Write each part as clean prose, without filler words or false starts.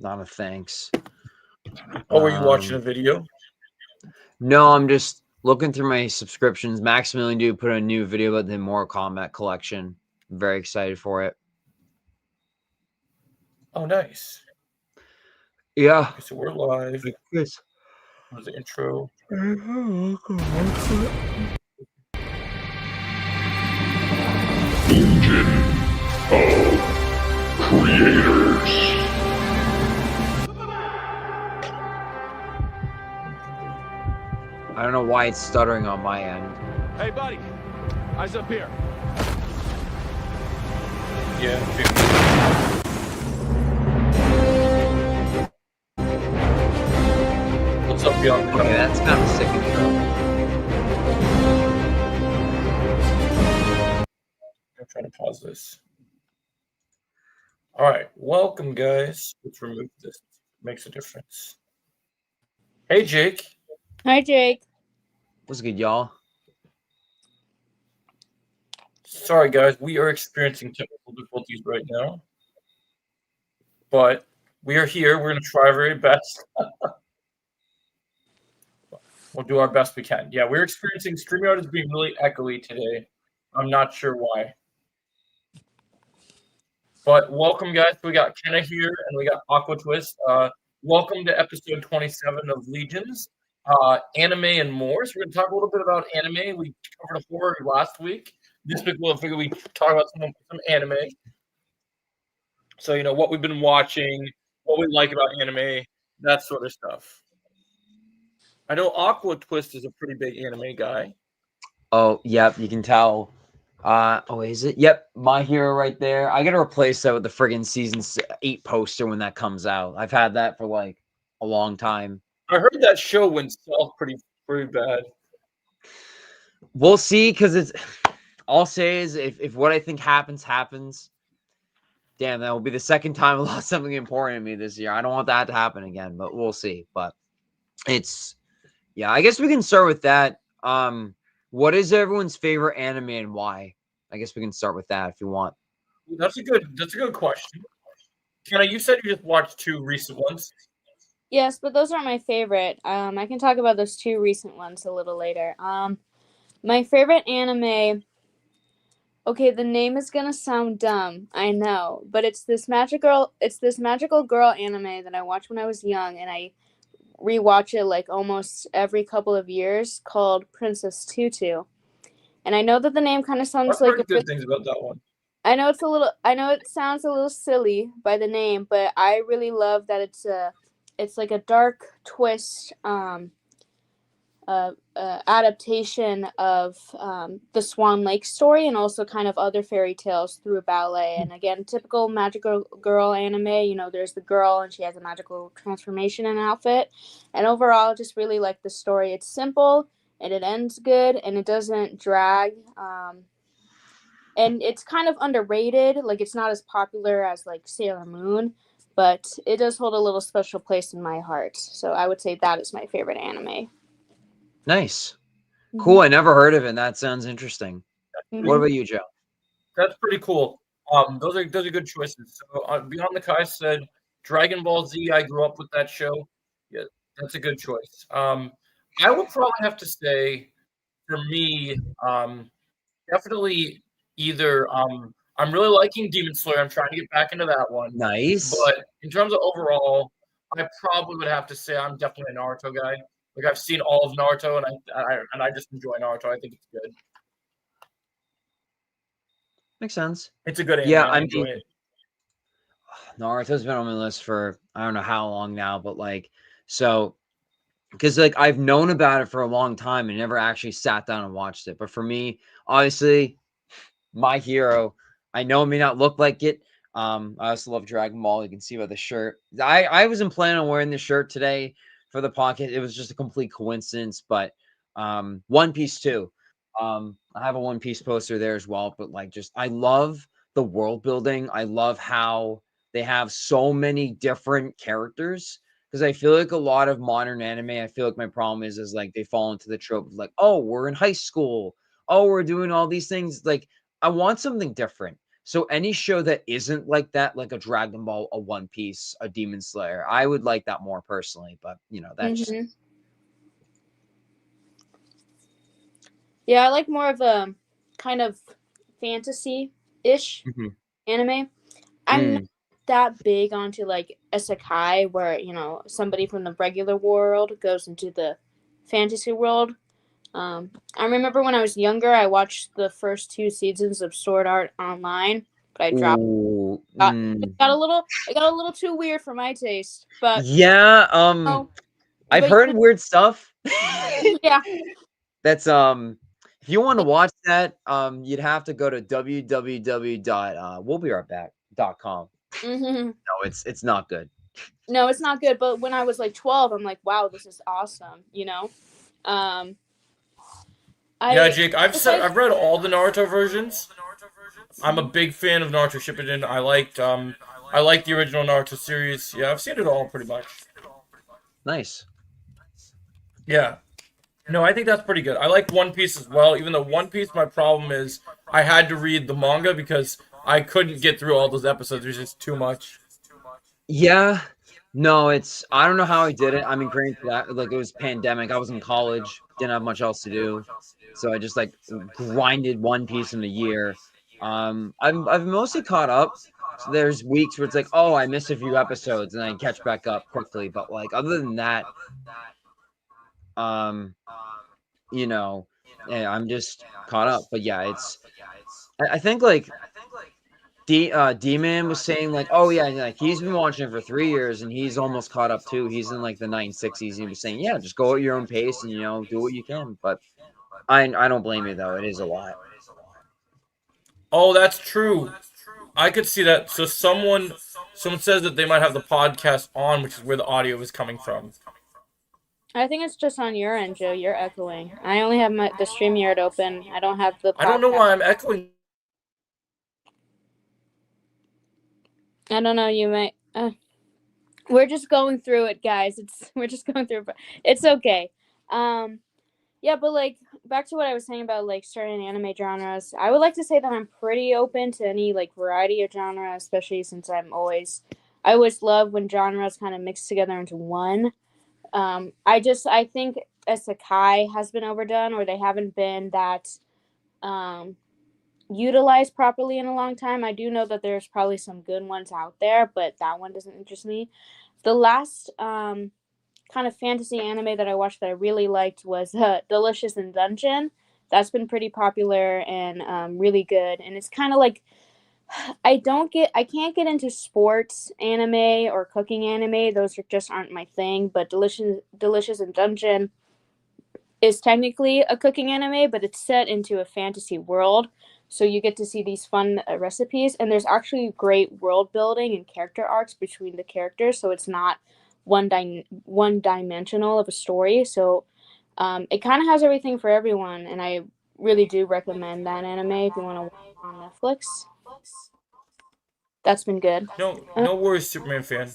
Not a thanks. Oh, were you watching a video? No, I'm just looking through my subscriptions. Maximilian Dude put a new video about the Mortal Kombat collection. I'm very excited for it. Oh, nice. Yeah. Okay, so we're live. Yes. There's the intro. Legion of Creators. I don't know why it's stuttering on my end. Hey, buddy. Eyes up here. Yeah. What's up, Beyond? Okay, that's kind of a sick intro. I'm trying to pause this. All right, welcome, guys. Let's remove this. Makes a difference. Hey, Jake. Hi, Jake. What's good, y'all? Sorry, guys. We are experiencing technical difficulties right now, but we are here. We're going to try our very best. We'll do our best we can. Yeah, we're experiencing StreamYard is being really echoey today. I'm not sure why. But welcome, guys. We got Kenna here, and we got Aqua Twist. Welcome to episode 27 of Legions, anime and more. So we're going to talk a little bit about anime. We covered horror last week. This week we'll figure we talk about some anime. So, you know, what we've been watching, what we like about anime, that sort of stuff. I know Aqua Twist is a pretty big anime guy. Oh, yep, you can tell. Is it? Yep, My Hero right there. I gotta replace that with the friggin' season 8 poster when that comes out. I've had that for like a long time. I heard that show went south pretty bad. We'll see, because it's. All I'll say is if what I think happens. Damn, that will be the second time I lost something important to me this year. I don't want that to happen again, but we'll see. But it's, yeah, I guess we can start with that. What is everyone's favorite anime and why? I guess we can start with that if you want. That's a good question. Kenna, you said you just watched 2 recent ones. Yes, but those aren't my favorite. I can talk about those 2 recent ones a little later. My favorite anime. Okay, the name is gonna sound dumb, I know, but it's this magical girl anime that I watched when I was young, and I rewatch it like almost every couple of years, called Princess Tutu. And I know that the name kind of sounds I've like heard good things about that one. I know it sounds a little silly by the name, but I really love that it's like a dark twist adaptation of the Swan Lake story, and also kind of other fairy tales through ballet. And again, typical magical girl anime. You know, there's the girl and she has a magical transformation in an outfit. And overall, just really like the story. It's simple and it ends good and it doesn't drag. And it's kind of underrated. Like, it's not as popular as like Sailor Moon, but it does hold a little special place in my heart. So I would say that is my favorite anime. Nice. Cool. I never heard of it. That sounds interesting. Mm-hmm. What about you, Joe? That's pretty cool. Those are good choices. So Beyond the Kai said Dragon Ball Z. I grew up with that show. Yeah, that's a good choice. I would probably have to say, for me, definitely either. I'm really liking Demon Slayer. I'm trying to get back into that one. Nice. But in terms of overall, I probably would have to say I'm definitely a Naruto guy. Like, I've seen all of Naruto, and I just enjoy Naruto. I think it's good. Makes sense. It's a good anime. Yeah, I enjoy it. Naruto's been on my list for I don't know how long now, but like, so because like I've known about it for a long time and never actually sat down and watched it. But for me, obviously, My Hero. I know it may not look like it. I also love Dragon Ball. You can see by the shirt. I wasn't planning on wearing this shirt today for the podcast. It was just a complete coincidence. But One Piece too. I have a One Piece poster there as well. But like, just I love the world building. I love how they have so many different characters. Because I feel like a lot of modern anime, I feel like my problem is like they fall into the trope of like, oh, we're in high school. Oh, we're doing all these things. Like, I want something different. So any show that isn't like that, like a Dragon Ball, a One Piece, a Demon Slayer, I would like that more personally. But that's just Yeah, I like more of a kind of fantasy-ish anime. I'm not that big onto like isekai, where somebody from the regular world goes into the fantasy world. I remember when I was younger, I watched the first 2 seasons of Sword Art Online, but I dropped. It got a little too weird for my taste. But yeah, I've heard weird stuff. Yeah. That's if you want to watch that, you'd have to go to www.we'llberightback.com. No, it's not good. No, it's not good. But when I was like 12, I'm like, wow, this is awesome. Yeah, Jake, I've read all the Naruto versions. I'm a big fan of Naruto Shippuden. I liked the original Naruto series. Yeah, I've seen it all pretty much. Nice. Yeah. No, I think that's pretty good. I like One Piece as well, even though One Piece, my problem is I had to read the manga because I couldn't get through all those episodes. There's just too much. Yeah. No, I don't know how I did it. I mean, granted, like it was pandemic. I was in college, didn't have much else to do, so I just like grinded One Piece in a year. I've mostly caught up. So there's weeks where it's like, oh, I missed a few episodes, and I catch back up quickly. But like other than that, yeah, I'm just caught up. But yeah, I think like D-Man was saying like, oh yeah, like he's been watching it for 3 years and he's almost caught up too. He's in like the 960s and he was saying, yeah, just go at your own pace and do what you can. But I don't blame you though. It is a lot. Oh, that's true. I could see that. So someone says that they might have the podcast on, which is where the audio is coming from. I think it's just on your end, Joe. You're echoing. I only have the StreamYard open. I don't have the podcast. I don't know why I'm echoing. I don't know. You might. We're just going through it, guys. We're just going through it. But it's okay. Yeah, but like back to what I was saying about like certain anime genres. I would like to say that I'm pretty open to any like variety of genre, especially since I always love when genres kind of mix together into one. I think isekai has been overdone, or they haven't been that utilized properly in a long time. I do know that there's probably some good ones out there, but that one doesn't interest me. The last kind of fantasy anime that I watched that I really liked was Delicious in Dungeon. That's been pretty popular and really good. And it's kind of like I can't get into sports anime or cooking anime. Those just aren't my thing. But Delicious in Dungeon is technically a cooking anime, but it's set into a fantasy world. So you get to see these fun recipes, and there's actually great world building and character arcs between the characters. So it's not one dimensional of a story. So it kind of has everything for everyone, and I really do recommend that anime if you want to watch it on Netflix. That's been good. No worries, Superman fan.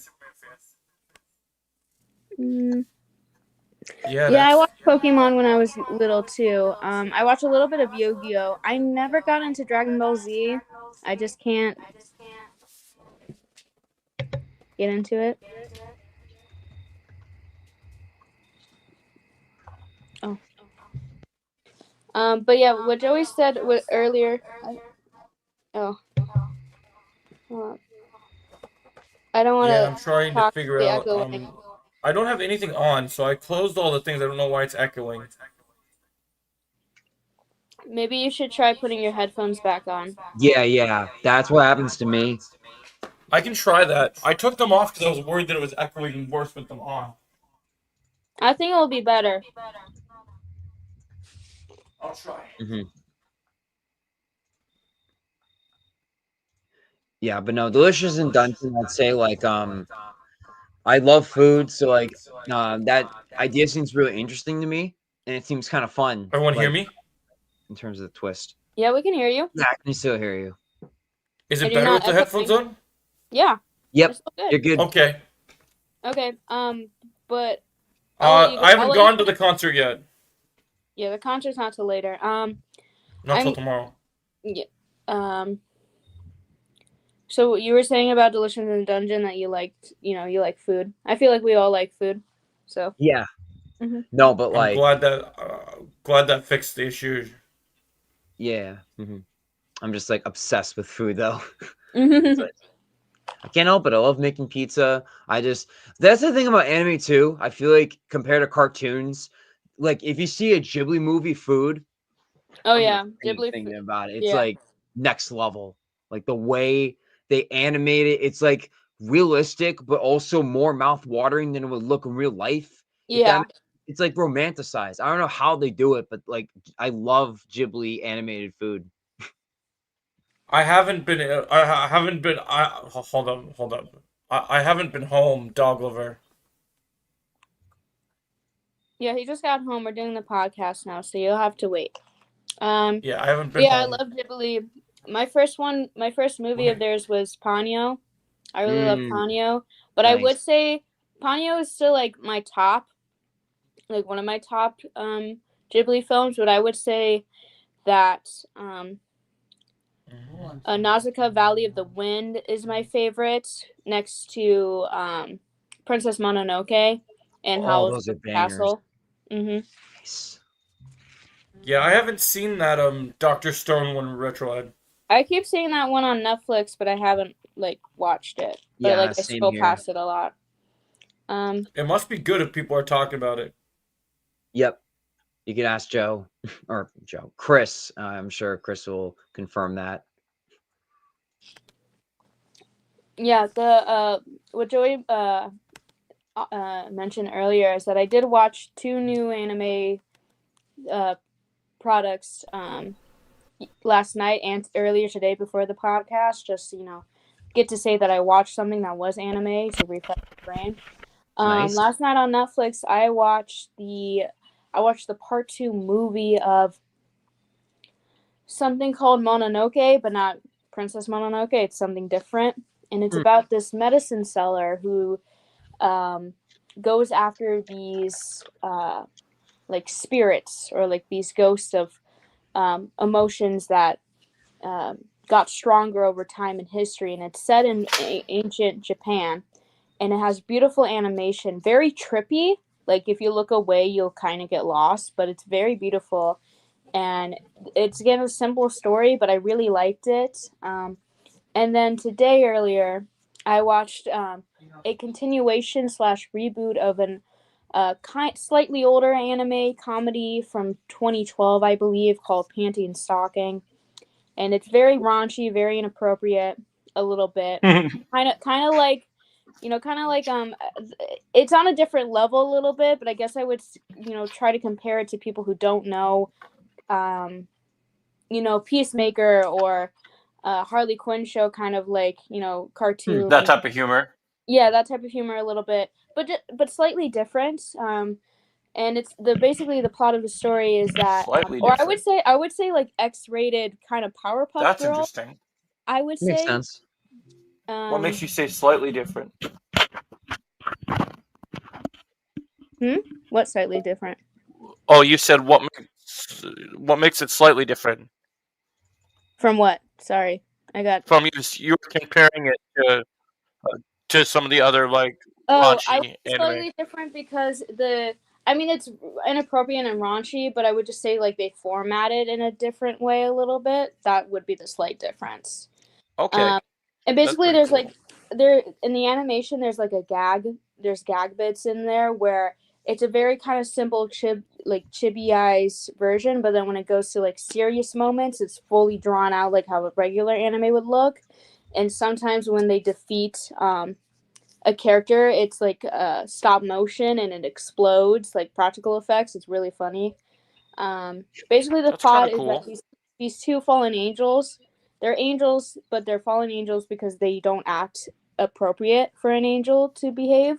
Yeah, I watched Pokemon when I was little too. I watched a little bit of Yu-Gi-Oh! I never got into Dragon Ball Z. I just can't get into it. Oh. But yeah, what Joey said earlier. I don't want to. Yeah, I'm trying to figure out. I don't have anything on, so I closed all the things. I don't know why it's echoing. Maybe you should try putting your headphones back on. Yeah. That's what happens to me. I can try that. I took them off because I was worried that it was echoing worse with them on. I think it will be better. I'll try. Mm-hmm. Yeah, but no, Delicious in Dungeon, I'd say like I love food, so like that idea seems really interesting to me, and it seems kind of fun. Everyone hear me? In terms of the twist. Yeah, we can hear you. Yeah, I can still hear you. Is it better with the headphones on? Yeah. Yep. You're good. Okay. Okay. But I haven't gone to the concert yet. Yeah, the concert's not till later. Not till tomorrow. Yeah. So you were saying about Delicious in the Dungeon that you liked, you like food. I feel like we all like food. So Yeah. Mhm. No, but I'm like, glad that fixed the issue. yeah. I'm just like obsessed with food though. It's like, I can't help it. I love making pizza. That's the thing about anime too. I feel like compared to cartoons, like if you see a Ghibli movie food, Oh I'm yeah, gonna faint Ghibli. thinking about it. It's Yeah. like next level. Like the way they animate it, it's like realistic, but also more mouth-watering than it would look in real life. If Yeah. it's like romanticized. I don't know how they do it, but like I love Ghibli animated food. I haven't been. I haven't been. Hold up. I haven't been home, dog lover. Yeah, he just got home. We're doing the podcast now, so you'll have to wait. Yeah, I haven't been Yeah, I home. love Ghibli. My first movie of theirs was Ponyo. I really love Ponyo, but I would Nice. say Ponyo is still like my top, like one of my top Ghibli films. But I would say that Nausicaa Valley of the Wind is my favorite, next to Princess Mononoke and Oh, Howl's those are Moving bangers. Castle. Mm-hmm. Nice. Yeah, I haven't seen that Dr. Stone one retroed. I keep seeing that one on Netflix, but I haven't like watched it. But Yeah, like I same scroll here. past it a lot. It must be good if people are talking about it. Yep. You could ask Joe or Chris. I'm sure Chris will confirm that. Yeah, the what Joey mentioned earlier is that I did watch 2 new anime products last night and earlier today before the podcast, just get to say that I watched something that was anime to refresh my brain. Nice. Last night on Netflix, I watched the part 2 movie of something called Mononoke, but not Princess Mononoke. It's something different, and it's about this medicine seller who goes after these like spirits or like these ghosts of emotions that got stronger over time in history, and it's set in ancient Japan, and it has beautiful animation, very trippy. Like if you look away, you'll kind of get lost, but it's very beautiful, and it's again a simple story, but I really liked it. And then today earlier, I watched a continuation / reboot of an slightly older anime comedy from 2012, I believe, called Panty and Stocking, and it's very raunchy, very inappropriate, a little bit, kind of like, it's on a different level a little bit, but I guess I would, try to compare it to people who don't know, Peacemaker or Harley Quinn show, kind of like, cartoon. That type of humor. Yeah, that type of humor a little bit, but slightly different. And it's basically the plot of the story is that, Slightly or different. I would say like X-rated kind of Powerpuff That's Girl. interesting. I would Makes say. sense. What makes you say slightly different? What slightly different? Oh, you said what makes it slightly different? From what? Sorry, I got. From you were comparing it to some of the other like I raunchy would say anime. slightly different because it's inappropriate and raunchy, but I would just say like they format it in a different way a little bit. That would be the slight difference. Okay. And basically, That's there's pretty there in the animation, there's like there's gag bits in there where it's a very kind of simple chibi eyes version, but then when it goes to like serious moments, it's fully drawn out like how a regular anime would look. And sometimes when they defeat a character, it's like stop motion and it explodes, like practical effects. It's really funny. Basically, the That's plot kinda is cool. that these 2 fallen angels. They're angels, but they're fallen angels because they don't act appropriate for an angel to behave,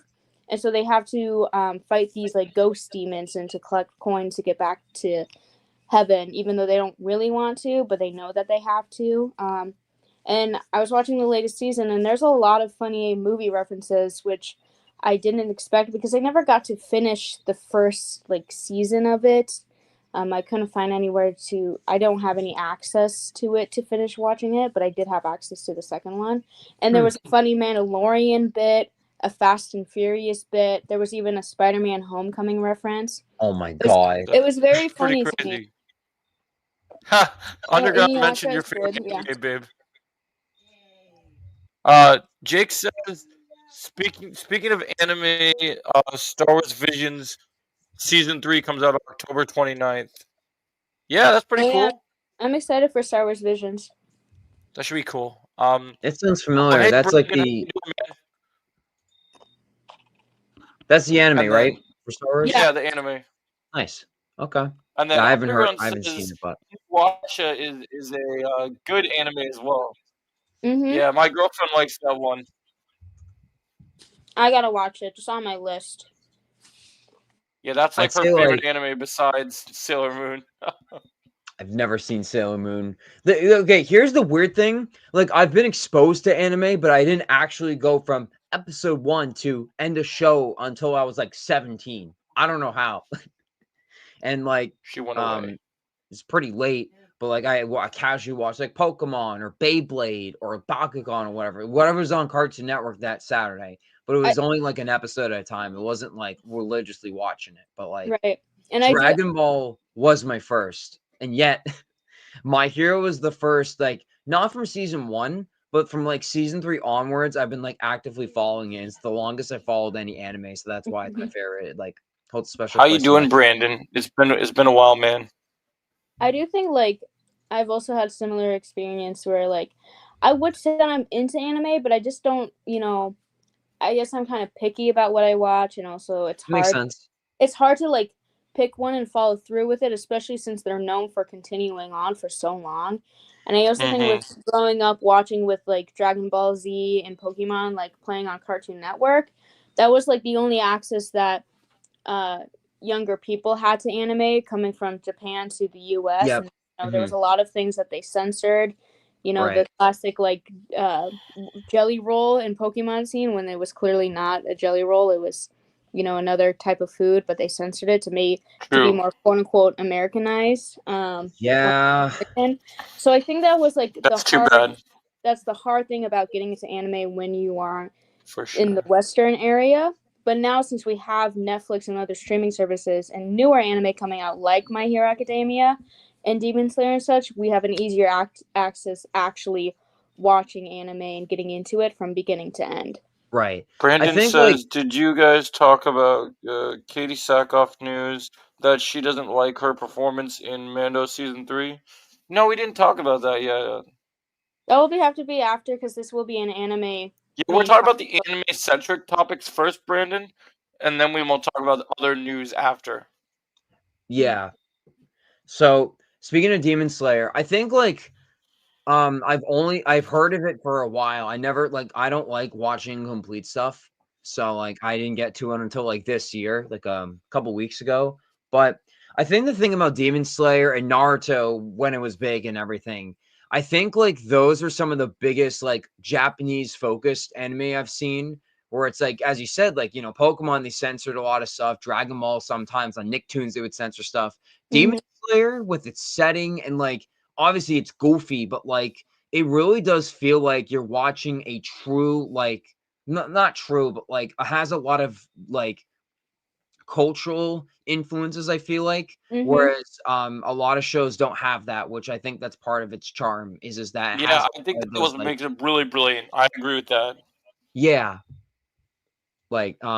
and so they have to fight these like ghost demons and to collect coins to get back to heaven, even though they don't really want to, but they know that they have to. And I was watching the latest season, and there's a lot of funny movie references, which I didn't expect because I never got to finish the first like season of it. I couldn't find anywhere to. I don't have any access to it to finish watching it, but I did have access to the second one. And there was a funny Mandalorian bit, a Fast and Furious bit. There was even a Spider-Man Homecoming reference. Oh my god! It was very Pretty funny to me. crazy. Ha! Underground Iniaka mentioned your is favorite good, yeah. anime, babe. Jake says, speaking of anime, Star Wars Visions Season 3 comes out on October 29th. Yeah, that's pretty Oh, yeah. cool. I'm excited for Star Wars Visions. That should be cool. It sounds familiar. hey, That's Brandon, like how the you doing, man? that's the anime, And then- right? For Star Wars. Yeah, the anime. Nice. Okay. And then Yeah, I haven't Underground seen says it, but Watcha is a good anime as well. Mm-hmm. Yeah, my girlfriend likes that one. I gotta watch it. It's on my list. Yeah, that's like I'd her say, favorite like- anime besides Sailor Moon. I've never seen Sailor Moon. Okay, here's the weird thing. Like, I've been exposed to anime, but I didn't actually go from episode 1 to end a show until I was like 17. I don't know how. And like, She went away. it's pretty late, but like I casually watched like Pokemon or Beyblade or Bakugan or whatever's on Cartoon Network that Saturday. But it was only like an episode at a time. It wasn't like religiously watching it. But like, Right. And Dragon Ball was my first, and yet My Hero was the first, like not from season 1, but from like season 3 onwards. I've been like actively following it. It's the longest I followed any anime, so that's why it's my favorite. It like holds a special. How you place in doing, my- Brandon? It's been a while, man. I do think like I've also had similar experience where like I would say that I'm into anime, but I just don't, I guess I'm kind of picky about what I watch, and also it's hard. Makes sense. It's hard to like pick one and follow through with it, especially since they're known for continuing on for so long. And I also think with growing up watching with like Dragon Ball Z and Pokemon like playing on Cartoon Network, that was like the only access that younger people had to anime coming from Japan to the US. Yep. And, there was a lot of things that they censored. The Right. classic like jelly roll in Pokemon scene when it was clearly not a jelly roll. It was, another type of food, but they censored it to be more quote unquote Americanized. Yeah. So I think that was like That's too bad. That's the hard thing about getting into anime when you are For sure. in the Western area. But now, since we have Netflix and other streaming services and newer anime coming out like My Hero Academia and Demon Slayer and such, we have an easier access actually watching anime and getting into it from beginning to end. Right. Brandon think, says, like- did you guys talk about Katie Sackhoff news that she doesn't like her performance in Mando Season 3? No, we didn't talk about that yet. That will have to be after, because this will be an anime. Yeah, we're talking about the anime-centric topics first, Brandon, and then we will talk about the other news after. Yeah. So speaking of Demon Slayer, I think like I've heard of it for a while. I never I don't like watching complete stuff. So like I didn't get to it until like this year, like a couple weeks ago. But I think the thing about Demon Slayer and Naruto when it was big and everything, I think like those are some of the biggest like Japanese focused anime I've seen, where it's like, as you said, like, Pokemon, they censored a lot of stuff. Dragon Ball, sometimes on Nicktoons, they would censor stuff. Demon Slayer with its setting and like, obviously it's goofy, but like, it really does feel like you're watching a true, like, not true, but like, it has a lot of like cultural influences, I feel like. Whereas a lot of shows don't have that, which I think that's part of its charm is that it has I think that those, was what makes it really brilliant. I agree with that. yeah. Like, I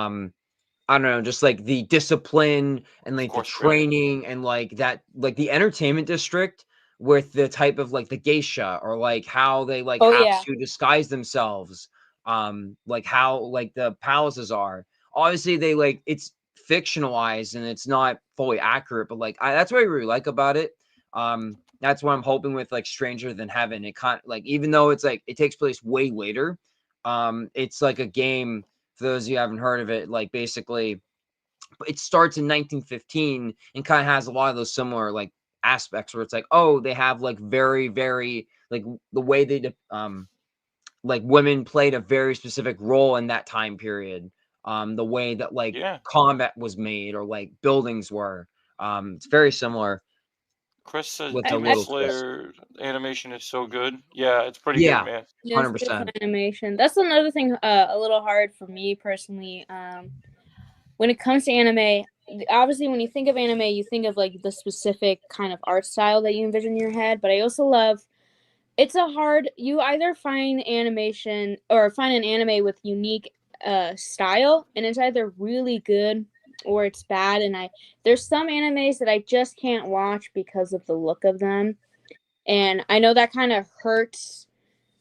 don't know, just like the discipline and like the course, Brandon. training and like that, like the entertainment district with the type of like the geisha or like how they like have to disguise themselves. Like how like the palaces are. Obviously they like it's fictionalized and it's not fully accurate, but like that's what I really like about it. That's what I'm hoping with like Stranger Than Heaven. It kind of like, even though it's like it takes place way later, it's like a game. For those of you who haven't heard of it, like basically it starts in 1915 and kind of has a lot of those similar like aspects where it's like, oh, they have like very, very like the way they like women played a very specific role in that time period. The way that like combat was made or like buildings were. It's very similar. Chris says With the Demon little Slayer animation is so good. Yeah, it's pretty Yeah. good, man. Yeah, it's beautiful 100%. animation. That's another thing a little hard for me personally. When it comes to anime, obviously when you think of anime, you think of like the specific kind of art style that you envision in your head. But I also love you either find animation or find an anime with unique style, and it's either really good or it's bad. And there's some animes that I just can't watch because of the look of them, and I know that kind of hurts.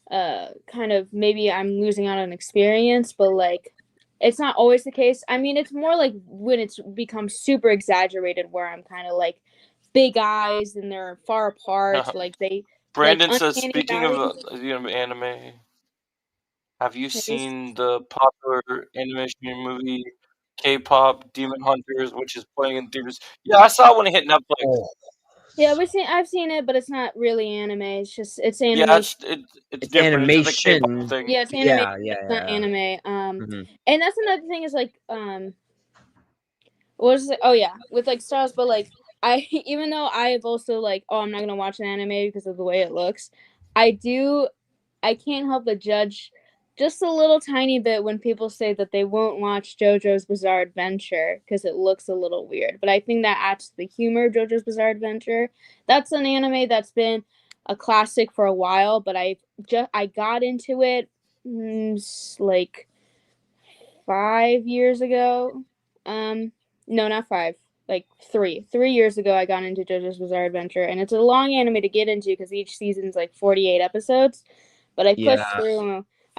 Kind of maybe I'm losing out on experience, but like it's not always the case. I mean, it's more like when it's become super exaggerated, where I'm kind of like big eyes and they're far apart, like they. Brandon like says, uncanny speaking of valley. anime, have you Have you seen the popular animation movie K-pop Demon Hunters, which is playing in theaters? Yeah, I saw it when it hit Netflix. Oh, Yeah, I've seen it, but it's not really anime. It's Yeah, animation. it's it's different. It's just a K-pop animation. thing. Yeah, it's animation. Yeah. It's not anime. Mhm. And that's another thing is like what was it? Oh yeah, with like styles, but like I even though I have also like I'm not gonna watch an anime because of the way it looks, I can't help but judge just a little tiny bit when people say that they won't watch JoJo's Bizarre Adventure because it looks a little weird. But I think that adds to the humor of JoJo's Bizarre Adventure. That's an anime that's been a classic for a while, but I got into it like 5 years ago. No, not 5. Like 3 years ago, I got into JoJo's Bizarre Adventure, and it's a long anime to get into because each season's like 48 episodes. But I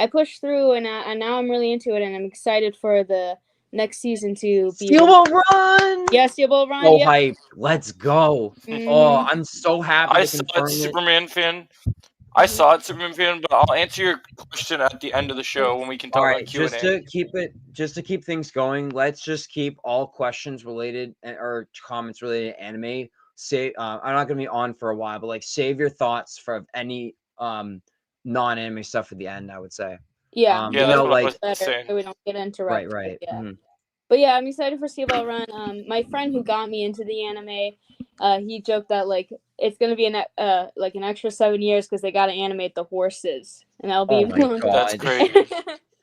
pushed through, and now I'm really into it, and I'm excited for the next season to be. Steel Ball Run! Yes, Steel Ball Run. So Yep. hyped. Let's go. Mhm. Oh, I'm so happy I to saw it, confirm it. Superman fan. I saw it, Superman fan, but I'll answer your question at the end of the show when we can talk All about right, Q&A. just to keep things going, let's just keep all questions related or comments related to anime. I'm not gonna be on for a while, but like save your thoughts for any non-anime stuff at the end, I would say. Yeah. Yeah, that's what I was saying. So we don't get interrupted. Right. Yeah. Mhm. But yeah, I'm excited for Steel Ball Run. My friend who got me into the anime, he joked that like it's gonna be like an extra 7 years because they gotta animate the horses, and that'll be Oh my God. That's crazy.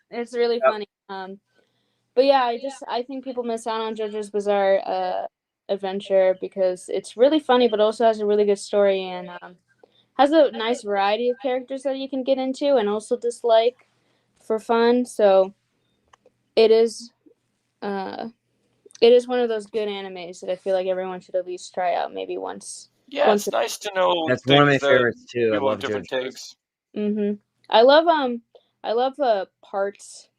It's really funny. But yeah, I think people miss out on JoJo's Bizarre Adventure because it's really funny, but also has a really good story and has a nice variety of characters that you can get into and also dislike for fun. So it is one of those good animes that I feel like everyone should at least try out maybe once. Yeah, it's nice to know That's one of my things that favorites too. I people love have different JoJo. takes. I love parts.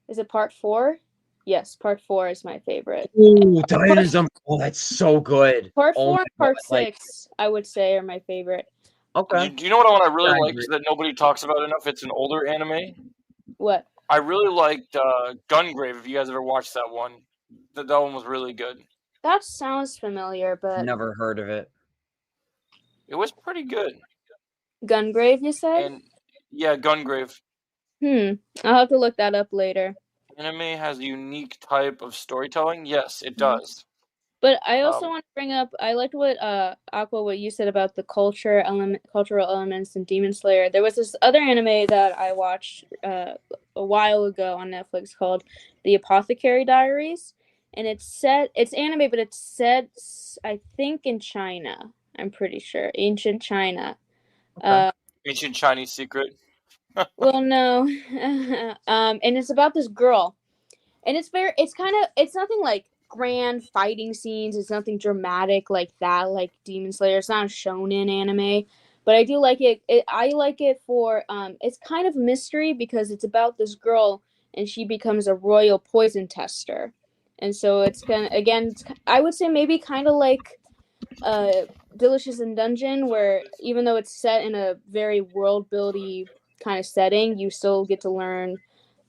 Is it part 4? Yes, part 4 is my favorite. Ooh, Dynasm. Oh, that's so good. Part Oh 4 my and part God, like- 6, I would say, are my favorite. Okay. Do you know what one I really Yeah, I like agree. that nobody talks about enough? It's an older anime. What? I really liked Gungrave, if you guys ever watched that one. That one was really good. That sounds familiar, but Never heard of it. It was pretty good. Gungrave, you said? And yeah, Gungrave. I'll have to look that up later. Anime has a unique type of storytelling. Yes, it does. But I also want to bring up, I liked what what you said about the cultural elements in Demon Slayer. There was this other anime that I watched a while ago on Netflix called The Apothecary Diaries, and it's anime, but it's set I think in China. I'm pretty sure ancient China. Okay. Ancient Chinese secret. Well, no, and it's about this girl, and it's nothing like grand fighting scenes. It's nothing dramatic like that, like Demon Slayer. It's not a shonen anime, but I do like it. I like it for it's kind of a mystery because it's about this girl and she becomes a royal poison tester, and so it's kind of I would say maybe kind of like Delicious in Dungeon, where even though it's set in a very world buildy kind of setting, you still get to learn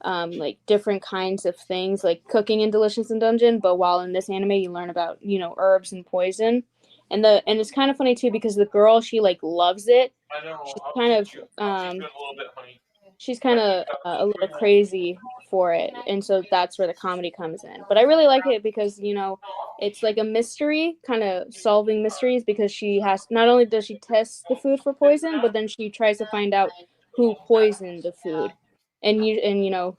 like different kinds of things like cooking in Delicious in Dungeon, but while in this anime you learn about herbs and poison, and it's kind of funny too because the girl, she like loves it. I know. She's kind of a little bit, honey. she's kind of a little crazy for it, and so that's where the comedy comes in. But I really like it because it's like a mystery, kind of solving mysteries, because she has not only does she test the food for poison, but then she tries to find out who poisoned the food, and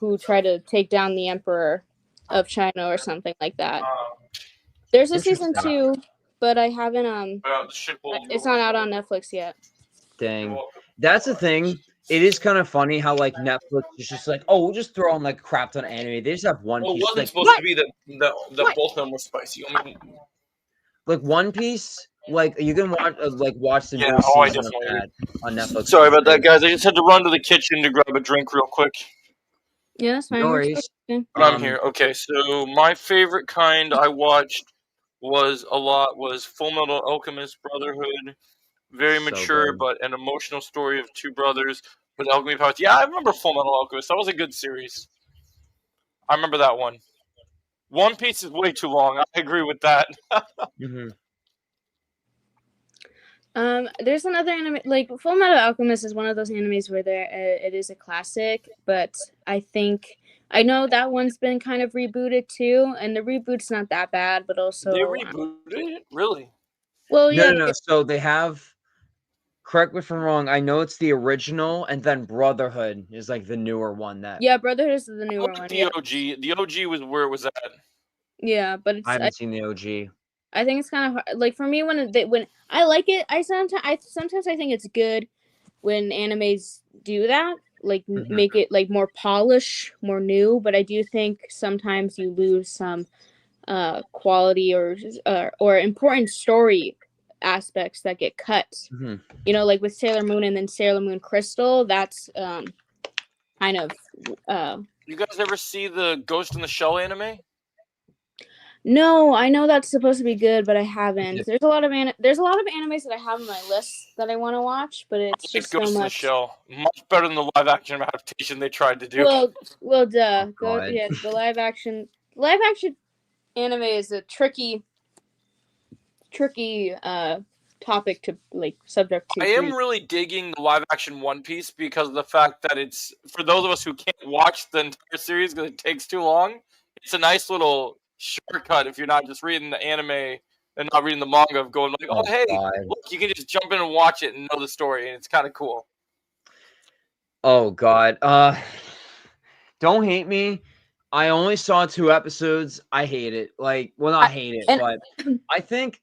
who tried to take down the emperor of China or something like that. There's a season 2, but I haven't it's not out on Netflix yet. Dang. That's the thing. It is kind of funny how like Netflix is just like, oh, we'll just throw on like crap ton of anime. They just have One Well, it Piece. wasn't Like, supposed to be that both of them were spicy. I mean, like One Piece, like you can watch the Yeah, new oh, I season of definitely that on Netflix. sorry about that, guys. I just had to run to the kitchen to grab a drink real quick. Yeah, that's fine. No We're worries. still- But I'm here. Okay, so my favorite kind I watched was Full Metal Alchemist Brotherhood. Very So mature, good. but an emotional story of two brothers with alchemy powers. Yeah, I remember Full Metal Alchemist. That was a good series. I remember that one. One Piece is way too long. I agree with that. Mhm. There's another anime, like Full Metal Alchemist is one of those animes where it is a classic, but I know that one's been kind of rebooted too, and the reboot's not that bad, but also They rebooted it? Really? well, yeah, No. So they have. Correct me if I'm wrong. I know it's the original, and then Brotherhood is like the newer one that yeah, Brotherhood is the I newer looked one. at the Yeah, OG. The OG was where it was at. yeah, but I haven't seen the OG. I think it's kind of hard. Like for me, when I like it, sometimes I think it's good when animes do that, like Mhm. make it like more polished, more new. But I do think sometimes you lose some quality or important story aspects that get cut. Mhm. Like with Sailor Moon and then Sailor Moon Crystal, that's kind of You guys ever see the Ghost in the Shell anime? no, I know that's supposed to be good, but I haven't. Yeah. There's a lot of animes that I have on my list that I want to watch, but it's Like just so Ghost in the much. Shell. Much better than the live action adaptation they tried to do. Well, duh. God. Yeah, the live action anime is a tricky topic to like subject to. I am really digging the live action One Piece because of the fact that it's, for those of us who can't watch the entire series because it takes too long, it's a nice little shortcut if you're not just reading the anime and not reading the manga, of going like, oh, Oh, hey, God. look, you can just jump in and watch it and know the story, and it's kind of cool. Oh God. Don't hate me. I only saw 2 episodes. I hate it. Like, well, not hate it, but I think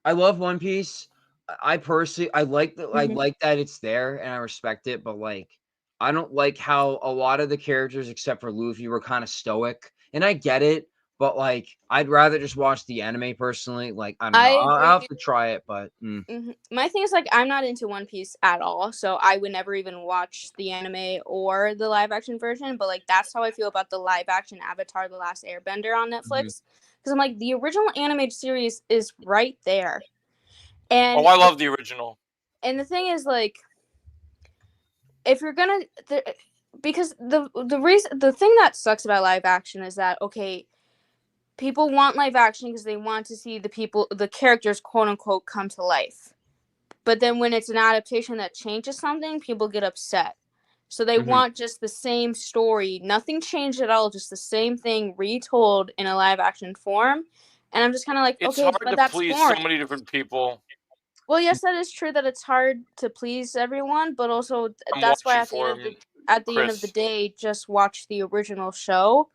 I love One Piece. I personally, I like that. I Mhm. like that it's there, and I respect it. But like, I don't like how a lot of the characters, except for Luffy, were kind of stoic. And I get it, but like, I'd rather just watch the anime personally. Like, I don't know. I'll have to try it, but My thing is like I'm not into One Piece at all, so I would never even watch the anime or the live action version. But like that's how I feel about the live action Avatar: The Last Airbender on Netflix, because I'm like the original animated series is right there, and Oh, I love the original. and the thing is like if you're gonna because the thing that sucks about live action is that okay, people want live action because they want to see the characters quote unquote come to life, but then when it's an adaptation that changes something, people get upset, so they want just the same story, nothing changed at all, just the same thing retold in a live action form. And I'm just kind of like, It's okay, hard but to that's please boring. so many different people. Well, yes, that is true that it's hard to please everyone, but also I'm that's why watching at the for end of the Chris. day, just watch the original show.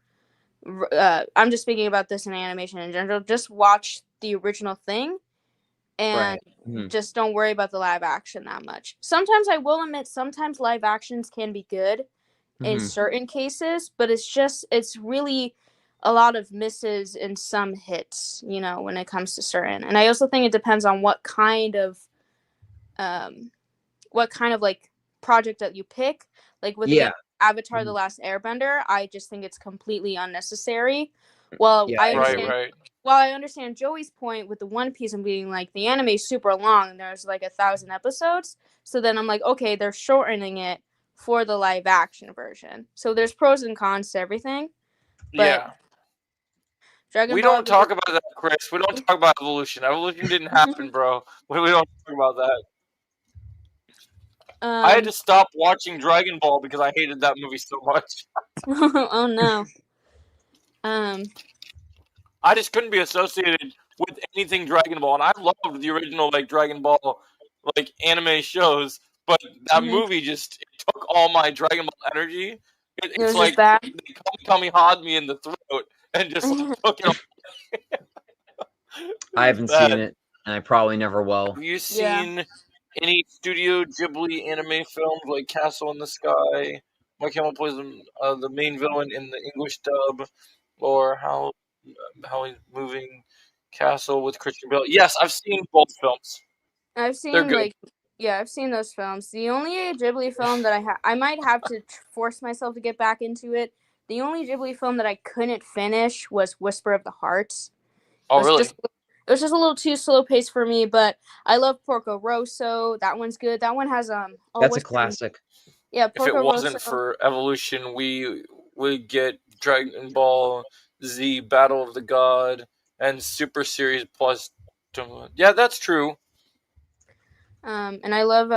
I'm just speaking about this in animation in general. Just watch the original thing, and just don't worry about the live action that much. Sometimes I will admit, sometimes live actions can be good in certain cases, but it's really a lot of misses and some hits, when it comes to certain. And I also think it depends on what kind of like project that you pick. Like with the Avatar: The Last Airbender, I just think it's completely unnecessary. Well, I understand. Right. Well, I understand Joey's point with the One Piece and being like the anime is super long and there's like 1,000 episodes. So then I'm like, okay, they're shortening it for the live action version. So there's pros and cons to everything. But Yeah. Dragon We Ball don't talk about that, Chris. We don't talk about evolution. Evolution didn't happen, bro. We don't talk about that. I had to stop watching Dragon Ball because I hated that movie so much. Oh no. I just couldn't be associated with anything Dragon Ball, and I loved the original like Dragon Ball like anime shows, but that Mhm. movie just took all my Dragon Ball energy. It It's was like just bad. they Kami had me in the throat and just like, took it all. I haven't Bad. seen it, and I probably never will. Have you Yeah. seen any Studio Ghibli anime films like Castle in the Sky? Mark Hamill plays the main villain in the English dub, or how he's moving Castle with Christian Bale. Yes, I've seen both films. I've They're seen good. I've seen those films. The only Ghibli film that I might have to force myself to get back into it. The only Ghibli film that I couldn't finish was Whisper of the Heart. Oh, really? It was just a little too slow paced for me, but I love Porco Rosso. That one's good. That one has That's a what's her name? classic. Yeah, If it Porco wasn't Rosso. for Evolution, we would get Dragon Ball Z Battle of the God and Super Series Plus. Yeah, that's true. And I love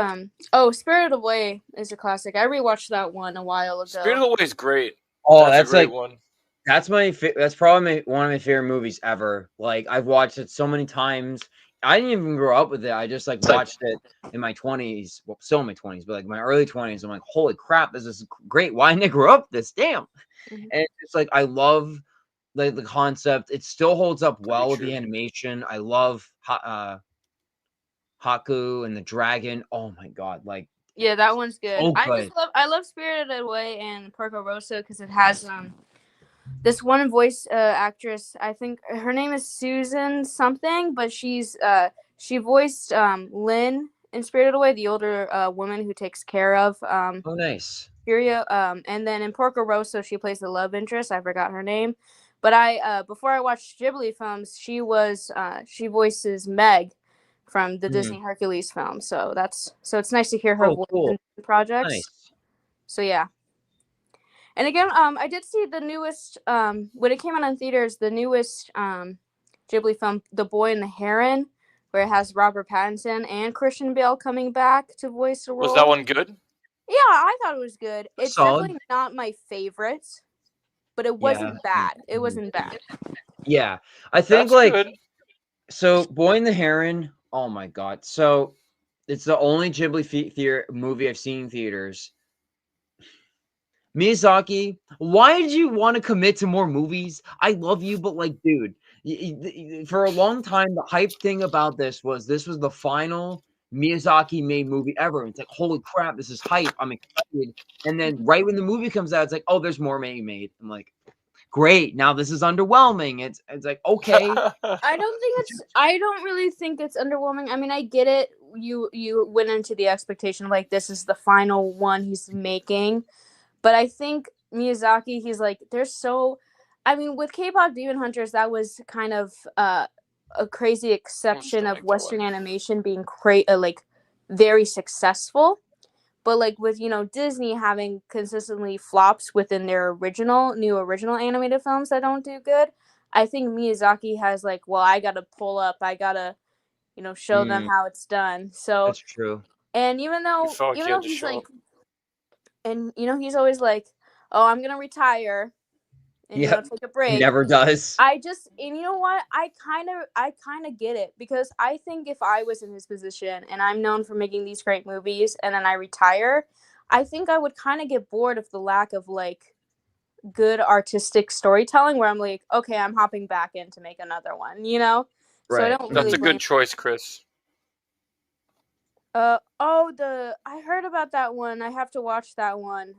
Spirited Away is a classic. I rewatched that one a while ago. Spirited Away is great. Oh, That's a great like one. that's that's probably one of my favorite movies ever. Like I've watched it so many times. I didn't even grow up with it. I just like watched it in my 20s. Well, still in my 20s, but like my early 20s. I'm like, holy crap, this is great. Why didn't I grow up this? Damn. Mhm. And it's like I love like the concept. It still holds up well with true. the animation. I love Haku and the dragon. Oh my god, like Yeah, that one's good. so I good. love Spirited Away and Porco Rosso because it has this one voice actress. I think her name is Susan something, but she voiced Lynn in Spirited Away, the older woman who takes care of Oh, nice. Furia. And then in Porco Rosso, she plays the love interest. I forgot her name, but before I watched Ghibli films, she voices Meg from the Disney Hercules film. So it's nice to hear her voice in projects. Nice. So yeah. And again, I did see the newest when it came out in theaters, the newest Ghibli film, The Boy and the Heron, where it has Robert Pattinson and Christian Bale coming back to voice the role. Was that one good? Yeah, I thought it was good. It's Solid. definitely not my favorite, but it wasn't bad. It wasn't bad. Yeah. I think That's like good. so Boy and the Heron, oh my god. So it's the only Ghibli movie I've seen in theaters. Miyazaki, why did you want to commit to more movies? I love you, but like, dude, for a long time, the hype thing about this was the final Miyazaki made movie ever. It's like, holy crap, this is hype. I'm excited. And then right when the movie comes out, it's like, oh, there's more made. I'm like, great. Now this is underwhelming. It's like, okay. I don't really think it's underwhelming. I mean, I get it. You went into the expectation of like this is the final one he's making. But I think Miyazaki, he's like, with K-pop Demon Hunters, that was kind of a crazy exception of Western animation being very successful. But like with, Disney having consistently flops within their new original animated films that don't do good, I think Miyazaki has like, well, I got to pull up. I got to, show them how it's done. So that's true. And even though he's like, and he's always like, "Oh, I'm gonna retire and take a break." He never does. And you know what? I kind of get it because I think if I was in his position and I'm known for making these great movies and then I retire, I think I would kind of get bored of the lack of like good artistic storytelling. Where I'm like, okay, I'm hopping back in to make another one. Right. So I don't really. That's a good choice, Chris. I heard about that one. I have to watch that one.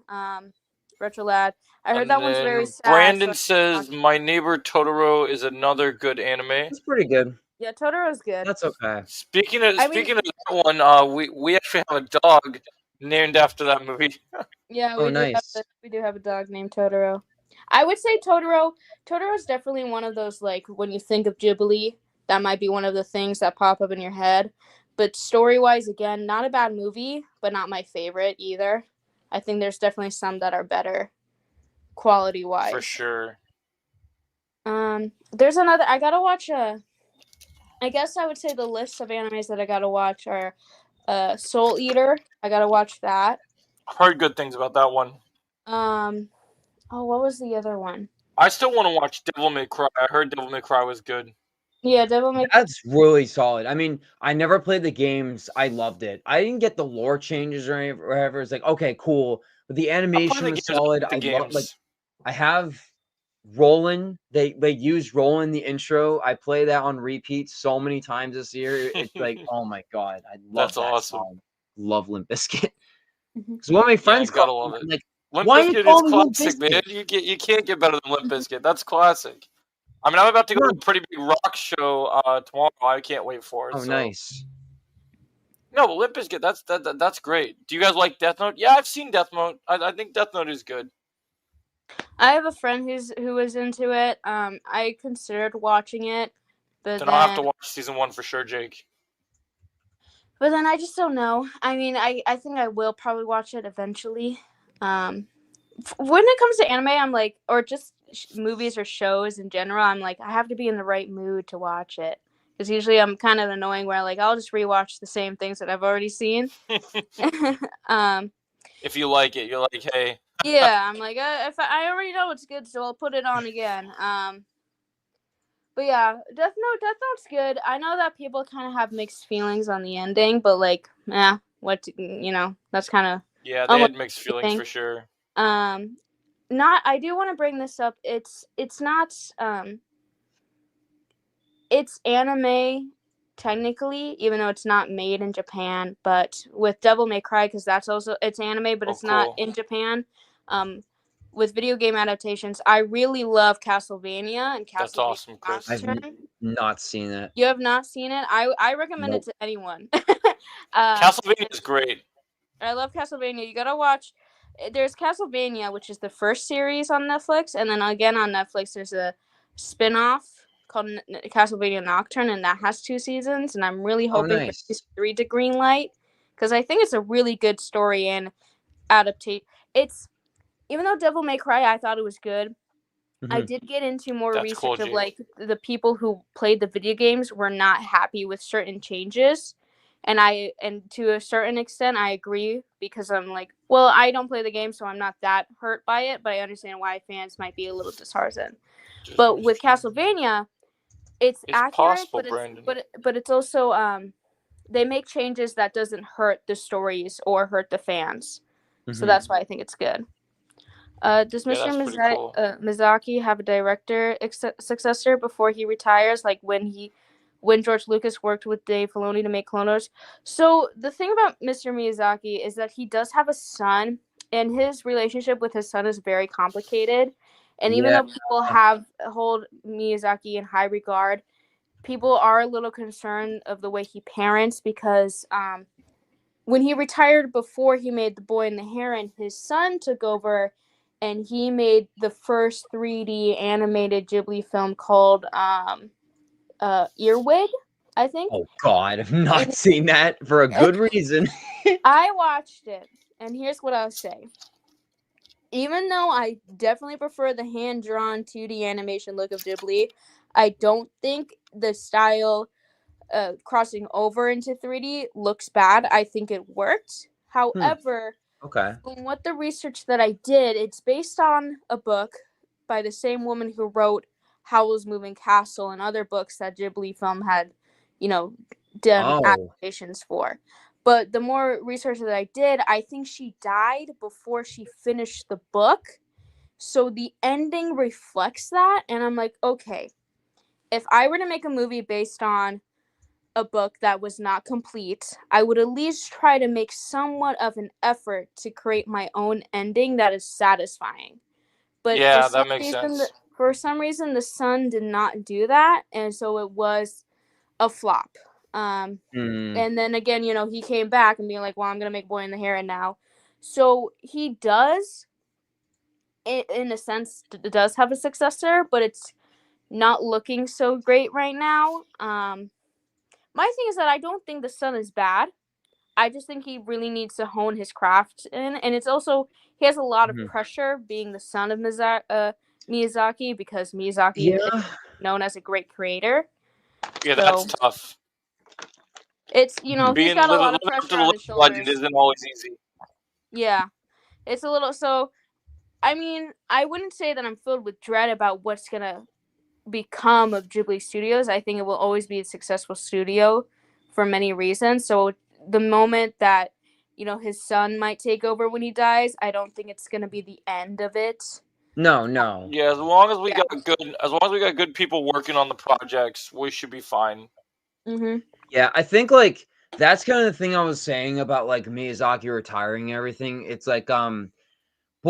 Retro Lad. I heard that one's very sad. Brandon says My Neighbor Totoro is another good anime. It's pretty good. Yeah, Totoro's good. That's okay. Speaking of that one, we actually have a dog named after that movie. Yeah, nice. We do have a dog named Totoro. I would say Totoro is definitely one of those, like, when you think of Ghibli, that might be one of the things that pop up in your head. But story-wise, again, not a bad movie, but not my favorite either. I think there's definitely some that are better quality-wise. For sure. There's another... I gotta watch I guess I would say the list of animes that I gotta watch are Soul Eater. I gotta watch that. Heard good things about that one. What was the other one? I still want to watch Devil May Cry. I heard Devil May Cry was good. Yeah, Devil May Cry. That's really solid. I mean, I never played the games. I loved it. I didn't get the lore changes or whatever. It's like, okay, cool. But the animation was solid. I love, like, I have Roland. They used Roland in the intro. I play that on repeat so many times this year. It's like, oh my god, I love That's that awesome. song. Love Limp Bizkit. Mhm. Because one of my friends gotta called love me, it. like, Limp why you Bizkit call is me Limp classic, man. Bizkit? You can't get better than Limp Bizkit. That's classic. I mean, I'm about to go to a pretty big rock show tomorrow. I can't wait for it. Oh, so. nice. No, but Limp Bizkit, that's great. Do you guys like Death Note? Yeah, I've seen Death Note. I think Death Note is good. I have a friend who was into it. I considered watching it, but Then then I'll have to watch season 1 for sure, Jake. But then I just don't know. I mean, I think I will probably watch it eventually. When it comes to anime, I'm like, or just movies or shows in general, I'm like, I have to be in the right mood to watch it. Because usually I'm kind of annoying where like I'll just rewatch the same things that I've already seen. If you like it, you're like, hey. Yeah, I'm like, if I already know it's good, so I'll put it on again. But yeah, Death Note's good. I know that people kind of have mixed feelings on the ending, but like, that's kind of Yeah, they had mixed feelings for sure. I do want to bring this up. It's not it's anime technically, even though it's not made in Japan, but with Devil May Cry, because that's also it's anime, but it's not in Japan. With video game adaptations, I really love Castlevania and Castlevania. That's awesome, Chris. I've not seen it. You have not seen it? I recommend it to anyone. Castlevania is great. I love Castlevania. You gotta watch. There's Castlevania, which is the first series on Netflix, and then again on Netflix there's a spin-off called Castlevania Nocturne, and that has 2 seasons. And I'm really hoping for season 3 to green light, because I think it's a really good story and adaptation. It's even though Devil May Cry, I thought it was good. I did get into more research of like the people who played the video games were not happy with certain changes. And to a certain extent, I agree, because I'm like, well, I don't play the game, so I'm not that hurt by it, but I understand why fans might be a little disheartened. But with Castlevania, it's accurate, possible, but it's also they make changes that doesn't hurt the stories or hurt the fans. So that's why I think it's good. Does Mr. Miyazaki have a director successor before he retires, like when George Lucas worked with Dave Filoni to make Clone Wars? So the thing about Mr. Miyazaki is that he does have a son, and his relationship with his son is very complicated. And even though people hold Miyazaki in high regard, people are a little concerned of the way he parents, because when he retired before he made The Boy and the Heron, his son took over, and he made the first 3D animated Ghibli film called Earwig, I think. Oh God, I've not seen that for a good reason. I watched it, and here's what I'll say. Even though I definitely prefer the hand-drawn 2D animation look of Ghibli, I don't think the style crossing over into 3D looks bad. I think it worked. However, from what the research that I did, it's based on a book by the same woman who wrote Howl's Moving Castle and other books that Ghibli film had, done adaptations for. But the more research that I did, I think she died before she finished the book. So the ending reflects that. And I'm like, okay, if I were to make a movie based on a book that was not complete, I would at least try to make somewhat of an effort to create my own ending that is satisfying. But yeah, that makes sense. For some reason, the son did not do that, and so it was a flop. And then again, he came back and being like, well, I'm going to make Boy in the Heron now. So he does, in a sense, does have a successor, but it's not looking so great right now. My thing is that I don't think the son is bad. I just think he really needs to hone his craft in. And it's also, he has a lot of pressure being the son of Miyazaki, because Miyazaki is known as a great creator. Yeah, that's tough. It's he's Being got a lot living of up to pressure the on his living legend shoulders. isn't always easy. Yeah, it's a little. So, I mean, I wouldn't say that I'm filled with dread about what's gonna become of Ghibli Studios. I think it will always be a successful studio for many reasons. So the moment that his son might take over when he dies, I don't think it's gonna be the end of it. No. Yeah, as long as we Yeah. got good people working on the projects, we should be fine. Mm-hmm. Yeah, I think like that's kind of the thing I was saying about like Miyazaki retiring and everything. It's like Boy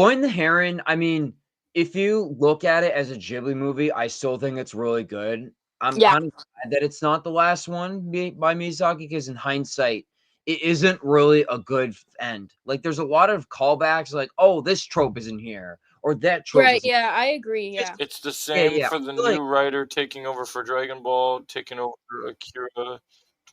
and the Heron, I mean, if you look at it as a Ghibli movie, I still think it's really good. I'm Yeah. kind of glad that it's not the last one by Miyazaki because in hindsight, it isn't really a good end. Like there's a lot of callbacks like, oh, this trope isn't here or that trope Right. isn't. Yeah, I agree. Yeah. It's the same Yeah. for the I feel like new writer taking over for Dragon Ball, taking over Akira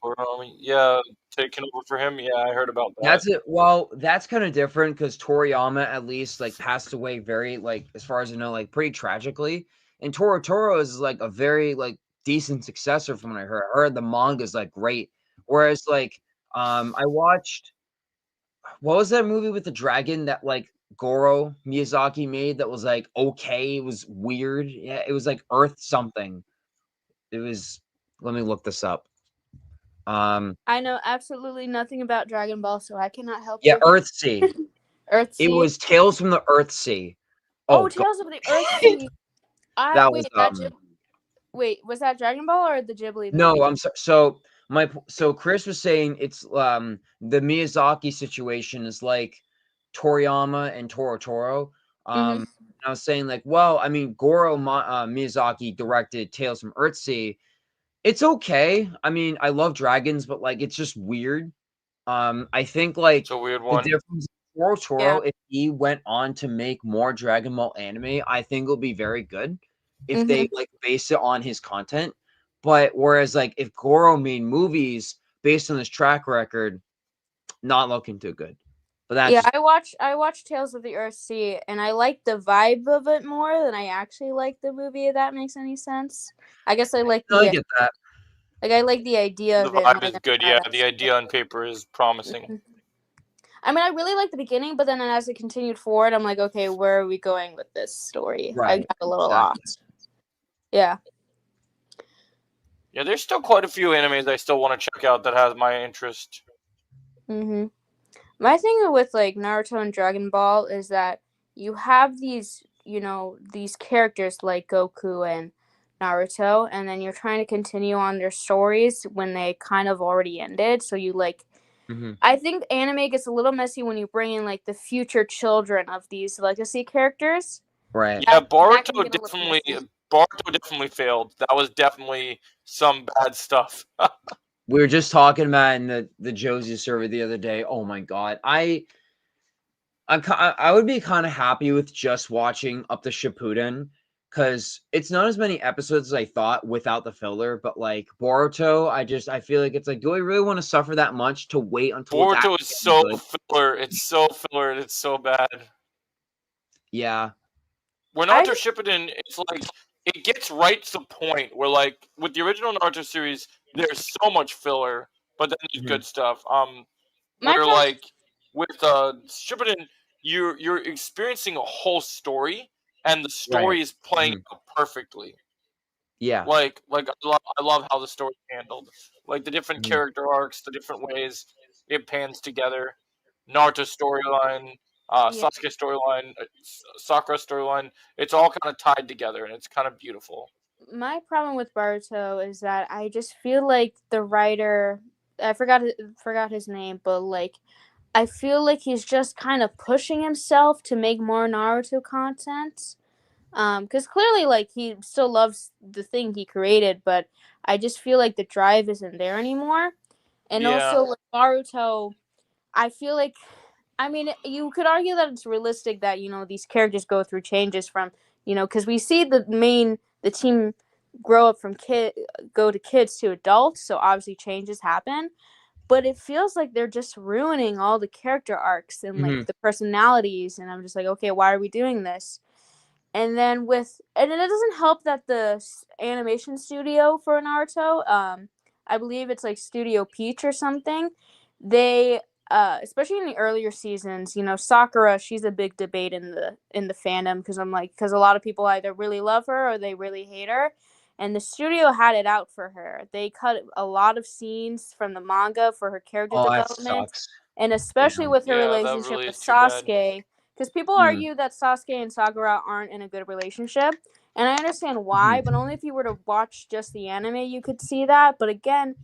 Toriyama. Yeah, taking over for him. Yeah, I heard about that. that's it. Well, that's kind of different because Toriyama at least like passed away very like as far as I know, like pretty tragically. And Toro is like a very like decent successor from what I heard. I heard the manga is like great. Whereas like I watched what was that movie with the dragon that like Goro Miyazaki made that was like okay, it was weird. Yeah, it was like Earth something. It was let me look this up. I know absolutely nothing about Dragon Ball, so I cannot help Yeah, you here. Earthsea. Earthsea. It was Tales from the Earthsea. Oh, God. Tales of the Earthsea. That was Wait, was that Dragon Ball or the Ghibli movie? no, I'm sorry. So Chris was saying it's the Miyazaki situation is like Toriyama and Toro. Mhm. I was saying like, well, I mean, Miyazaki directed Tales from Earthsea. It's okay. I mean, I love dragons, but like it's just weird. I think like It's a weird the one. difference Toro, if he went on to make more Dragon Ball anime, I think it'll be very good if they like base it on his content. But whereas like if Goro made movies based on his track record, not looking too good. But that's Yeah, just, I watched Tales of the Earthsea, and I like the vibe of it more than I actually like the movie. If that makes any sense. I guess I like I get that. I like the idea The of it vibe more is than good. Yeah, the idea on paper is promising. I mean, I really like the beginning, but then as it continued forward, I'm like, okay, where are we going with this story? I Right. got a little Exactly. lost. Yeah. Yeah, there's still quite a few animes I still want to check out that has my interest. My thing with like Naruto and Dragon Ball is that you have these, these characters like Goku and Naruto, and then you're trying to continue on their stories when they kind of already ended. So you like, I think anime gets a little messy when you bring in like the future children of these legacy characters. Right. Yeah, That can Boruto get a little messy. definitely failed. That was definitely some bad stuff. We were just talking about in the Josie server the other day. Oh my god. I would be kind of happy with just watching up to Shippuden because it's not as many episodes as I thought without the filler. But like Boruto, I feel like it's like, do I really want to suffer that much to wait until it's Boruto actually is so good? filler. It's so filler and it's so bad. Yeah. When Naruto Shippuden, it's like it gets right to the point where like with the original Naruto series, there's so much filler, but then there's good stuff. Where like with Shippuden, you're experiencing a whole story, and the story is playing out perfectly. Yeah. Like I love how the story's handled. Like the different character arcs, the different ways it pans together. Naruto storyline, Sasuke storyline, Sakura storyline. It's all kind of tied together, and it's kind of beautiful. My problem with Boruto is that I just feel like the writer, I forgot his name, but like I feel like he's just kind of pushing himself to make more Naruto content. Because clearly, like, he still loves the thing he created, but I just feel like the drive isn't there anymore. And also, with Naruto, I feel like, I mean, you could argue that it's realistic that, these characters go through changes from, because we see the team grow up from go to kids to adults, so obviously changes happen. But it feels like they're just ruining all the character arcs and like the personalities, and I'm just like, okay, why are we doing this? And then and it doesn't help that the animation studio for Naruto, I believe it's like Studio Peach or something. They especially in the earlier seasons, you know, Sakura, she's a big debate in the fandom because a lot of people either really love her or they really hate her. And the studio had it out for her. They cut a lot of scenes from the manga for her character Oh, that development, sucks. and especially with her Yeah, that relationship really with is too bad. Sasuke, because people Mm. argue that Sasuke and Sakura aren't in a good relationship, and I understand why, but only if you were to watch just the anime you could see that. But again,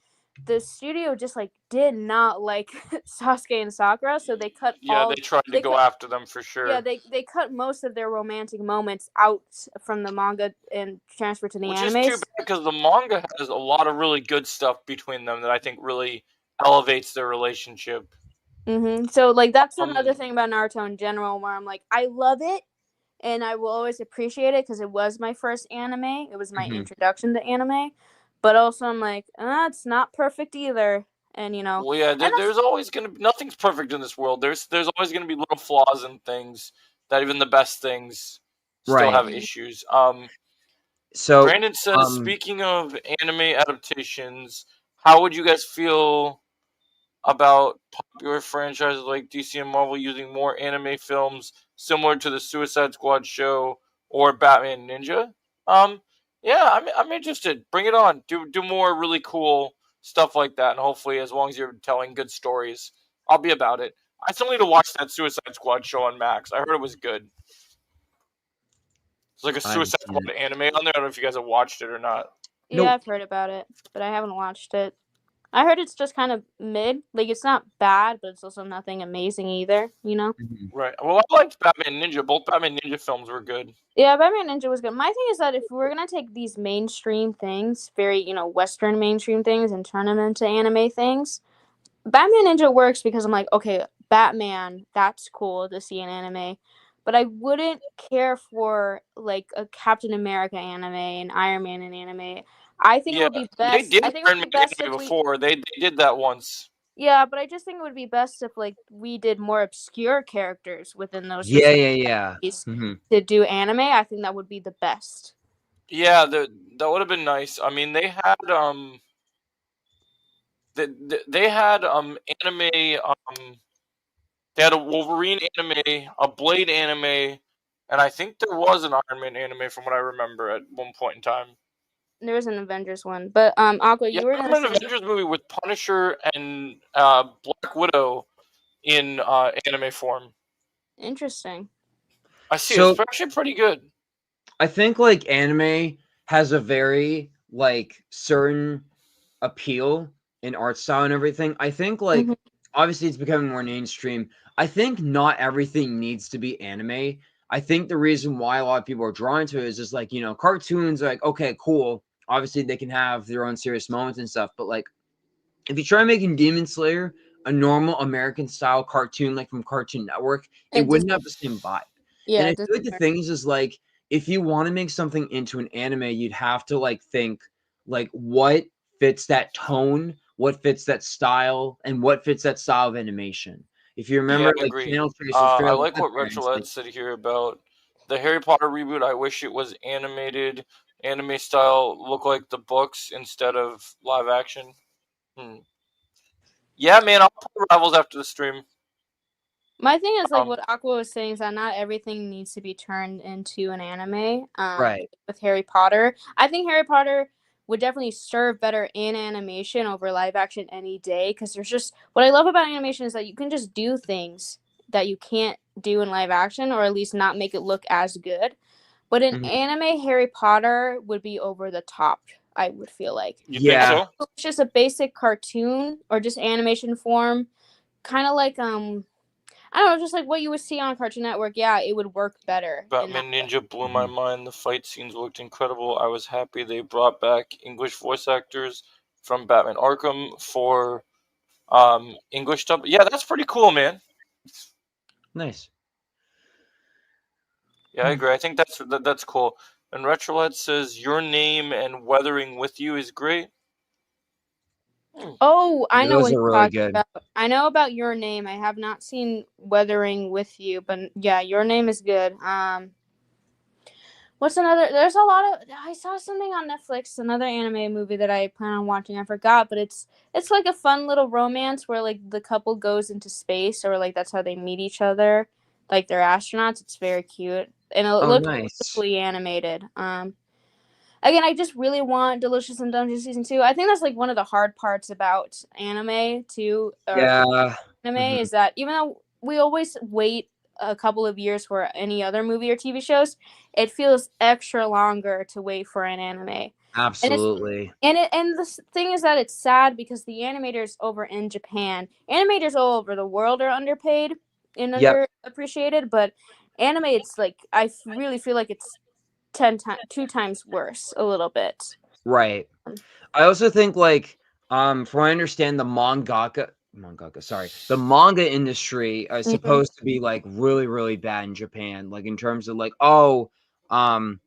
the studio just like did not like Sasuke and Sakura, so they cut Yeah, they tried to go after them for sure. yeah, they cut most of their romantic moments out from the manga and transferred to the Which anime. is too bad because the manga has a lot of really good stuff between them that I think really elevates their relationship. So like that's another thing about Naruto in general, where I'm like, I love it, and I will always appreciate it because it was my first anime. It was my introduction to anime, but also I'm like, it's not perfect either, and you know. Well, yeah, there's always gonna be nothing's perfect in this world. There's always gonna be little flaws in things that even the best things still Right. have issues. So Brandon says, speaking of anime adaptations, how would you guys feel about popular franchises like DC and Marvel using more anime films similar to the Suicide Squad show or Batman Ninja? Yeah, I'm interested. Bring it on. Do more really cool stuff like that, and hopefully, as long as you're telling good stories, I'll be about it. I still need to watch that Suicide Squad show on Max. I heard it was good. It's like a Suicide Squad anime on there. I don't know if you guys have watched it or not. Yeah, I've heard about it, but I haven't watched it. I heard it's just kind of mid. Like, it's not bad, but it's also nothing amazing either, you know? Right. Well, I liked Batman Ninja. Both Batman Ninja films were good. Yeah, Batman Ninja was good. My thing is that if we're going to take these mainstream things, very, you know, Western mainstream things, and turn them into anime things, Batman Ninja works because I'm like, okay, Batman, that's cool to see an anime. But I wouldn't care for, like, a Captain America anime and Iron Man anime. I think it would be best. They did I think it would be best if before. They did that once. Yeah, but I just think it would be best if like we did more obscure characters within those. Yeah. To do anime, I think that would be the best. Yeah, that would have been nice. I mean, they had they had anime they had a Wolverine anime, a Blade anime, and I think there was an Iron Man anime from what I remember at one point in time. There was an Avengers one, but Aqua, you were an Avengers movie with Punisher and Black Widow in anime form. Interesting. I see. It's actually pretty good. I think like anime has a very like certain appeal in art style and everything. I think like obviously it's becoming more mainstream. I think not everything needs to be anime. I think the reason why a lot of people are drawn to it is just like, you know, cartoons are like, okay, cool. Obviously they can have their own serious moments and stuff, but like if you try making Demon Slayer a normal American style cartoon like from Cartoon Network, it wouldn't have the same vibe. Yeah, and I feel like the thing is like if you want to make something into an anime, you'd have to like think like what fits that tone, what fits that style, and what fits that style of animation. If you remember, I like what Retroled said here about the Harry Potter reboot. I wish it was animated, anime style, look like the books instead of live action. Yeah, man, I'll play Rivals after the stream. My thing is like what Aqua was saying is that not everything needs to be turned into an anime. Right. With Harry Potter, I think Harry Potter would definitely serve better in animation over live action any day, because there's just what I love about animation is that you can just do things that you can't do in live action, or at least not make it look as good. But in anime, Harry Potter would be over the top, I would feel like. You think so? It's just a basic cartoon or just animation form, kind of like I don't know, just like what you would see on Cartoon Network. Yeah, it would work better. Batman Ninja blew my mind. The fight scenes looked incredible. I was happy they brought back English voice actors from Batman Arkham for English stuff. Yeah, that's pretty cool, man. Nice. Yeah, I agree. I think that's cool. And Retroled says your name and Weathering with You is great. Oh, I know what you're really talking about. I know about Your Name. I have not seen Weathering with You, but yeah, Your Name is good. What's another? There's a lot of. I saw something on Netflix, another anime movie that I plan on watching. I forgot, but it's like a fun little romance where like the couple goes into space, or like that's how they meet each other. Like they're astronauts. It's very cute, and it Oh, looks nice. beautifully animated. Again, I just really want Delicious in Dungeon season 2. I think that's like one of the hard parts about anime too, or Yeah. anime is that even though we always wait a couple of years for any other movie or TV shows, it feels extra longer to wait for an anime. And Absolutely. and the thing is that it's sad because the animators over in Japan, animators all over the world are underpaid and Yep. underappreciated, but anime, it's like really feel like it's 2 times worse a little bit. Right. I also think like from what I understand, the manga industry is Mhm. supposed to be like really, really bad in Japan, like in terms of like and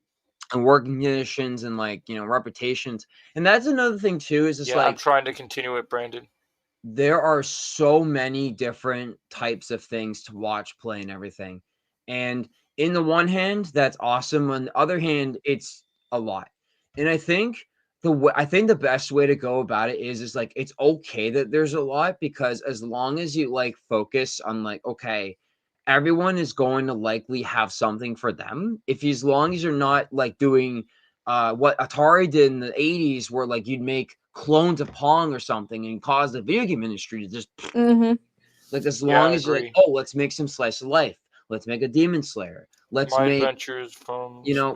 working conditions and like reputations. And that's another thing too, is just Yeah, I'm like trying to continue it, Brandon. there are so many different types of things to watch, play, and everything. And in the one hand, that's awesome. On the other hand, it's a lot. And I think the best way to go about it is like it's okay that there's a lot, because as long as you like focus on like, okay, everyone is going to likely have something for them. If as long as you're not like doing what Atari did in the 80s, where like you'd make clones of Pong or something and cause the video game industry to just Mm-hmm. like, as Yeah, long I as you're like, agree. oh, let's make some slice of life, let's make a Demon Slayer, let's My make, adventures from yeah.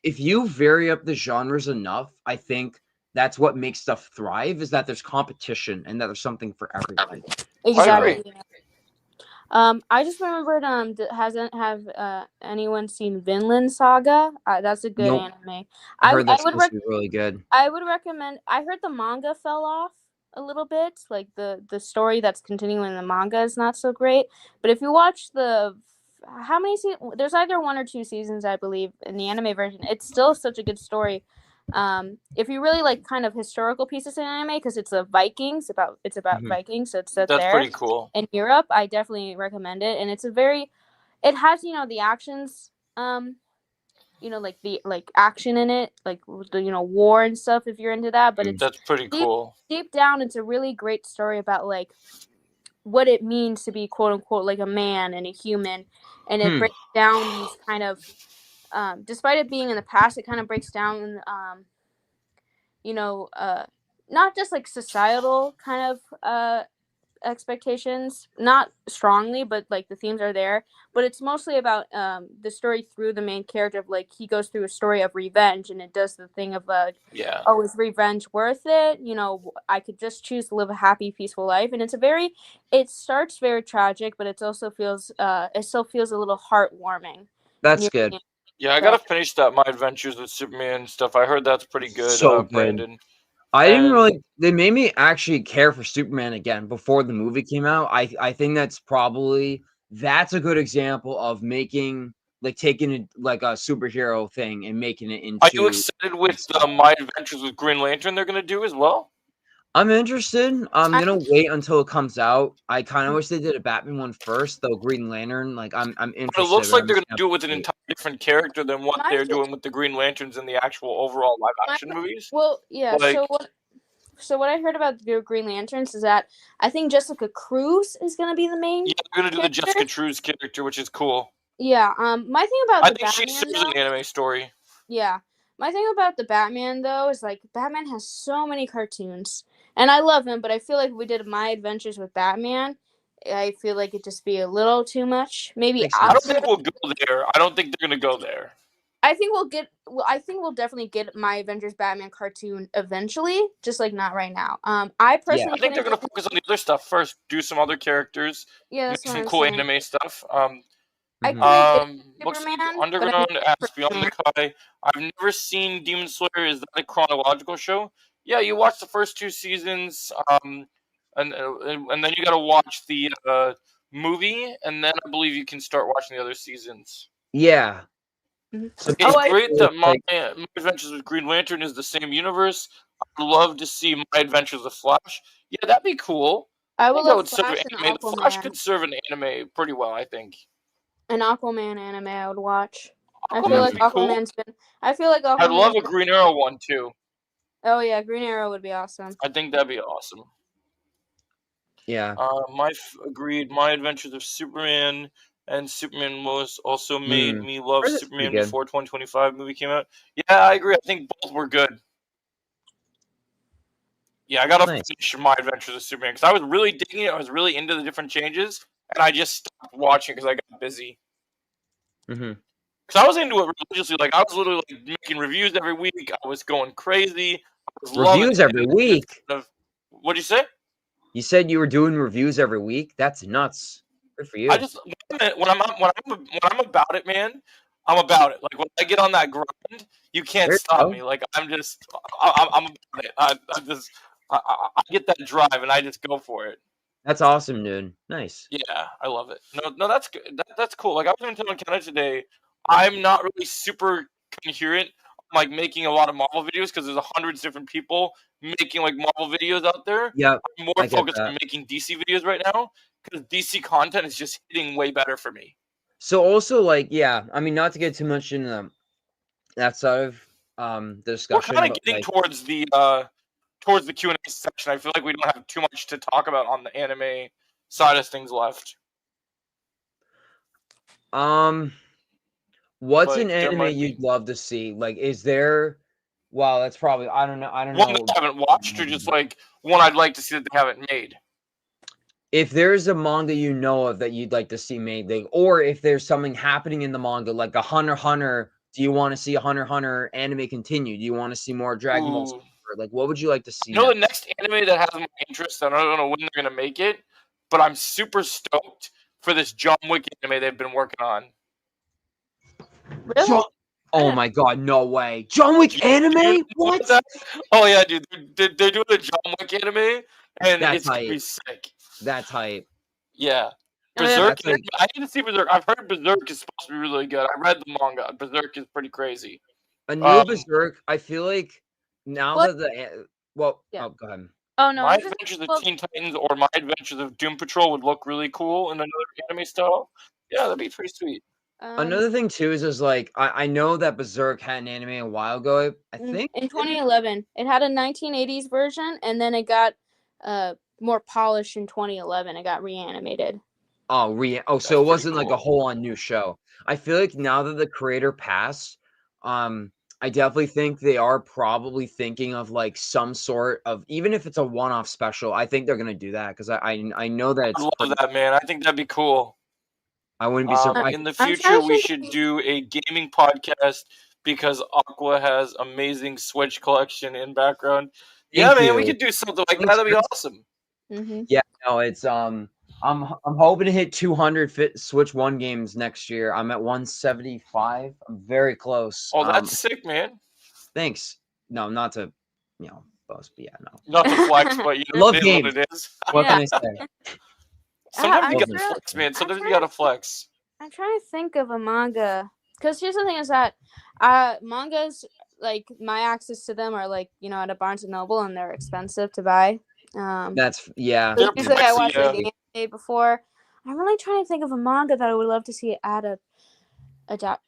If you vary up the genres enough, I think that's what makes stuff thrive, is that there's competition and that there's something for everybody. Exactly. agree. I just remembered. Hasn't have anyone seen Vinland Saga? That's a good Nope. anime. I heard I that's would supposed to be really good. I would recommend. I heard the manga fell off a little bit. Like the story that's continuing in the manga is not so great. But if you watch how many there's either 1 or 2 seasons, I believe, in the anime version. It's still such a good story. If you really like kind of historical pieces in anime, because it's it's about Mhm. Vikings, so it's set That's there pretty cool. in Europe. I definitely recommend it, and it has the actions, like the action in it, like the war and stuff. If you're into that, but it's That's pretty deep cool. deep down, it's a really great story about like what it means to be quote unquote like a man and a human, and it breaks down these kind of, despite it being in the past, it kind of breaks down, you know, uh, not just like societal kind of expectations, not strongly, but like the themes are there, but it's mostly about the story through the main character of like he goes through a story of revenge, and it does the thing of like, Yeah. oh, is revenge worth it? I could just choose to live a happy, peaceful life. And it starts very tragic, but it still feels a little heartwarming. That's good. Yeah, I So gotta finish that My Adventures with Superman stuff. I heard that's pretty good, So good. Brandon. I didn't And really. They made me actually care for Superman again before the movie came out. I think that's a good example of taking it like a superhero thing and making it are you into excited with stuff. My Adventures with Green Lantern they're gonna do as well? I'm interested. I'm I gonna wait until it comes out. I kind of wish they did a Batman one first, though. Green Lantern, like I'm But it interested. looks But like I'm they're just gonna gonna do it with an wait. entirely different character than what my they're thing, doing with the Green Lanterns in the actual overall live my, action movies. well, yeah. Like, So what I heard about the Green Lanterns is that I think Jessica Cruz is gonna be the main yeah, they're gonna do the Jessica character. Cruz character, which is cool. Yeah. My thing about I the think she Batman serves an though. anime story. Yeah. My thing about the Batman though is like Batman has so many cartoons. And I love him, but I feel like if we did My Adventures with Batman, I feel like it'd just be a little too much. Maybe Makes I don't sense. think we'll go there. I don't think they're gonna go there. I think we'll definitely get My Adventures Batman cartoon eventually, just like not right now. I Yeah. personally I think they're couldn't gonna focus on the other stuff first. Do some other characters. Yeah, Make that's what some I'm cool saying. anime stuff. I Mhm. couldn't get Looks like Superman, but I Underground mean, asks Beyond the Kai. I've never seen Demon Slayer. Is that a chronological show? Yeah, you watch the first 2 seasons, and then you gotta watch the movie, and then I believe you can start watching the other seasons. Yeah. Mhm. So It's Oh, great basically, that it's like My Adventures with Green Lantern is the same universe. I'd love to see My Adventures with Flash. Yeah, that'd be cool. I I would think that love would serve Flash and anime. The Flash Aquaman. could serve an anime pretty well, I think. An Aquaman anime I would watch. I Aquaman feel would like be cool. Aquaman's been. I feel like I'd love Aquaman's a Green Arrow one too. Oh yeah, Green Arrow would be awesome. I think that'd be awesome. Yeah. Agreed. My Adventures of Superman and Superman was also made me love That's Superman pretty good. before 2025 movie came out. Yeah, I agree. I think both were good. Yeah, I gotta Nice. finish My Adventures of Superman because I was really digging it. I was really into the different changes, and I just stopped watching because I got busy. Mm-hmm. Because I was into it religiously. Like I was literally like, making reviews every week. I was going crazy. I was loving Reviews it. every week. What'd you say? You said you were doing reviews every week. That's nuts. Good for you. I just when I'm about it, man, I'm about it. Like when I get on that grind, you can't There you stop go. me. Like I'm about it. I get that drive and I just go for it. That's awesome, dude. Nice. Yeah, I love it. No, that's good. That's cool. Like I was even telling Kenna today, I'm not really super coherent like making a lot of Marvel videos because there's 100 different people making like Marvel videos out there. Yep. I'm more I get focused that. on making DC videos right now because DC content is just hitting way better for me. So also like, yeah, I mean, not to get too much into that side of the We're discussion. kind of but, getting like, towards the Q&A section. I feel like we don't have too much to talk about on the anime side of things left. what's But an there anime might be you'd love to see? Like, is there? Wow, that's probably I don't know. one that I haven't watched, or just like one I'd like to see that they haven't made. If there's a manga you know of that you'd like to see made, like, or if there's something happening in the manga, like a Hunter x Hunter, do you want to see a Hunter x Hunter anime continue? Do you want to see more Dragon Ball Ooh. Super? Like, what would you like to see? You know, the next? next anime that has my interest, and I don't know when they're gonna make it, but I'm super stoked for this John Wick anime they've been working on. Really? John- oh my god, no way! John Wick Do you know anime? about What? that? Oh yeah, dude, they're doing a John Wick anime, and That's it's gonna be hype. sick. That's hype. Yeah. Oh, yeah, Berserk. that's like- I need to see Berserk. I've heard Berserk is supposed to be really good. I read the manga. Berserk is pretty crazy. A new Um, Berserk. I feel like now What? that the Yeah. oh, go ahead. Oh no, My I'm just- Adventures of well, Teen Titans or My Adventures of Doom Patrol would look really cool in another anime style. Yeah, that'd be pretty sweet. Another thing too is like I know that Berserk had an anime a while ago. I think in 2011 it had a 1980s version, and then it got more polished in 2011. It got reanimated. so That's it pretty wasn't like a cool. whole on new show. I feel like now that the creator passed, I definitely think they are probably thinking of like some sort of, even if it's a one-off special. I think they're gonna do that because I know that I it's love that, man. I think that'd be cool. I wouldn't be surprised. In the I'm future, trying to we think- should do a gaming podcast because Aqua has amazing Switch collection in background. Yeah, Thank man, we you. could do something like Thanks, that. That'd be Chris. awesome. Mm-hmm. Yeah, no, it's I'm hoping to hit 200 Switch 1 games next year. I'm at 175. I'm very close. Oh, that's sick, man. Thanks. No, not to boast, but yeah, no. Not to flex, but you know, Love it is what games. it is. What Yeah. can I say? Sometimes I'm you gotta trying- flex, man. Sometimes you trying gotta to flex. I'm trying to think of a manga, because here's the thing: is that mangas, like my access to them are like at a Barnes and Noble, and they're expensive to buy. That's yeah. They're Usually I pricey, watched yeah. the anime before. I'm really trying to think of a manga that I would love to see adapt.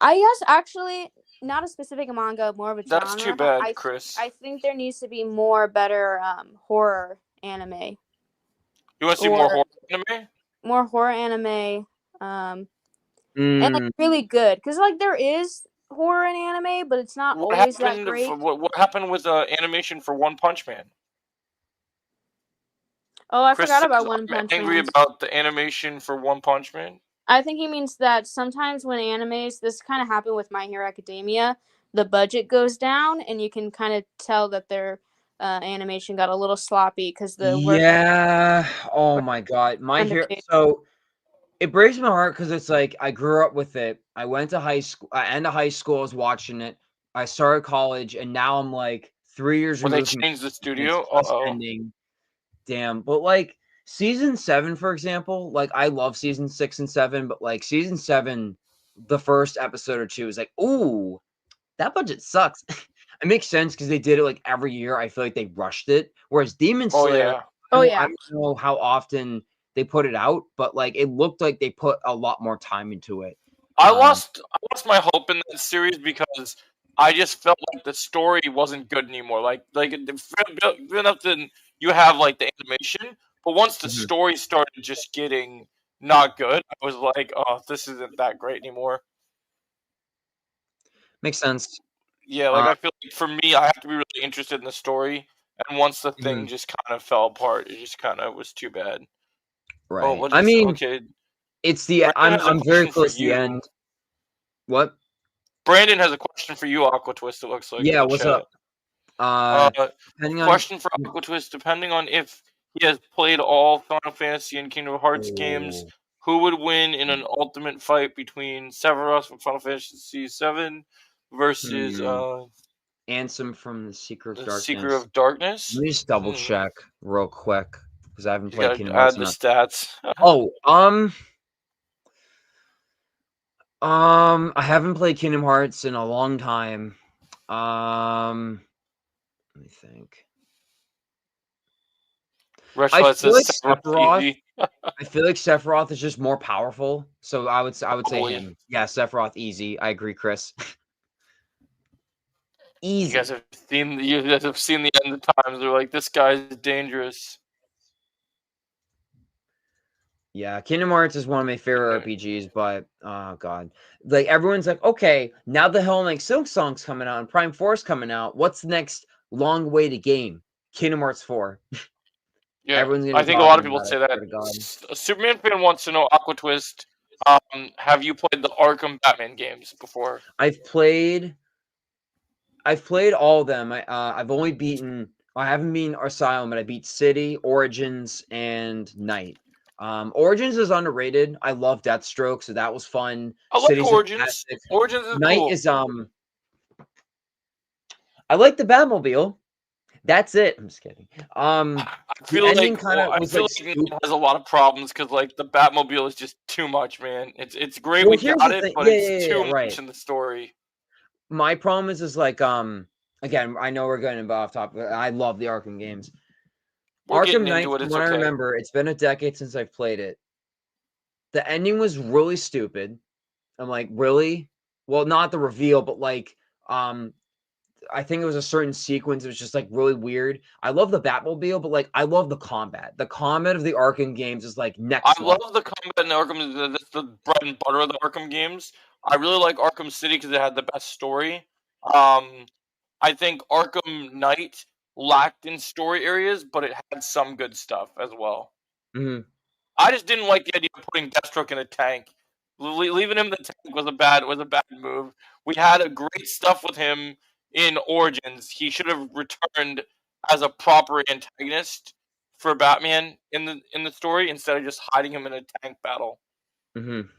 I guess actually not a specific manga, more of a genre. That's too but bad, Chris. I think there needs to be more better horror anime. You want to see more or- horror anime? More horror anime. And Mm, like really good, because like there is horror in anime, but it's not What always that happened? great. What happened with animation for One Punch Man? Oh, I Chris forgot says, about One I'm Punch angry Man. about the animation for One Punch Man. I think he means that sometimes when animes, this kind of happened with My Hero Academia, the budget goes down, and you can kind of tell that their animation got a little sloppy because the work. yeah. Oh my god. My hero. Underpaid. So it breaks my heart because it's like I grew up with it. I went to high school. End of high school, I was watching it. I started college, and now I'm like 3 years When they removed from changed the it's studio, just ending. Damn, but like season 7, for example, like I love season 6 and 7, but like season 7, the first episode or two is like, ooh, that budget sucks. It makes sense because they did it like every year. I feel like they rushed it. Whereas Demon Oh Slayer, yeah, Oh I yeah, don't know how often they put it out, but like it looked like they put a lot more time into it. I lost my hope in that series because I just felt like the story wasn't good anymore. Like good enough that you have like the animation, but once the Mhm. story started just getting not good, I was like, oh, this isn't that great anymore. Makes sense. Yeah, like I feel like for me, I have to be really interested in the story, and once the thing just kind of fell apart, it just kind of was too bad. Oh, Right. what I is mean, okay? it's the Brandon has a I'm very question for close to the you. end. What? Brandon has a question for you, Aqua Twist. It looks like in Yeah, the what's chat. up? Depending on Question for Aqua Twist: depending on if he has played all Final Fantasy and Kingdom Hearts games, Ooh. who would win in an ultimate fight between Sephiroth from Final Fantasy VII versus Ansem from the Secret of the Secret Darkness. of Darkness? Let me just double check real quick because I haven't You played gotta Kingdom Hearts add the enough. stats. Oh, I haven't played Kingdom Hearts in a long time. Let me think. I feel like Sephiroth. I feel like Sephiroth is just more powerful, so I would say Probably. him. Yeah, Sephiroth, easy. I agree, Chris. You Easy. guys have seen the end of times. They're like, this guy's dangerous. Yeah, Kingdom Hearts is one of my favorite RPGs, but oh god, like everyone's like, okay, now the Hell Like Silk Song's coming out and Prime 4's coming out. What's the next long-awaited game? Kingdom Hearts 4. Yeah, Everyone's gonna I be think a lot talking of people about it. say that. Swear to God. A Superman fan wants to know, Aqua Twist, have you played the Arkham Batman games before? I've played all of them. I've only beaten. I haven't beaten Asylum, but I beat City, Origins, and Night. Origins is underrated. I love Deathstroke, so that was fun. I like City's Origins. fantastic. Origins is Night cool. is I like the Batmobile. That's it. I'm just kidding. I The feel ending like kind of was like Night has a lot of problems because like the Batmobile is just too much, man. It's great Well, we here's got the it, thing. but Yeah, it's too much right. in the story. My problem is like again, I know we're going about off topic, but I love the Arkham games. We're Arkham getting Knight, into it. from It's what I okay. remember, it's been a decade since I've played it. The ending was really stupid. I'm like, really? Well, not the reveal, but like, I think it was a certain sequence. It was just like really weird. I love the Batmobile, but like, I love the combat. The combat of the Arkham games is like next I level. love the combat in Arkham. That's the bread and butter of the Arkham games. I really like Arkham City because it had the best story. I think Arkham Knight lacked in story areas, but it had some good stuff as well. Mhm. I just didn't like the idea of putting Deathstroke in a tank. Leaving him in the tank was a bad move. We had a great stuff with him in Origins. He should have returned as a proper antagonist for Batman in the story instead of just hiding him in a tank battle. Mhm.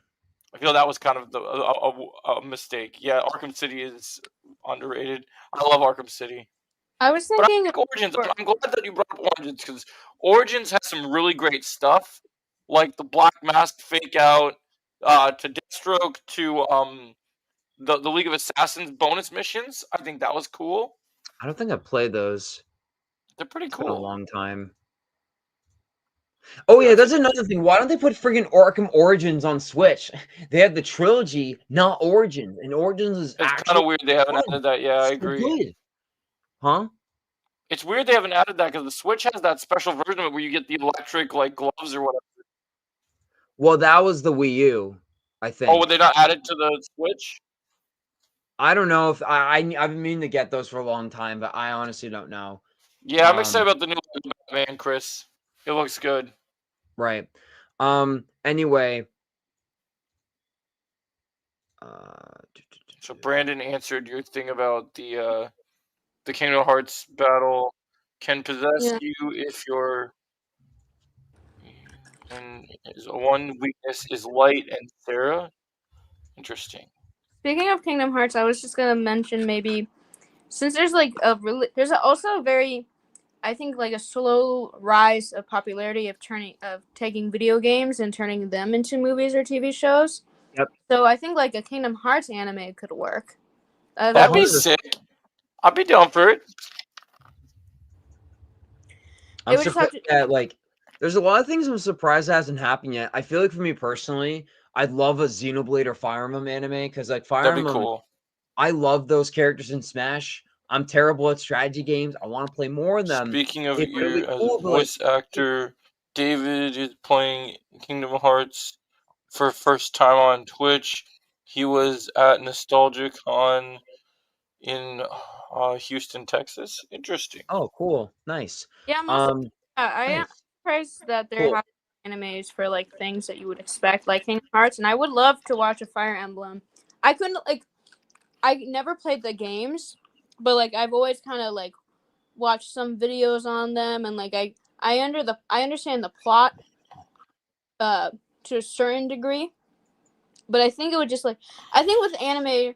I feel that was kind of a mistake. Yeah, Arkham City is underrated. I love Arkham City. I was But I thinking like Origins. I'm glad that you brought up Origins because Origins has some really great stuff, like the Black Mask fake out, to Deathstroke, to the League of Assassins bonus missions. I think that was cool. I don't think I've played those. They're pretty It's been a cool. long time. Oh yeah, that's another thing. Why don't they put friggin' Arkham Origins on Switch? They have the trilogy, not Origins, and Origins is It's kind actually of weird they haven't fun. added that. Yeah, I So agree. good. Huh? It's weird they haven't added that because the Switch has that special version of it where you get the electric like gloves or whatever. Well, that was the Wii U, I think. Oh, would they not add it to the Switch? I don't know if I've been meaning to get those for a long time, but I honestly don't know. Yeah, I'm excited about the new Batman, Chris. It looks good. Right. Anyway. So Brandon answered your thing about the Kingdom Hearts battle can possess you if you're and one weakness is light and Sarah. Interesting. Speaking of Kingdom Hearts, I was just gonna mention maybe since there's like there's also a very, I think like a slow rise of popularity of taking video games and turning them into movies or TV shows. Yep. So I think like a Kingdom Hearts anime could work. That'd be sick. I'd be down for it. I'm surprised that like there's a lot of things I'm surprised hasn't happened yet. I feel like for me personally, I'd love a Xenoblade or Fire Emblem anime because like Fire That'd be Emblem, cool. I love those characters in Smash. I'm terrible at strategy games. I want to play more of them. Speaking of It'd be really you as a cool, but, like, voice actor, David is playing Kingdom Hearts for first time on Twitch. He was at Nostalgia Con in Houston, Texas. Interesting. oh, cool, nice. Yeah, I am Nice. surprised that they're Cool. having animes for like things that you would expect, like Kingdom Hearts, and I would love to watch a Fire Emblem. I couldn't I never played the games, but like I've always kind of like watched some videos on them, and like I understand the plot to a certain degree, but I think it would just like I think with anime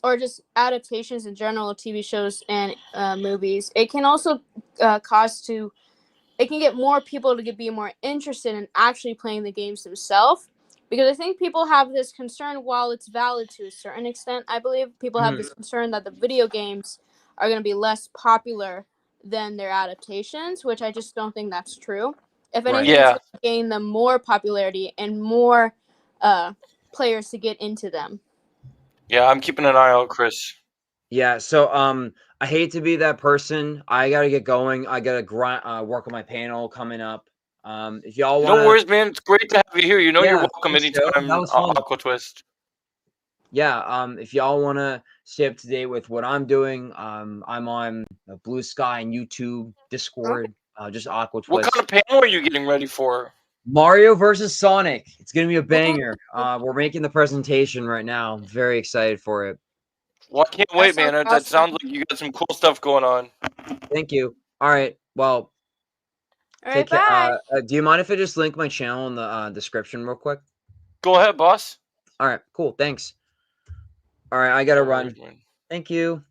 or just adaptations in general, TV shows and movies, it can also it can get more people to be more interested in actually playing the games themselves. Because I think people have this concern, while it's valid to a certain extent, I believe people have this concern that the video games are going to be less popular than their adaptations, which I just don't think that's true. If anything, Right. it's Yeah. going to gain them more popularity and more players to get into them. Yeah, I'm keeping an eye out, Chris. Yeah, so I hate to be that person. I gotta get going. I gotta work on my panel coming up. If y'all want, No worries, man. It's great to have you here. You know you're Yeah, welcome thanks, Joe. anytime, That was fun. Aqua Twist. Yeah, if y'all want to stay up to date with what I'm doing, I'm on Blue Sky and YouTube, Discord, just Aqua What Twist. kind of panel are you getting ready for? Mario versus Sonic. It's gonna be a banger. We're making the presentation right now. I'm very excited for it. Well, I can't wait, sounds man. That awesome. sounds like you got some cool stuff going on. Thank you. All right. Well, All take right, care. bye. Do you mind if I just link my channel in the description real quick? Go ahead, boss. All right. Cool. Thanks. All right. I gotta No run. worries, man. Thank you.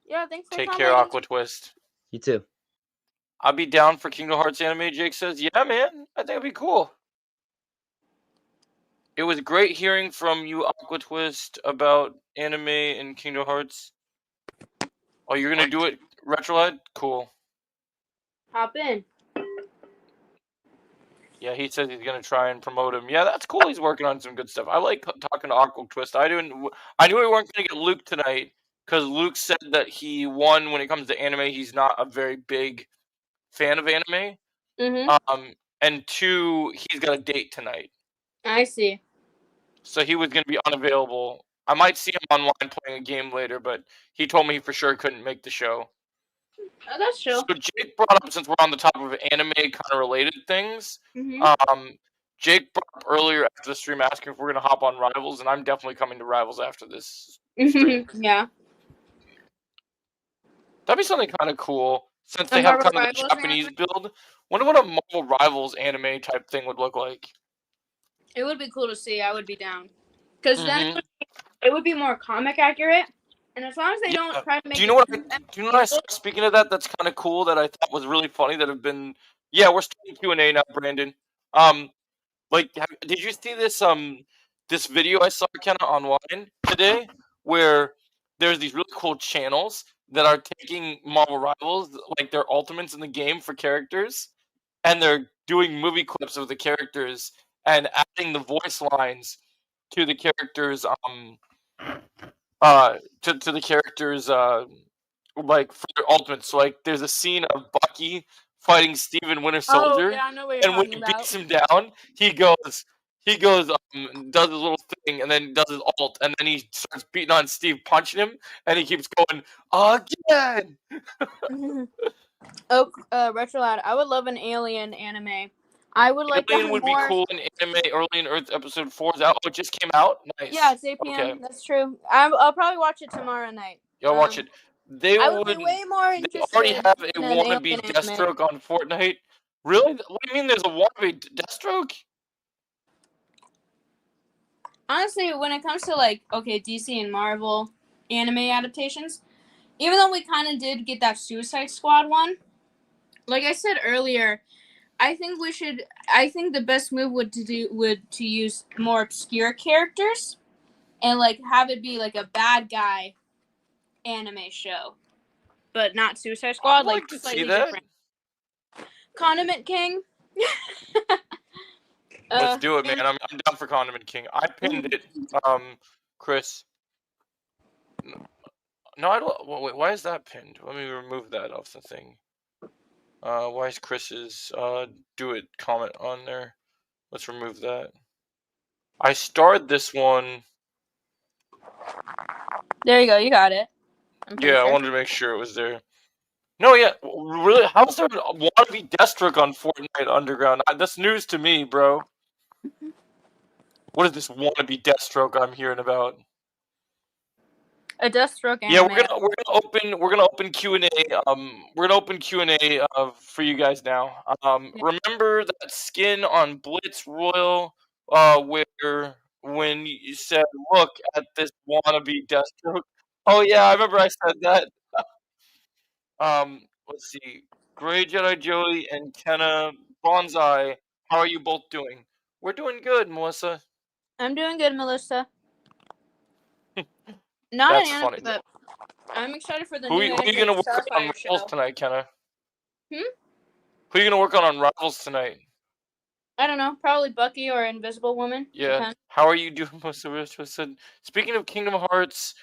Yeah, thanks for Take coming. care, Aqua Twist. You too. I'll be down for Kingdom Hearts anime. Jake says, yeah, man. I think it'd be cool. It was great hearing from you, Aqua Twist, about anime and Kingdom Hearts. Oh, you're gonna do it, Retrohead? Cool. Hop in. Yeah, he says he's gonna try and promote him. Yeah, that's cool. He's working on some good stuff. I like talking to Aqua Twist. I knew we weren't gonna get Luke tonight because Luke said that he won when it comes to anime. He's not a very big fan of anime. Mm-hmm. And two, he's got a date tonight, I see. so he was gonna be unavailable. I might see him online playing a game later, but he told me he for sure couldn't make the show. Oh, that's chill. So Jake brought up, since we're on the topic of anime kind of related things, Mm-hmm. Jake brought up earlier after the stream asking if we're gonna hop on Rivals, and I'm definitely coming to Rivals after this stream. Yeah. That'd be something kind of cool since A they have Marvel kind of the Rivals Japanese anime? build. Wonder what a Marvel Rivals anime type thing would look like. It would be cool to see. I would be down. Because then Mhm. it would be more comic accurate. And as long as they don't try to make Do you know what? it Do you know what I saw? Speaking of that, that's kind of cool. That I thought was really funny. That have been. Yeah, we're starting Q&A now, Brandon. Did you see this this video I saw kind of online today, where there's these really cool channels that are taking Marvel Rivals, like their ultimates in the game for characters, and they're doing movie clips of the characters and adding the voice lines to the characters to the characters like for their ultimates. So like there's a scene of Bucky fighting Steven Winter Soldier, Oh, yeah, I know what you're and when talking he about. beats him down, he goes does his little thing and then does his ult, and then he starts beating on Steve, punching him, and he keeps going again. Oh, Retro Lad, I would love an Alien anime. I would like Alien to would have more... be cool in anime. Early in Earth episode 4 is out. Oh, it just came out. Nice. Yeah, it's 8 p.m. Okay. That's true. I'll probably watch it tomorrow night. Y'all watch it. I would be way more They interested. already have a in an wannabe Alien anime. Deathstroke on Fortnite. Really? What do you mean there's a wannabe Deathstroke? Honestly, when it comes to like DC and Marvel anime adaptations, even though we kind of did get that Suicide Squad one, like I said earlier, I think the best move would to use more obscure characters and like have it be like a bad guy anime show, but not Suicide Squad. I'd like to slightly see that. different. Condiment King. Let's do it, man. I'm down for Condiment King. I pinned it, Chris. No, I don't. Wait, why is that pinned? Let me remove that off the thing. Why is Chris's do it comment on there? Let's remove that. I starred this one. There you go. You got it. Yeah, I wanted to make sure it was there. No, yeah, really? How's there a wannabe Deathstroke on Fortnite Underground? That's news to me, bro. What is this wannabe Deathstroke I'm hearing about? A Deathstroke anime. Yeah, we're gonna open Q&A. We're gonna open Q&A for you guys now. Remember that skin on Blitz Royal, where when you said, "Look at this wannabe Deathstroke." Oh yeah, I remember I said that. Let's see. Grey Jedi Joey and Kenna Bonsai. How are you both doing? We're doing good, Melissa. I'm doing good, Melissa. Not That's an anime, funny. but I'm excited for the Who new are you gonna work on Starfire Rivals show. tonight, Kenna? Hmm? Who are you gonna work on Rivals tonight? I don't know. Probably Bucky or Invisible Woman. Yeah. Depends. How are you doing, Melissa? Speaking of Kingdom Hearts,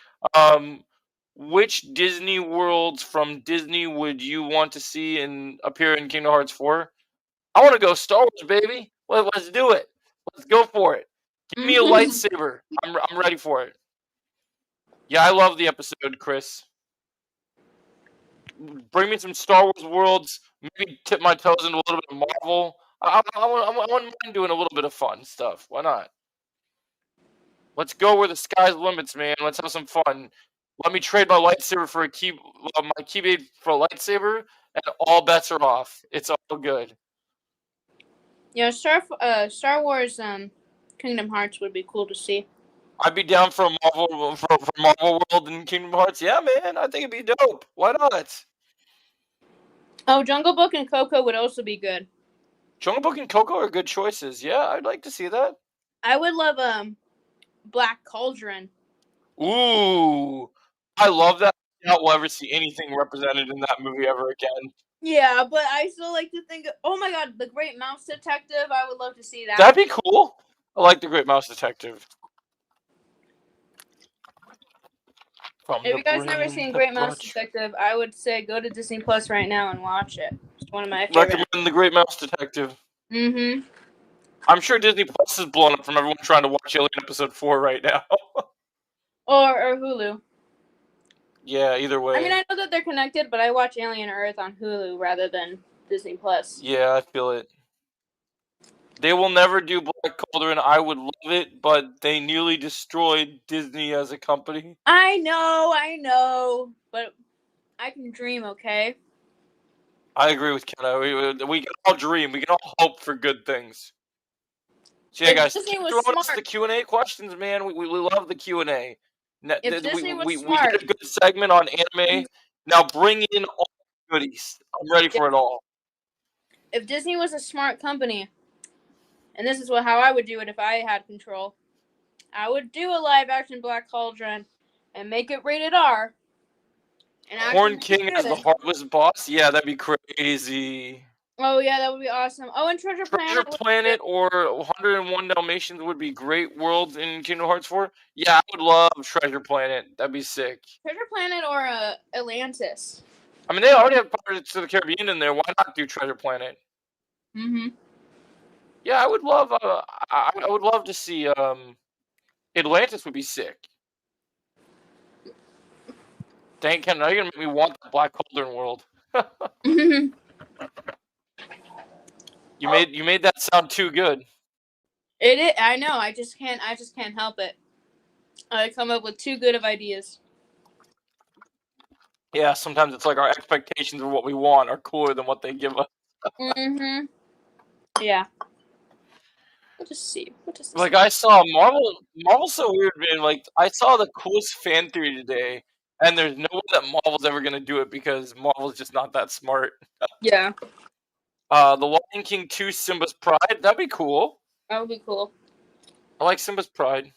which Disney worlds from Disney would you want to see appear in Kingdom Hearts 4? I want to go Star Wars, baby. Let's do it. Let's go for it. Give me a lightsaber. I'm ready for it. Yeah, I love the episode, Chris. Bring me some Star Wars worlds. Maybe tip my toes into a little bit of Marvel. I wouldn't mind doing a little bit of fun stuff. Why not? Let's go where the sky's limits, man. Let's have some fun. Let me trade my lightsaber for my keyblade for a lightsaber, and all bets are off. It's all good. Yeah, Star Wars Kingdom Hearts would be cool to see. I'd be down for a Marvel World in Kingdom Hearts. Yeah, man, I think it'd be dope. Why not? Oh, Jungle Book and Coco would also be good. Jungle Book and Coco are good choices. Yeah, I'd like to see that. I would love Black Cauldron. Ooh, I love that. I doubt we'll ever see anything represented in that movie ever again. Yeah, but I still like to think. Oh my God, the Great Mouse Detective. I would love to see that. That'd be cool. I like the Great Mouse Detective. If you guys never seen Great Mouse Detective, I would say go to Disney Plus right now and watch it. It's one of my favorites. Recommend the Great Mouse Detective. Mm-hmm. I'm sure Disney Plus is blown up from everyone trying to watch Alien Episode 4 right now. or Hulu. Yeah, either way. I mean, I know that they're connected, but I watch Alien Earth on Hulu rather than Disney Plus. Yeah, I feel it. They will never do Black Cauldron. I would love it, but they nearly destroyed Disney as a company. I know, but I can dream, okay? I agree with Kenna. We can all dream. We can all hope for good things. So yeah, guys, keep throwing us the Q&A questions, man. We love the Q&A. If Disney was we smart. did a good segment on anime. Now bring in all the goodies. I'm ready for it all. If Disney was a smart company, and this is how I would do it if I had control, I would do a live-action Black Cauldron and make it rated R. Horn King as the Heartless boss? Yeah, that'd be crazy. Oh, yeah, that would be awesome. Oh, and Treasure Planet or 101 Dalmatians would be great worlds in Kingdom Hearts 4. Yeah, I would love Treasure Planet. That'd be sick. Treasure Planet or Atlantis? I mean, they already have Pirates of the Caribbean in there. Why not do Treasure Planet? Mm-hmm. Yeah, I would love. I would love to see. Atlantis would be sick. Dang, Ken, now you're gonna make me want the Black Cauldron world. You made that sound too good. It is. I know. I just can't help it. I come up with too good of ideas. Yeah, sometimes it's like our expectations of what we want are cooler than what they give us. Mm-hmm. Yeah. We'll just see. Like I saw Marvel's so weird, man. Like I saw the coolest fan theory today, and there's no way that Marvel's ever gonna do it because Marvel's just not that smart. Yeah. The Lion King 2 Simba's Pride, that'd be cool. That would be cool. I like Simba's Pride.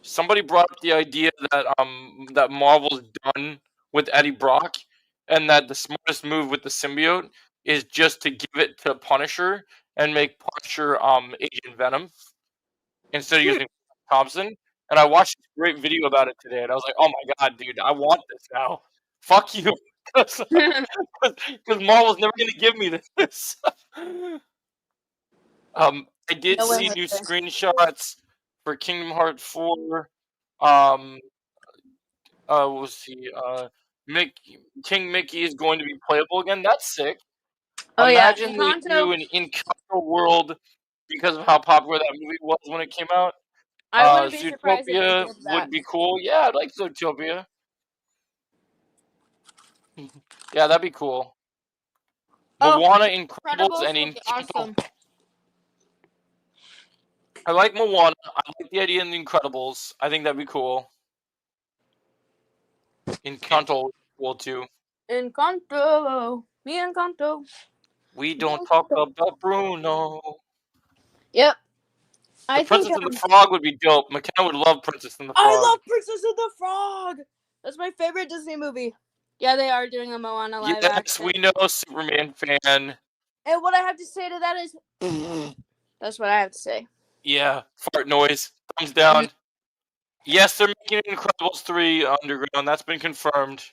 Somebody brought up the idea that Marvel's done with Eddie Brock, and that the smartest move with the symbiote is just to give it to Punisher and make Punisher Agent Venom instead of using Thompson. And I watched a great video about it today, and I was like, "Oh my god, dude, I want this now. Fuck you," because Marvel's never gonna give me this. I did No way, see new Jose. screenshots for Kingdom Hearts 4. What was he? King Mickey is going to be playable again. That's sick. Oh yeah, Imagine they Encanto. do an Encanto world because of how popular that movie was when it came out. I wouldn't be surprised if they Zootopia did that. would be cool. Yeah, I'd like Zootopia. Yeah, that'd be cool. Oh, Moana, Incredibles, Incredibles and would be Encanto. awesome. I like Moana. I like the idea in the Incredibles. I think that'd be cool. Encanto would be cool too. Encanto, me Encanto. We don't talk about Bruno. Yep. The I Princess think and the Frog would be dope. McKenna would love Princess and the Frog. I love Princess and the Frog. That's my favorite Disney movie. Yeah, they are doing a Moana live Yes, action. we know, Superman fan. And what I have to say to that is, that's what I have to say. Yeah, fart noise. Thumbs down. Yes, they're making Incredibles 3 Underground. That's been confirmed.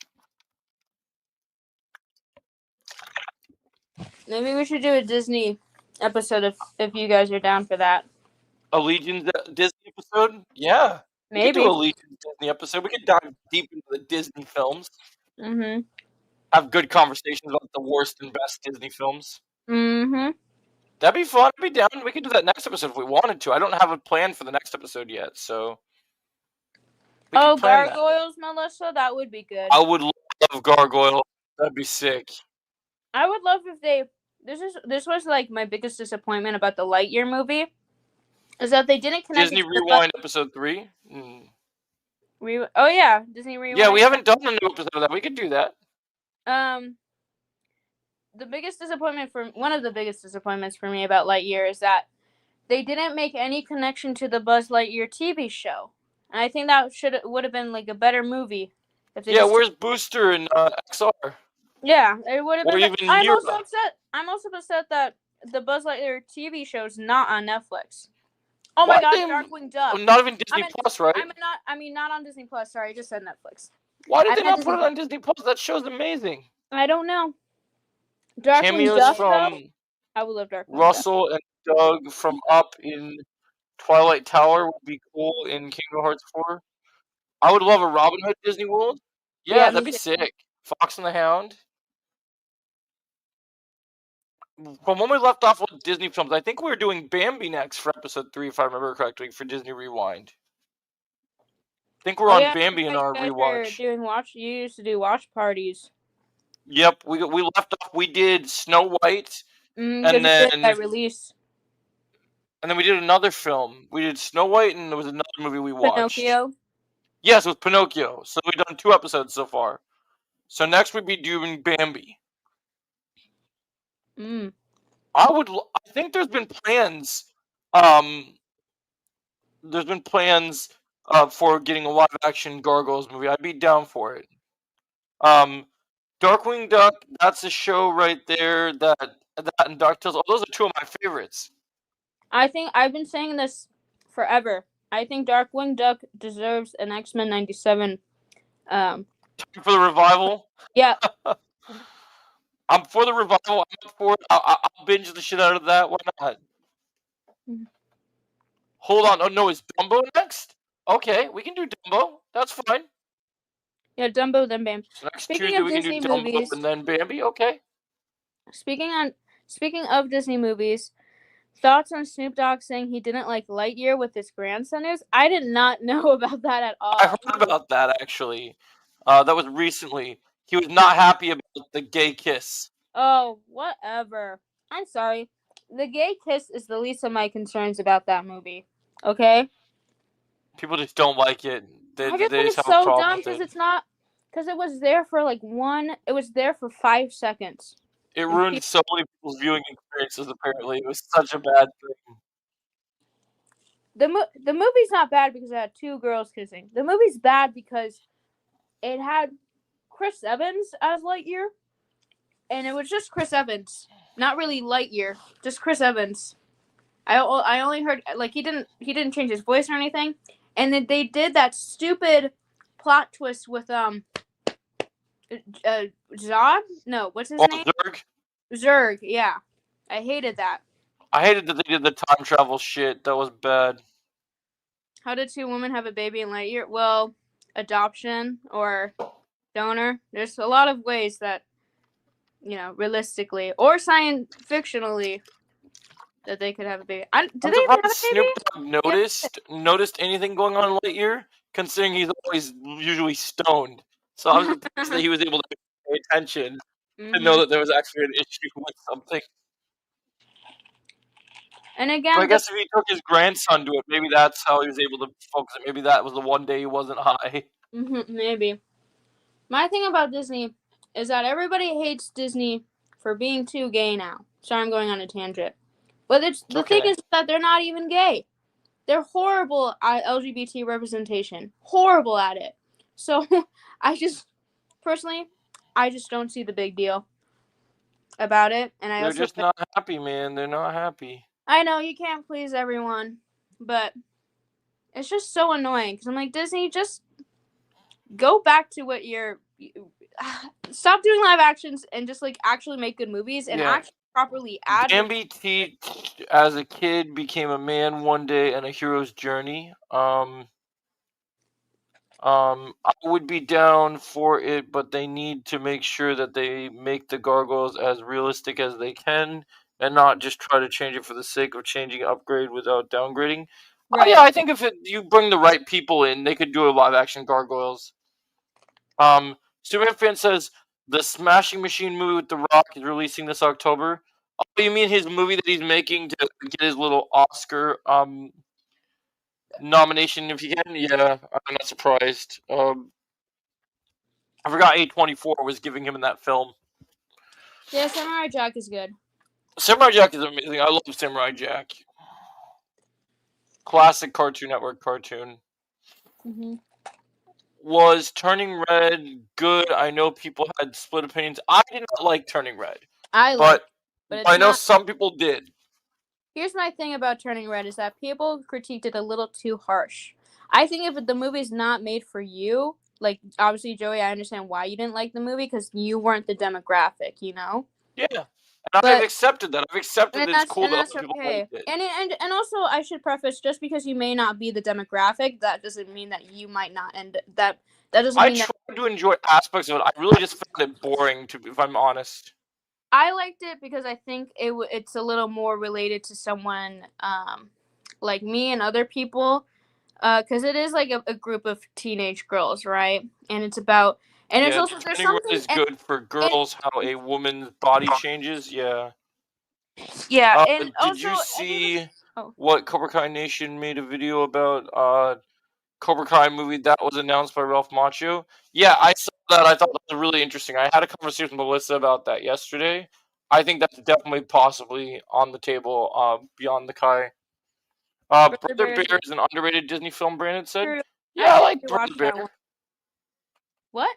Maybe we should do a Disney episode if you guys are down for that. A Legion Disney episode? Yeah. We Maybe. could do a Legion Disney episode. We could dive deep into the Disney films. Mm-hmm. Have good conversations about the worst and best Disney films. Mm-hmm. That'd be fun. I'd be down. We could do that next episode if we wanted to. I don't have a plan for the next episode yet, so. we Oh, could plan that. Gargoyles, Melissa? That would be good. I would love Gargoyle. That'd be sick. I would love if they... This was like my biggest disappointment about the Lightyear movie. Is that they didn't connect Disney it to the Rewind episode 3? Oh yeah, Disney Rewind. Yeah, we haven't done a new episode of that. We could do that. The biggest disappointment one of the biggest disappointments for me about Lightyear is that they didn't make any connection to the Buzz Lightyear TV show. And I think that would have been like a better movie if they Where's Booster and XR? Yeah, it would have Or been. even I'm Mira. also upset. I'm also upset that the Buzz Lightyear TV show is not on Netflix. Oh my Why God, they- Darkwing Duck. Not even Disney Plus, right? Not on Disney Plus. Sorry, I just said Netflix. Why did I they meant not put it Disney on Disney Plus? That show's amazing. I don't know. Darkwing Cameos Duck, from though? I would love Darkwing Duck. Russell and Doug from Up in Twilight Tower would be cool in Kingdom Hearts 4. I would love a Robin Hood Disney World. Yeah, Yeah, that'd me be too. sick. Fox and the Hound. From when we left off with Disney films, I think we were doing Bambi next for episode 3, if I remember correctly, for Disney Rewind. I think we're on Bambi in our rewatch. You used to do watch parties. Yep, we left off. We did Snow White, And And then then- that release and then we did another film. We did Snow White, and there was another movie we watched. Pinocchio. Yes, it was Pinocchio. So we've done 2 episodes so far. So next we'd be doing Bambi. Mm. I think there's been plans. There's been plans for getting a live action Gargoyles movie. I'd be down for it. Darkwing Duck, that's a show right there. That and DuckTales. Oh, those are 2 of my favorites. I think I've been saying this forever. I think Darkwing Duck deserves an X-Men 97. For the revival. Yeah. I'm for the revival. I'm up for it. I'll binge the shit out of that. Why not? Mhm. Hold on. Oh no, is Dumbo next? Okay, we can do Dumbo. That's fine. Yeah, Dumbo, then Bambi. So next Speaking Tuesday of we can do Disney Dumbo movies- and then Bambi. Okay. Speaking of Disney movies, thoughts on Snoop Dogg saying he didn't like Lightyear with his grandson is? I did not know about that at all. I heard about that actually. That was recently. He was not happy about the gay kiss. Oh, whatever. I'm sorry. The gay kiss is the least of my concerns about that movie. Okay? People just don't like it. They I just just think it's have a so problem dumb with because it. it's not. Because it was there for it was there for 5 seconds. It ruined so many people's viewing experiences. Apparently, it was such a bad thing. The movie's not bad because it had 2 girls kissing. The movie's bad because it had Chris Evans as Lightyear, and it was just Chris Evans. Not really Lightyear, just Chris Evans. I only heard like he didn't change his voice or anything, and then they did that stupid plot twist with Zod? No, what's his name? Zurg. Zurg. Yeah, I hated that. I hated that they did the time travel shit. That was bad. How did two women have a baby in Lightyear? Well, adoption or donor. There's a lot of ways that, realistically or science fictionally, that they could have a baby. Do they even have a baby? Snoop Dogg noticed anything going on in Lightyear, considering he's always usually stoned. So I was surprised that he was able to pay attention to know that there was actually an issue with something. And again, but I guess if he took his grandson to it, maybe that's how he was able to focus it. Maybe that was the one day he wasn't high. Maybe. My thing about Disney is that everybody hates Disney for being too gay now. Sorry, I'm going on a tangent. But the thing is that they're not even gay. They're horrible at LGBT representation. Horrible at it. So, personally, I just don't see the big deal about it. And They're just not happy, man. They're not happy. I know, you can't please everyone. But it's just so annoying. Because I'm like, Disney, just go back to what you're... Stop doing live actions and just, actually make good movies. And actually properly add... Gambit as a kid became a man one day and a hero's journey. I would be down for it, but they need to make sure that they make the gargoyles as realistic as they can and not just try to change it for the sake of changing upgrade without downgrading. Right. Yeah, I think if you bring the right people in, they could do a live action gargoyles. Superman fan says the Smashing Machine movie with The Rock is releasing this October. Oh, you mean his movie that he's making to get his little Oscar nomination if he can? Yeah, I'm not surprised. I forgot A24 was giving him in that film. Yeah, Samurai Jack is good. Samurai Jack is amazing. I love Samurai Jack. Classic Cartoon Network cartoon. Was Turning Red good? I know people had split opinions. I did not like Turning Red. But I know some people did. Here's my thing about Turning Red is that people critiqued it a little too harsh. I think if the movie's not made for you, obviously, Joey, I understand why you didn't like the movie because you weren't the demographic, Yeah. And I've accepted that. I've accepted that it's cool that other people liked it. And also, I should preface, just because you may not be the demographic, that doesn't mean that you might not end that doesn't mean I tried to enjoy aspects of it. I really just found it boring, if I'm honest. I liked it because I think it's a little more related to someone like me and other people, because it is like a group of teenage girls, right? And it's about, and it's also there's something is good for girls how a woman's body changes. Yeah. Yeah. And did you see what Cobra Kai Nation made a video about? Cobra Kai movie that was announced by Ralph Macchio. Yeah, I saw that. I thought that was really interesting. I had a conversation with Melissa about that yesterday. I think that's definitely possibly on the table beyond the Kai. Brother Bear is an underrated Disney film, Brandon said. Yeah, I like Brother Bear. What?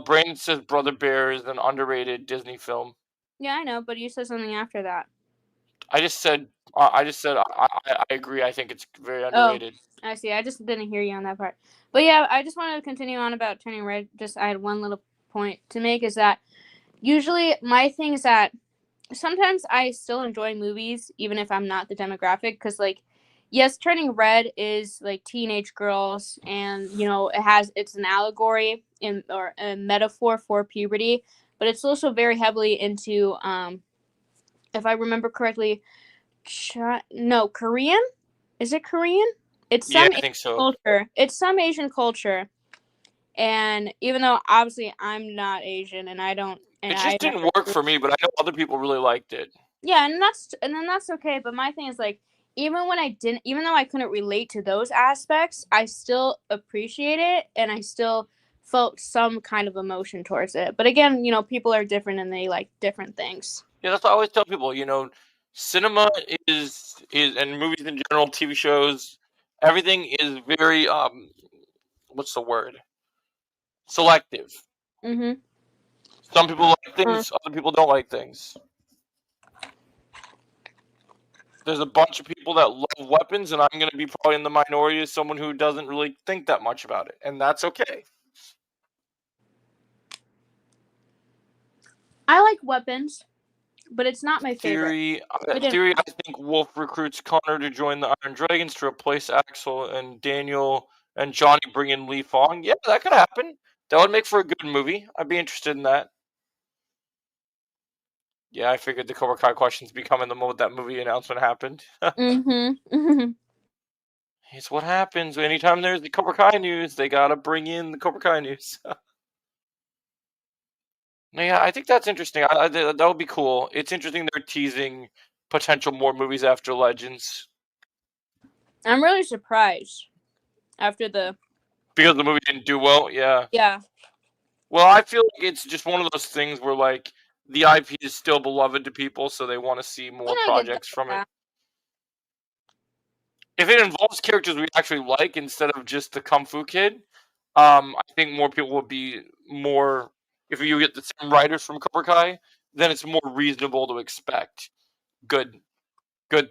Brandon says Brother Bear is an underrated Disney film. Yeah, I know, but you said something after that. I just said I agree. I think it's very underrated. Oh, I see. I just didn't hear you on that part. But yeah, I just wanted to continue on about Turning Red. I had one little point to make is that usually my thing is that sometimes I still enjoy movies even if I'm not the demographic because yes, Turning Red is teenage girls and it's an allegory or a metaphor for puberty, but it's also very heavily into if I remember correctly, Korean? Is it Korean? It's some I think so. Culture. It's some Asian culture. And even though obviously I'm not Asian and I don't it just didn't work for me, but I know other people really liked it. Yeah, and that's okay, but my thing is even though I couldn't relate to those aspects, I still appreciate it and I still felt some kind of emotion towards it. But again, people are different and they like different things. Yeah, that's what I always tell people, cinema is and movies in general, TV shows, everything is very what's the word? Selective. Mhm. Some people like things, other people don't like things. There's a bunch of people that love weapons, and I'm going to be probably in the minority as someone who doesn't really think that much about it, and that's okay. I like weapons, but it's not my favorite. Theory, I think Wolf recruits Connor to join the Iron Dragons to replace Axel, and Daniel and Johnny bring in Li Fong. Yeah, that could happen. That would make for a good movie. I'd be interested in that. Yeah, I figured the Cobra Kai questions be coming the moment that movie announcement happened. It's what happens anytime there's the Cobra Kai news. They gotta bring in the Cobra Kai news. Yeah, I think that's interesting. That would be cool. It's interesting they're teasing potential more movies after Legends. I'm really surprised after because the movie didn't do well. Yeah. Yeah. Well, I feel like it's just one of those things where like the IP is still beloved to people, so they want to see more projects from it. If it involves characters we actually like instead of just the Kung Fu Kid, I think more people will be more. If you get the same writers from Cobra Kai, then it's more reasonable to expect good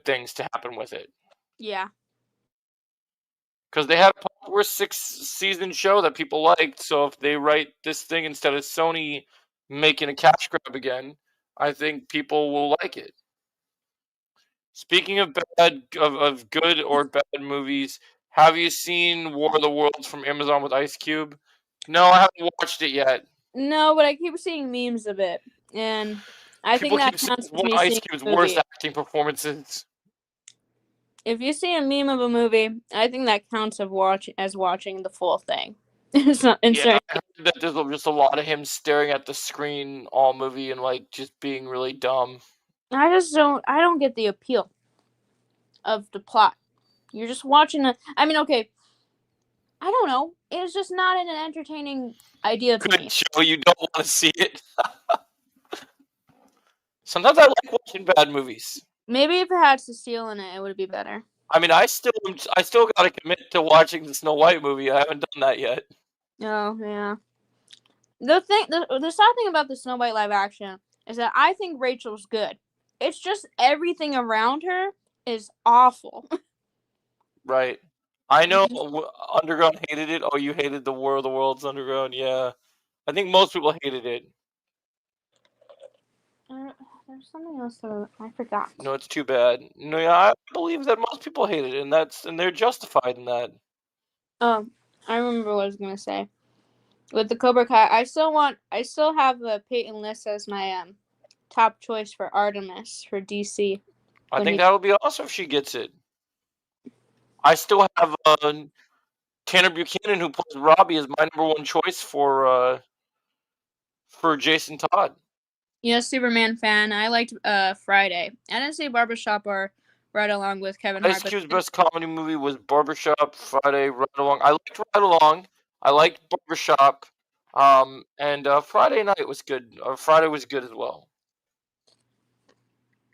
things to happen with it. Yeah. Because they had a popular 6-season show that people liked, so if they write this thing instead of Sony making a cash grab again, I think people will like it. Speaking of of good or bad movies, have you seen War of the Worlds from Amazon with Ice Cube? No, I haven't watched it yet. No, but I keep seeing memes of it, and I think that counts as one me of Ice seeing Cube's a movie. worst acting performances. If you see a meme of a movie, I think that counts as watching the full thing. It's not Yeah, I heard that there's just a lot of him staring at the screen all movie and like just being really dumb. I don't get the appeal of the plot. You're just watching okay, I don't know. It's just not an entertaining idea to me. Good show, you don't want to see it. Sometimes I like watching bad movies. Maybe if it had Cecile in it, it would be better. I mean, I still gotta commit to watching the Snow White movie. I haven't done that yet. Oh yeah. The sad thing about the Snow White live action is that I think Rachel's good. It's just everything around her is awful. Right. I know Underground hated it. Oh, you hated the War of the Worlds Underground? Yeah. I think most people hated it. There's something else that I forgot. No, it's too bad. No, yeah, I believe that most people hate it, and they're justified in that. I remember what I was gonna say. With the Cobra Kai, I still have Peyton List as my top choice for Artemis for DC. I think that would be awesome if she gets it. I still have Tanner Buchanan, who plays Robbie, as my number one choice for Jason Todd. Yeah, Superman fan. I liked Friday. I didn't see Barbershop or Ride Along with Kevin Hart. Ice Cube's best comedy movie was Barbershop, Friday, Ride Along. I liked Ride Along. I liked Barbershop. And Friday night was good. Friday was good as well.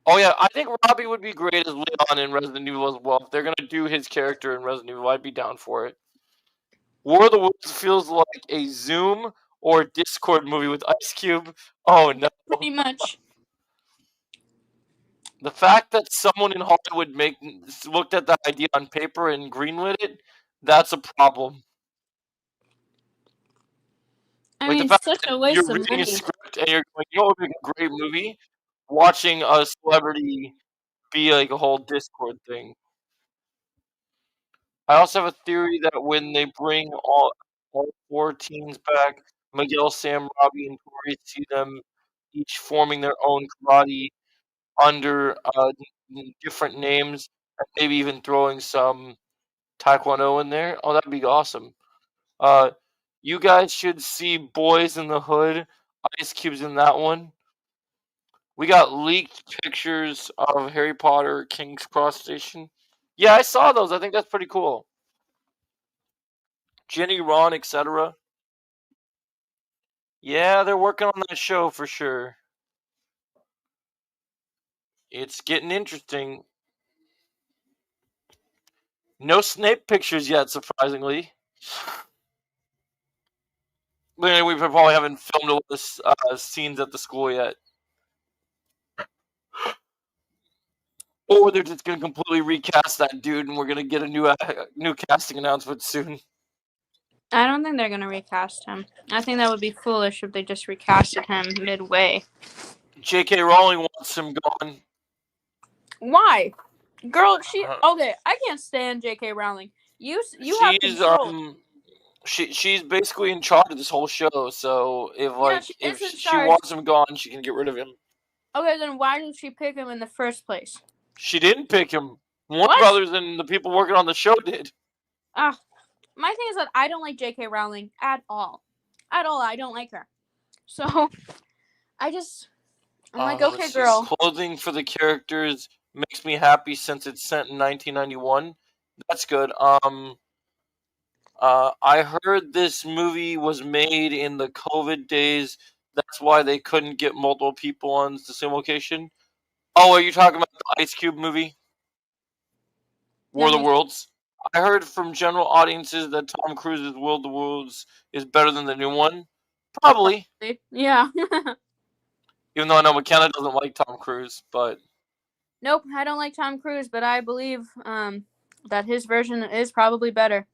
Oh yeah, I think Robbie would be great as Leon in Resident Evil as well. If they're gonna do his character in Resident Evil, I'd be down for it. War of the Worlds feels like a Zoom or Discord movie with Ice Cube. Oh no. Pretty much. The fact that someone in Hollywood looked at that idea on paper and greenlit it, that's a problem. I mean, it's such a waste of money. You're reading a script and you're going, you know what would be a great movie? Watching a celebrity be like a whole Discord thing. I also have a theory that when they bring all 4 teams back, Miguel, Sam, Robbie, and Tori, see them each forming their own karate under different names, and maybe even throwing some Taekwondo in there. Oh, that'd be awesome. You guys should see Boys in the Hood. Ice Cube's in that one. We got leaked pictures of Harry Potter King's Cross Station. Yeah, I saw those. I think that's pretty cool. Jenny, Ron, etc. Yeah, they're working on that show for sure. It's getting interesting. No Snape pictures yet, surprisingly. We probably haven't filmed all the scenes at the school yet. Or they're just going to completely recast that dude, and we're going to get a new casting announcement soon. I don't think they're gonna recast him. I think that would be foolish if they just recasted him midway. J.K. Rowling wants him gone. Why? Girl, okay. I can't stand J.K. Rowling. You have control. She's basically in charge of this whole show. So if she wants him gone, she can get rid of him. Okay, then why did she pick him in the first place? She didn't pick him. Warner Brothers and the people working on the show did. My thing is that I don't like J.K. Rowling at all. At all, I don't like her. So, I'm like, okay, girl. Clothing for the characters makes me happy since it's sent in 1991. That's good. I heard this movie was made in the COVID days. That's why they couldn't get multiple people on the same location. Oh, are you talking about the Ice Cube movie? War of the Worlds? I heard from general audiences that Tom Cruise's War of the Worlds is better than the new one. Probably. Yeah. Even though I know McKenna doesn't like Tom Cruise, but... Nope, I don't like Tom Cruise, but I believe that his version is probably better.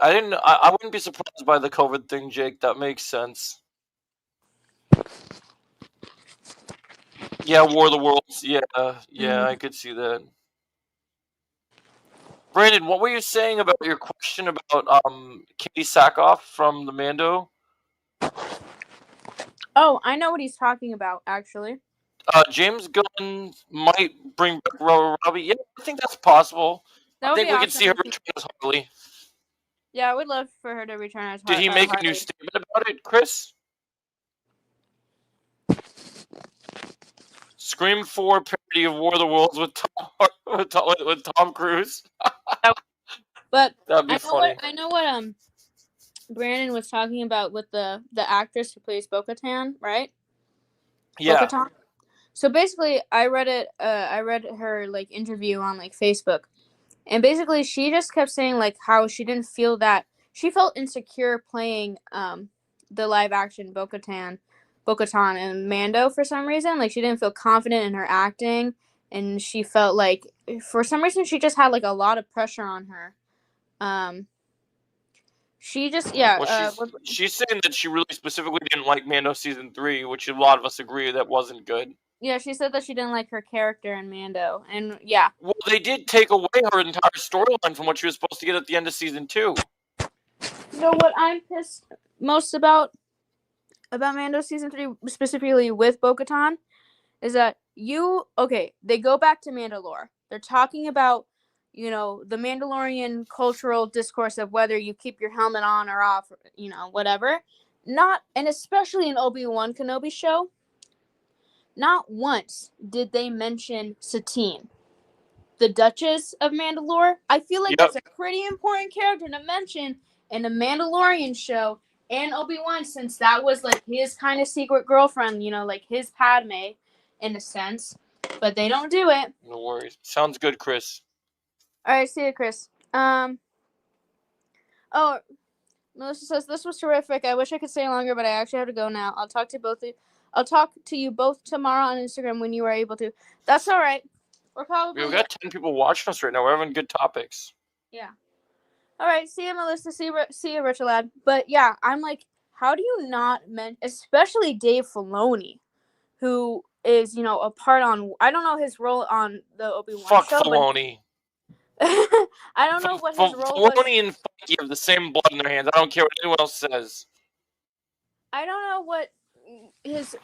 I wouldn't be surprised by the COVID thing, Jake. That makes sense. Yeah, War of the Worlds. Yeah, I could see that. Brandon, what were you saying about your question about Katie Sackhoff from the Mando? Oh, I know what he's talking about, actually. James Gunn might bring back Robbie. Yeah, I think that's possible. I think we could see her return as Harley. Yeah, I would love for her to return as Harley. Did he make a new statement about it, Chris? Scream 4 parody of War of the Worlds with Tom Cruise. But that'd be funny. I know what Brandon was talking about with the actress who plays Bo-Katan, right? Yeah. Bo-Katan. So basically, I read her like interview on like Facebook, and basically she just kept saying like how she didn't feel that she felt insecure playing the live action Bo-Katan and Mando for some reason. Like she didn't feel confident in her acting, and she felt like for some reason she just had like a lot of pressure on her. She just she's saying that she really specifically didn't like Mando season 3, which a lot of us agree that wasn't good. Yeah, she said that she didn't like her character in Mando, and yeah. Well, they did take away her entire storyline from what she was supposed to get at the end of season 2. You know what I'm pissed most about Mando season 3, specifically with Bo-Katan, is that they go back to Mandalore. They're talking about, you know, the Mandalorian cultural discourse of whether you keep your helmet on or off, you know, whatever. And especially in Obi-Wan Kenobi show, not once did they mention Satine, the Duchess of Mandalore. I feel like that's a pretty important character to mention in a Mandalorian show and Obi-Wan, since that was like his kind of secret girlfriend, you know, like his Padme in a sense. But they don't do it. No worries. Sounds good, Chris. All right, see you, Chris. Melissa says this was terrific. I wish I could stay longer, but I actually have to go now. I'll talk to you both tomorrow on Instagram when you are able to. That's all right. We've got 10 people watching us right now. We're having good topics. Yeah. All right. See you, Melissa. See you, Richard Lad. But yeah, I'm like, how do you not especially Dave Filoni, who is, you know, a part on, I don't know his role on the Obi-Wan show. Fuck Filoni. I don't know what his role was. Filoni and Feige have the same blood in their hands. I don't care what anyone else says. I don't know what his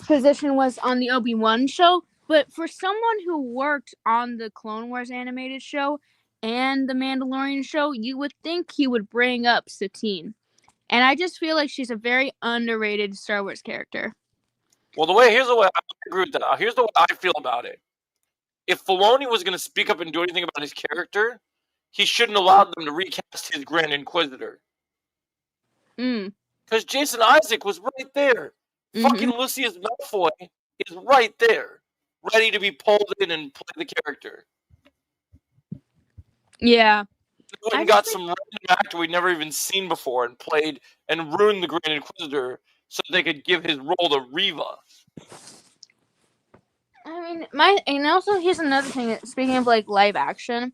position was on the Obi-Wan show, but for someone who worked on the Clone Wars animated show and the Mandalorian show, you would think he would bring up Satine. And I just feel like she's a very underrated Star Wars character. Well, here's the way I agree with that. Here's the way I feel about it. If Filoni was going to speak up and do anything about his character, he shouldn't allow them to recast his Grand Inquisitor. Because Jason Isaac was right there. Mm-hmm. Fucking Lucius Malfoy is right there, ready to be pulled in and play the character. Yeah. They went and got some random actor we'd never even seen before and played and ruined the Grand Inquisitor so they could give his role to Reva. I mean, and also here's another thing. Speaking of like live action,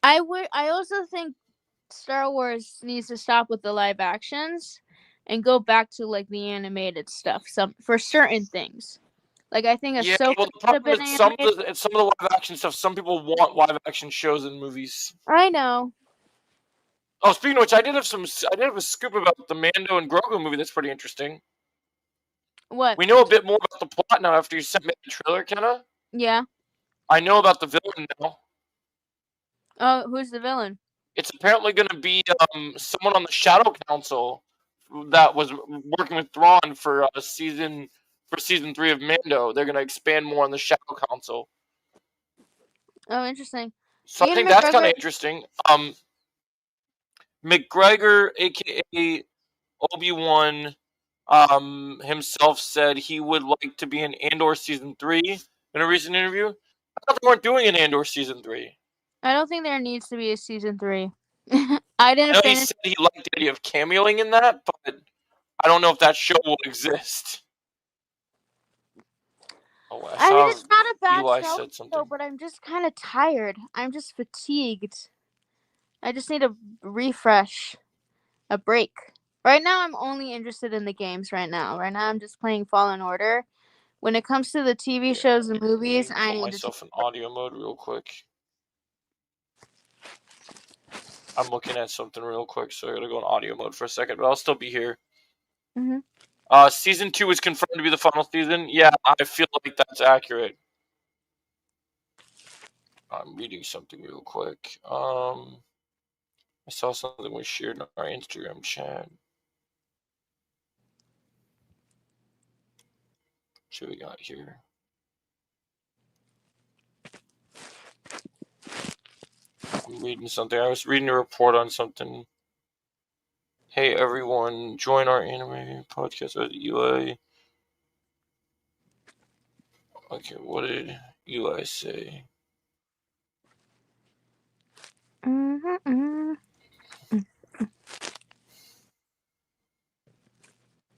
I also think Star Wars needs to stop with the live actions and go back to like the animated stuff. For certain things, like I think Yeah, Ahsoka well, the should have problem been is animated. some of the live action stuff. Some people want live action shows and movies. I know. Oh, speaking of which, I did have a scoop about the Mando and Grogu movie that's pretty interesting. What? We know a bit more about the plot now after you sent me the trailer, Kenna. Yeah. I know about the villain now. Oh, who's the villain? It's apparently going to be someone on the Shadow Council that was working with Thrawn for season 3 of Mando. They're going to expand more on the Shadow Council. Oh, interesting. So I Ian think that's kind McGregor- of interesting. McGregor, aka Obi-Wan, himself said he would like to be in Andor season 3 in a recent interview. I thought they weren't doing an Andor season 3. I don't think there needs to be a season 3. I I didn't know he finish. said he liked the idea of cameoing in that, but I don't know if that show will exist. Oh, I mean, it's not a bad Eli show, said something. though, but I'm just kind of tired. I'm just fatigued. I just need a refresh, a break. Right now, I'm only interested in the games right now. Right now, I'm just playing Fallen Order. When it comes to the TV shows and movies, I Put need myself in audio mode real quick. I'm looking at something real quick, so I gotta go in audio mode for a second, but I'll still be here. Mhm. Season 2 is confirmed to be the final season. Yeah, I feel like that's accurate. I'm reading something real quick. I saw something we shared in our Instagram chat. What we got here? I'm reading something. I was reading a report on something. Hey everyone, join our anime podcast with Eli. Okay, what did Eli say? Mm-hmm.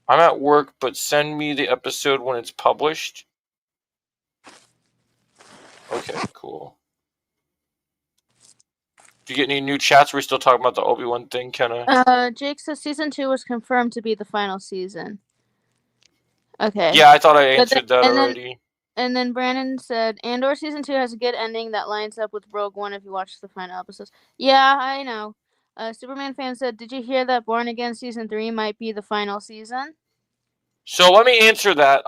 I'm at work, but send me the episode when it's published. Okay, cool. Do you get any new chats? We're still talking about the Obi-Wan thing, Kenna. Jake says season 2 was confirmed to be the final season. Okay. Yeah, I thought I answered that already. And then Brandon said, Andor season 2 has a good ending that lines up with Rogue One if you watch the final episodes. Yeah, I know. Superman fan said, did you hear that Born Again season 3 might be the final season? So let me answer that.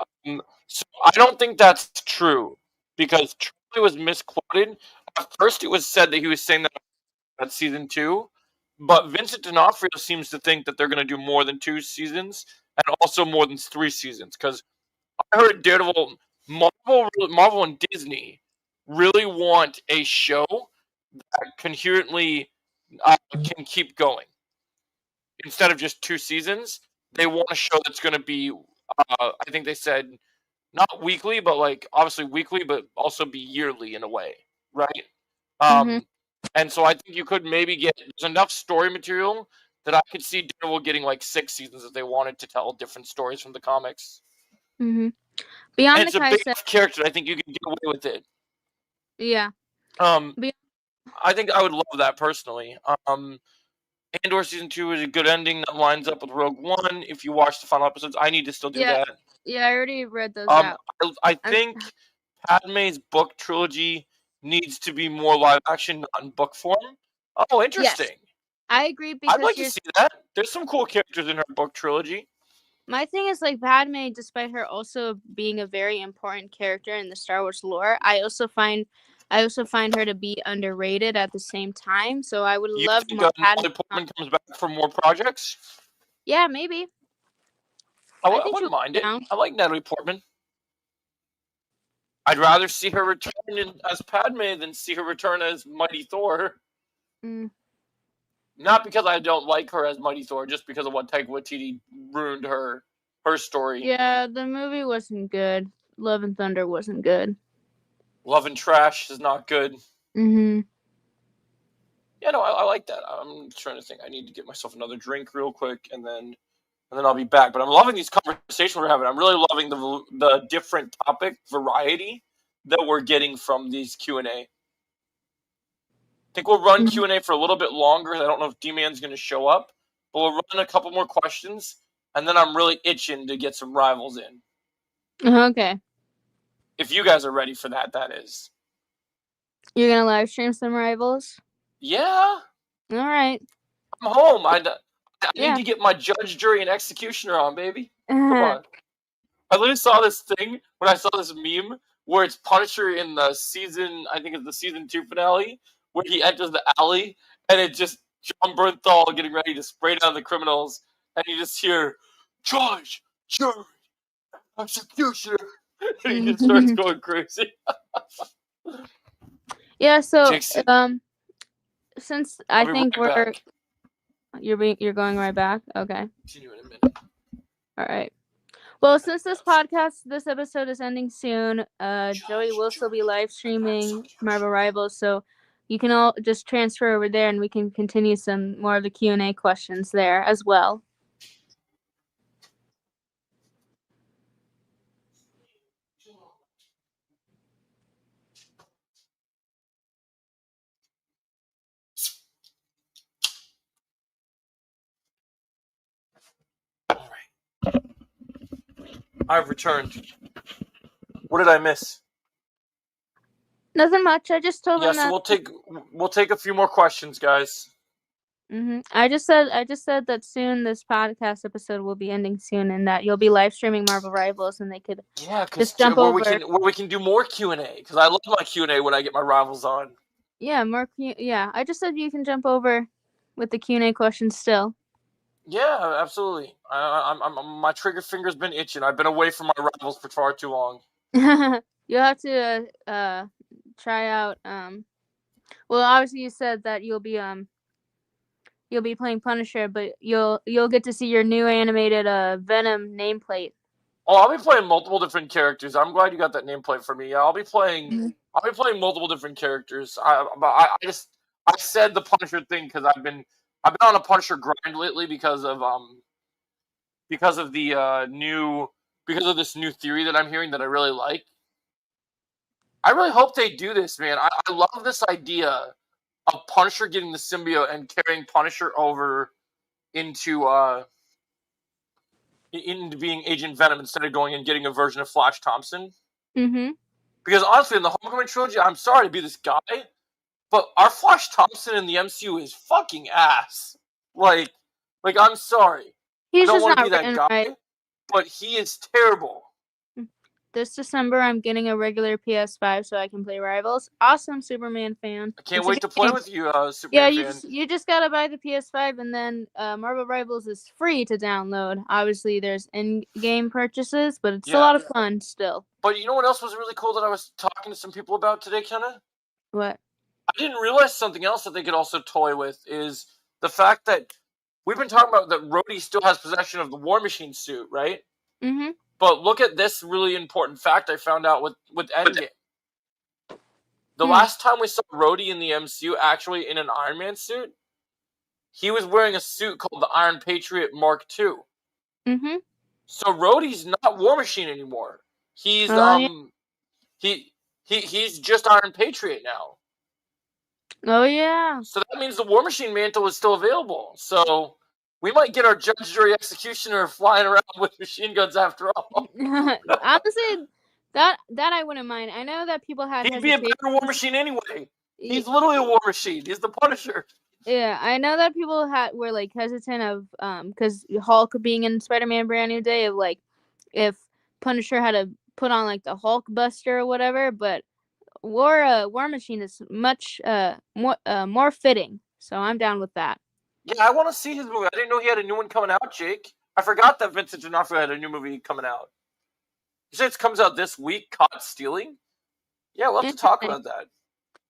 So I don't think that's true because Charlie was misquoted. At first, it was said that he was saying that at season 2, but Vincent D'Onofrio seems to think that they're going to do more than 2 seasons and also more than 3 seasons. Because I heard Daredevil, Marvel, and Disney really want a show that coherently can keep going instead of just 2 seasons. They want a show that's going to be, I think they said, not weekly, but like obviously weekly, but also be yearly in a way, right? And so I think you could maybe get there's enough story material that I could see Daredevil getting like 6 seasons if they wanted to tell different stories from the comics. Mm-hmm. And Beyond it's the a big enough character. I think you can get away with it. Yeah. I think I would love that personally. Andor season 2 is a good ending that lines up with Rogue One. If you watch the final episodes, I need to still do that. Yeah, I already read those out. I think Padme's book trilogy needs to be more live action, not in book form. Oh, interesting. Yes. I agree because I'd like to see that. There's some cool characters in her book trilogy. My thing is like Padme, despite her also being a very important character in the Star Wars lore, I also find her to be underrated at the same time. So I would love more Padme. Natalie Portman comes back for more projects? Yeah, maybe. I wouldn't mind it. I like Natalie Portman. I'd rather see her return as Padme than see her return as Mighty Thor. Not because I don't like her as Mighty Thor, just because of what Taika Waititi ruined her story. Yeah, the movie wasn't good. Love and Thunder wasn't good. Love and Trash is not good. Mm-hmm. Yeah, no, I like that. I'm trying to think. I need to get myself another drink real quick, and then I'll be back. But I'm loving these conversations we're having. I'm really loving the different topic variety that we're getting from these Q&A. I think we'll run Q&A for a little bit longer. I don't know if D-Man's going to show up, but we'll run a couple more questions, and then I'm really itching to get some rivals in. Okay. If you guys are ready for that, that is. You're gonna live stream some rivals? Yeah. All right. I'm home. I Yeah. need to get my judge, jury, and executioner on, baby. Come on. I literally saw this thing when I saw this meme where it's Punisher in the season, I think it's the season 2 finale, where he enters the alley and it just John Bernthal getting ready to spray down the criminals, and you just hear judge, jury, executioner, and he just starts going crazy. Yeah. So Jason, since I I'll be think right back. you're going right back. Okay. Continue in a minute. All right. Well, since this episode is ending soon, Joey will still be live streaming Marvel Rivals, so you can all just transfer over there, and we can continue some more of the Q&A questions there as well. All right. I've returned. What did I miss? Nothing much. I just told them Yeah, so that. we'll take a few more questions, guys. I just said that soon this podcast episode will be ending soon, and that you'll be live streaming Marvel Rivals, and they could just jump over. We can do more Q&A, because I love my Q&A when I get my rivals on. Yeah, more. Yeah, I just said you can jump over with the Q&A questions still. Yeah, absolutely. My trigger finger's been itching. I've been away from my rivals for far too long. You'll have to try out. Well, obviously you said that you'll be playing Punisher, but you'll get to see your new animated Venom nameplate. Oh, I'll be playing multiple different characters. I'm glad you got that nameplate for me. Yeah, I'll be playing multiple different characters. I said the Punisher thing because I've been on a Punisher grind lately because of this new theory that I'm hearing that I really like. I really hope they do this, man. I love this idea of Punisher getting the symbiote and carrying Punisher over into being Agent Venom instead of going and getting a version of Flash Thompson. Mm-hmm. Because honestly, in the Homecoming trilogy, I'm sorry to be this guy, but our Flash Thompson in the MCU is fucking ass. Like I'm sorry. He's I don't just want to not be that written guy, right. but he is terrible. This December, I'm getting a regular PS5 so I can play Rivals. Awesome Superman fan. I can't wait to play with you, Superman yeah, fan. you just gotta buy the PS5, and then Marvel Rivals is free to download. Obviously, there's in-game purchases, but it's a lot of fun still. But you know what else was really cool that I was talking to some people about today, Kenna? What? I didn't realize something else that they could also toy with is the fact that we've been talking about that Rhodey still has possession of the War Machine suit, right? Mm-hmm. But look at this really important fact I found out with Endgame. The last time we saw Rhodey in the MCU actually in an Iron Man suit, he was wearing a suit called the Iron Patriot Mark II. Mm-hmm. So Rhodey's not War Machine anymore. He's he's just Iron Patriot now. Oh yeah. So that means the War Machine mantle is still available. So we might get our judge, jury, executioner flying around with machine guns after all. Honestly, that I wouldn't mind. I know that people had. He'd be a better War Machine anyway. He's literally a War Machine. He's the Punisher. Yeah, I know that people were like hesitant of because Hulk being in Spider-Man Brand New Day of like if Punisher had to put on like the Hulk Buster or whatever, but War Machine is much more fitting. So I'm down with that. Yeah, I want to see his movie. I didn't know he had a new one coming out, Jake. I forgot that Vincent D'Onofrio had a new movie coming out. You said it comes out this week, Caught Stealing? Yeah, we'll have to talk about that.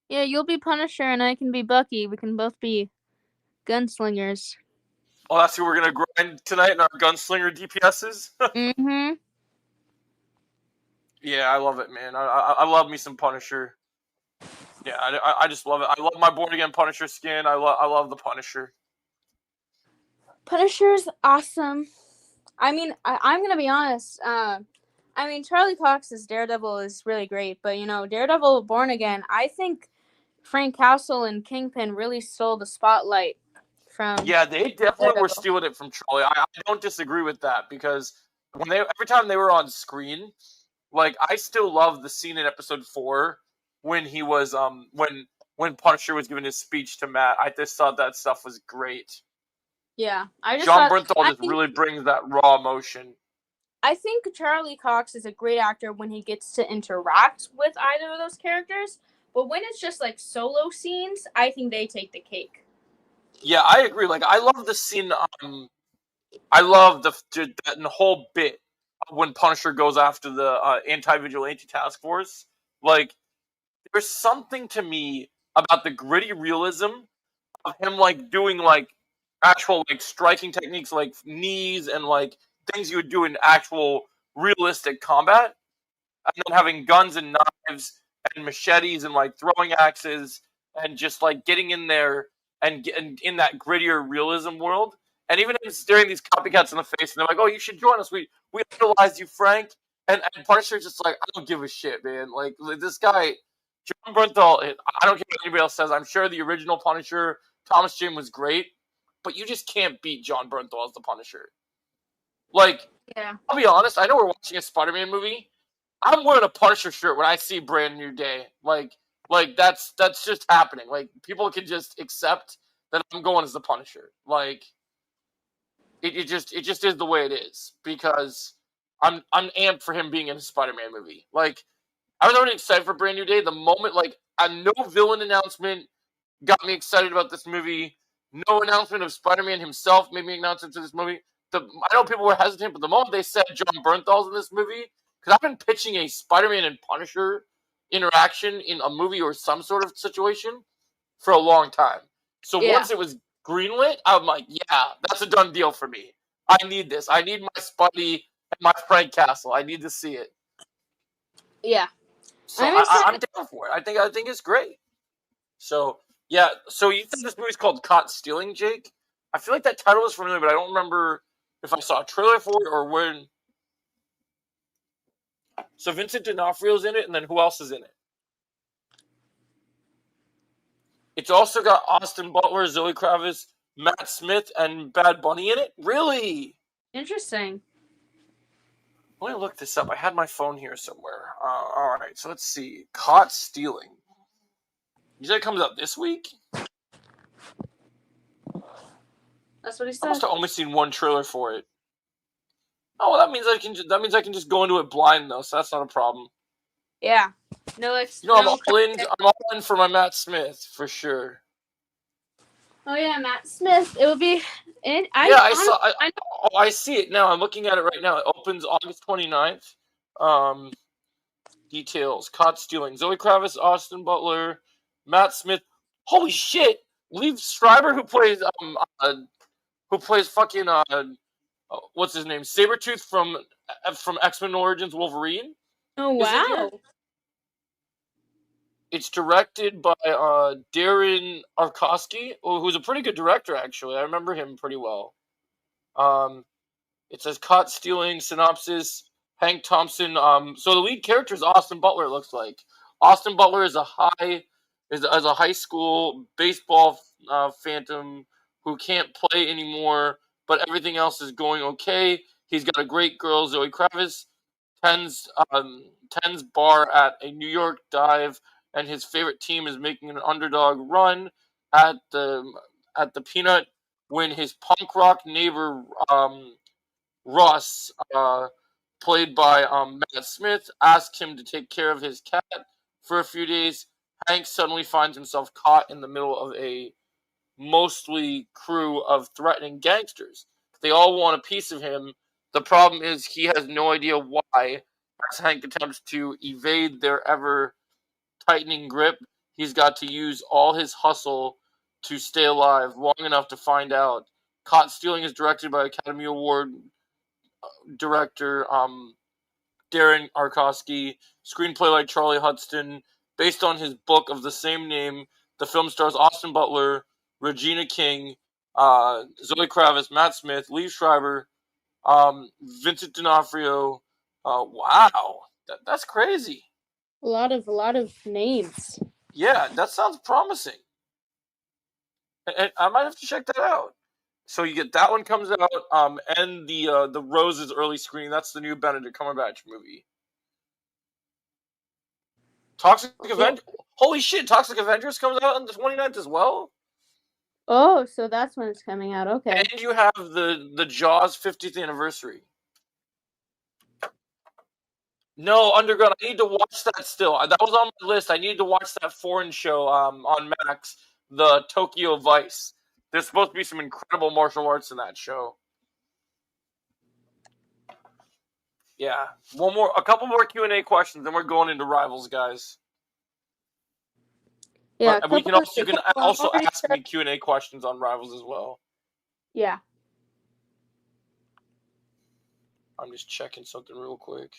Yeah, you'll be Punisher and I can be Bucky. We can both be gunslingers. Oh, that's who we're going to grind tonight in our gunslinger DPSs? Mm-hmm. Yeah, I love it, man. I love me some Punisher. Yeah, I just love it. I love my Born Again Punisher skin. I love the Punisher. Punisher's awesome. I mean, I'm gonna be honest. I mean, Charlie Cox's Daredevil is really great, but Daredevil Born Again, I think Frank Castle and Kingpin really stole the spotlight from. Yeah, they definitely were Daredevil. stealing it from Charlie. I don't disagree with that because every time they were on screen, like I still love the scene in episode 4 when he was when Punisher was giving his speech to Matt. I just thought that stuff was great. Yeah, I just John thought, Bernthal just really brings that raw emotion. I think Charlie Cox is a great actor when he gets to interact with either of those characters, but when it's just like solo scenes, I think they take the cake. Yeah, I agree. Like I love the scene. I love that whole bit when Punisher goes after the anti-vigilante task force. Like, there's something to me about the gritty realism of him, like, doing, like, actual, like, striking techniques, like, knees and, like, things you would do in actual realistic combat. And then having guns and knives and machetes and, like, throwing axes and just, like, getting in there and in that grittier realism world. And even staring these copycats in the face, and they're like, "Oh, you should join us. We idolize you, Frank." And Punisher's just like, "I don't give a shit, man. Like this guy, John Bernthal. I don't care what anybody else says. I'm sure the original Punisher, Thomas Jane, was great, but you just can't beat John Bernthal as the Punisher. Like, Yeah. I'll be honest. I know we're watching a Spider-Man movie. I'm wearing a Punisher shirt when I see Brand New Day. Like that's just happening. Like people can just accept that I'm going as the Punisher. Like. It just is the way it is because I'm amped for him being in a Spider-Man movie. Like I was already excited for Brand New Day. The moment like a no villain announcement got me excited about this movie. No announcement of Spider-Man himself made me announcement to this movie. I know people were hesitant, but the moment they said John Bernthal's in this movie, because I've been pitching a Spider-Man and Punisher interaction in a movie or some sort of situation for a long time. So once it was greenlit, I'm like, yeah, that's a done deal for me. I need this. I need my Spidey and my Frank Castle. I need to see it. Yeah. So I'm down for it. I think it's great. So yeah. So you think this movie's called Caught Stealing, Jake? I feel like that title is familiar, but I don't remember if I saw a trailer for it or when. So Vincent D'Onofrio's in it, and then who else is in it? It's also got Austin Butler, Zoe Kravitz, Matt Smith, and Bad Bunny in it? Really? Interesting. Let me look this up. I had my phone here somewhere. Alright, so let's see. Caught Stealing. You said it comes out this week? That's what he I said. must have only seen one trailer for it. Oh, well, that means I can just go into it blind, though, so that's not a problem. Yeah. No, I'm all in for my Matt Smith, for sure. Oh yeah, Matt Smith. It would be. I see it now. I'm looking at it right now. It opens August 29th. Details: Caught Stealing. Zoe Kravitz, Austin Butler, Matt Smith. Holy shit! Liev Schreiber, who plays fucking what's his name? Sabretooth from X-Men Origins Wolverine. Oh wow! It's directed by Darren Aronofsky, who's a pretty good director, actually. I remember him pretty well. It says Caught Stealing, synopsis, Hank Thompson. So the lead character is Austin Butler, it looks like. Austin Butler is a high school baseball phantom who can't play anymore, but everything else is going okay. He's got a great girl, Zoe Kravitz, tends bar at a New York dive, and his favorite team is making an underdog run at the Peanut when his punk rock neighbor Russ, played by Matt Smith, asks him to take care of his cat for a few days. Hank suddenly finds himself caught in the middle of a mostly crew of threatening gangsters. They all want a piece of him. The problem is he has no idea why. As Hank attempts to evade their ever-tightening grip, he's got to use all his hustle to stay alive long enough to find out. Caught Stealing is directed by Academy Award director Darren Aronofsky. Screenplay by Charlie Huston. Based on his book of the same name, the film stars Austin Butler, Regina King, Zoe Kravitz, Matt Smith, Liev Schreiber, Vincent D'Onofrio, Wow, that's crazy. A lot of names. Yeah, that sounds promising. I might have to check that out. So you get that one comes out, and the Roses early screening. That's the new Benedict Cumberbatch movie. Toxic Avenger. Holy shit! Toxic Avengers comes out on the 29th as well. Oh, so that's when it's coming out. Okay. And you have the Jaws 50th anniversary. No, Underground. I need to watch that still. That was on my list. I need to watch that foreign show on Max, the Tokyo Vice. There's supposed to be some incredible martial arts in that show. Yeah, a couple more Q&A questions, then we're going into Rivals, guys. Yeah, but you can also ask me Q&A questions on Rivals as well. Yeah. I'm just checking something real quick.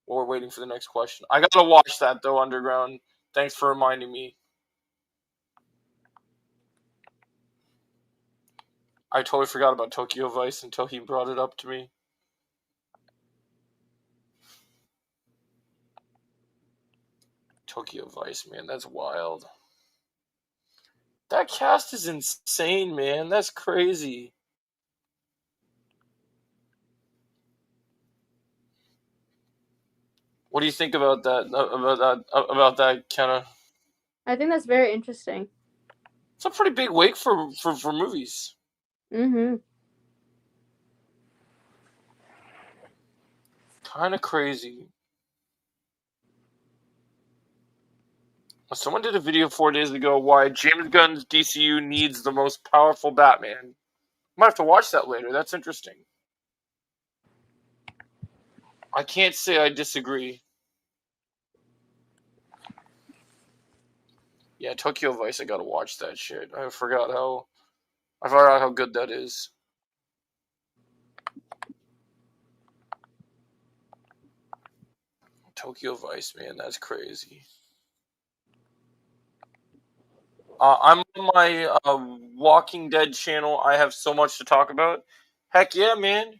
While we're waiting for the next question. I gotta watch that though, Underground. Thanks for reminding me. I totally forgot about Tokyo Vice until he brought it up to me. Tokyo Vice, man, that's wild. That cast is insane, man. That's crazy. What do you think about that? About that kind of? I think that's very interesting. It's a pretty big wake for movies. Mm-hmm. Kind of crazy. Someone did a video 4 days ago why James Gunn's DCU needs the most powerful Batman. I might have to watch that later. That's interesting. I can't say I disagree. Yeah, Tokyo Vice, I gotta watch that shit. I forgot how good that is. Tokyo Vice, man, that's crazy. I'm on my Walking Dead channel. I have so much to talk about. Heck yeah, man.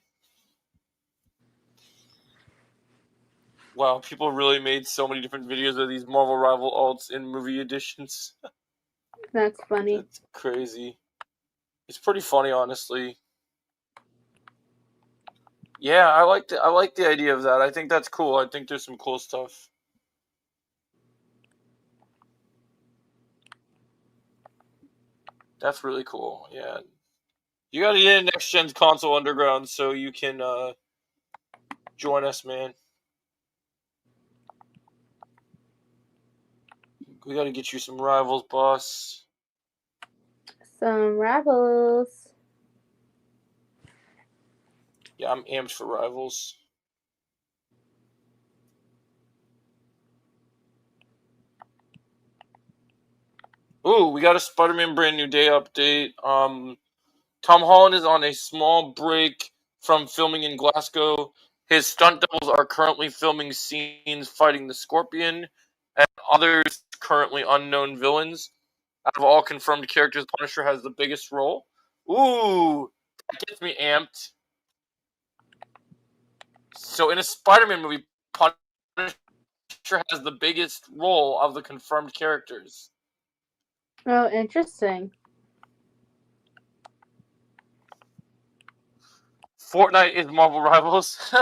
Wow, people really made so many different videos of these Marvel Rival alts in movie editions. That's funny. It's crazy. It's pretty funny, honestly. Yeah, I like the idea of that. I think that's cool. I think there's some cool stuff. That's really cool. Yeah. You gotta get a next gen's console, Underground, so you can join us, man. We gotta get you some Rivals, boss. Some Rivals. Yeah, I'm amped for Rivals. Ooh, we got a Spider-Man Brand New Day update. Tom Holland is on a small break from filming in Glasgow. His stunt doubles are currently filming scenes fighting the Scorpion and others currently unknown villains. Out of all confirmed characters, Punisher has the biggest role. Ooh, that gets me amped. So in a Spider-Man movie, Punisher has the biggest role of the confirmed characters. Oh, interesting. Fortnite is Marvel Rivals.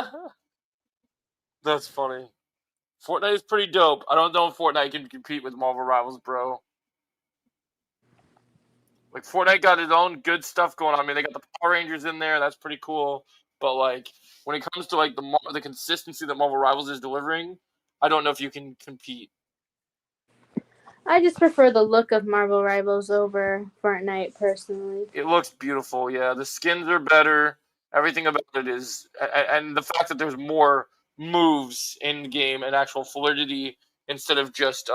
That's funny. Fortnite is pretty dope. I don't know if Fortnite can compete with Marvel Rivals, bro. Like, Fortnite got its own good stuff going on. I mean, they got the Power Rangers in there. That's pretty cool. But, like, when it comes to, like, the consistency that Marvel Rivals is delivering, I don't know if you can compete. I just prefer the look of Marvel Rivals over Fortnite, personally. It looks beautiful, yeah. The skins are better. Everything about it is... And the fact that there's more moves in the game and actual validity instead of just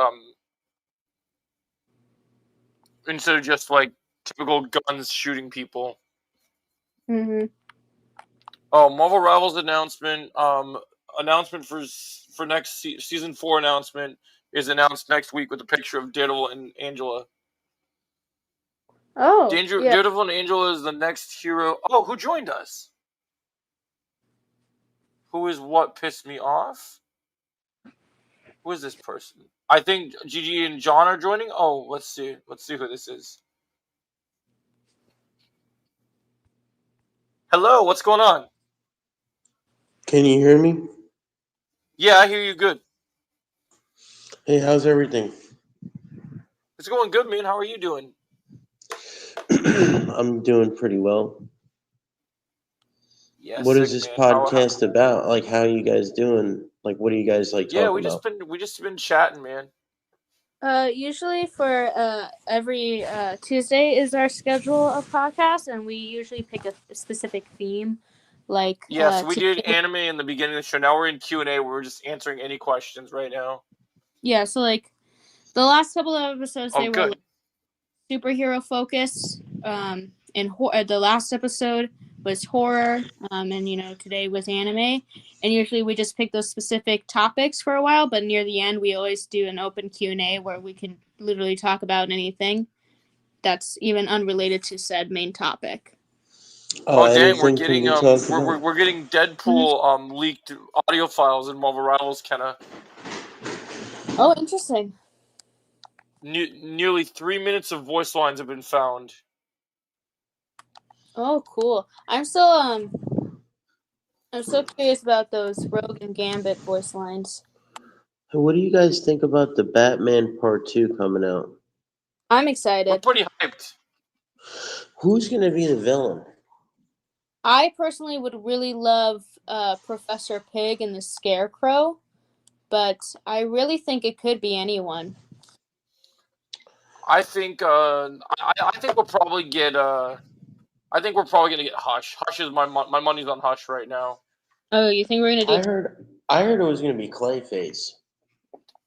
like typical guns shooting people. Mm-hmm. Oh, Marvel Rivals announcement. Announcement for next season 4 announcement is announced next week with a picture of Daredevil and Angela. Oh, yeah. Daredevil and Angela is the next hero. Oh, who joined us? Who is what pissed me off? Who is this person? I think Gigi and John are joining. Oh, let's see. Let's see who this is. Hello, what's going on? Can you hear me? Yeah, I hear you good. Hey, how's everything? It's going good, man. How are you doing? I'm doing pretty well. Yeah, What is sick, this man. podcast about? Like, how are you guys doing? Like, what are you guys like Yeah, talking about? we just been chatting, man. Usually for every Tuesday is our schedule of podcasts, and we usually pick a specific theme. Like Yeah, so we did today- anime in the beginning of the show. Now we're in Q&A where we're just answering any questions right now. yeah. So like the last couple of episodes, Oh, they were good. like, superhero focus. And the last episode was horror. And today was anime. And usually we just pick those specific topics for a while, but near the end we always do an open Q&A where we can literally talk about anything that's even unrelated to said main topic. Oh dang, anything can be talked about? we're getting Deadpool leaked audio files in Marvel Rivals kinda. Oh, interesting. Nearly 3 minutes of voice lines have been found. Oh, cool. I'm still curious about those Rogue and Gambit voice lines. Hey, what do you guys think about the Batman Part 2 coming out? I'm We're excited. pretty hyped. Who's going to be the villain? I personally would really love Professor Pig and the Scarecrow, but I really think it could be anyone. I think I think we'll probably get I think we're probably gonna get Hush. Hush is my money's on Hush right now. Oh, you think we're gonna do? I heard it was going to be Clayface.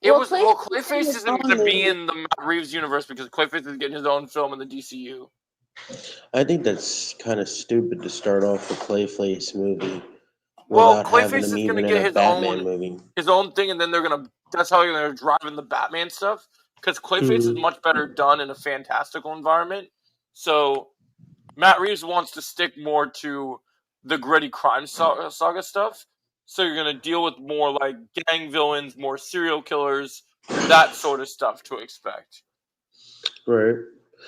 Clayface his isn't own going to be movie. in the Matt Reeves universe because Clayface is getting his own film in the DCU. I think that's kind of stupid to start off a Clayface movie Well, without Clayface having is them going to even get in a his Batman movie. own thing, and then that's how they're going to drive in the Batman stuff. Because Clayface is Mhm. much better done in a fantastical environment. So Matt Reeves wants to stick more to the gritty crime saga stuff. So you're going to deal with more like gang villains, more serial killers, that sort of stuff to expect. Right.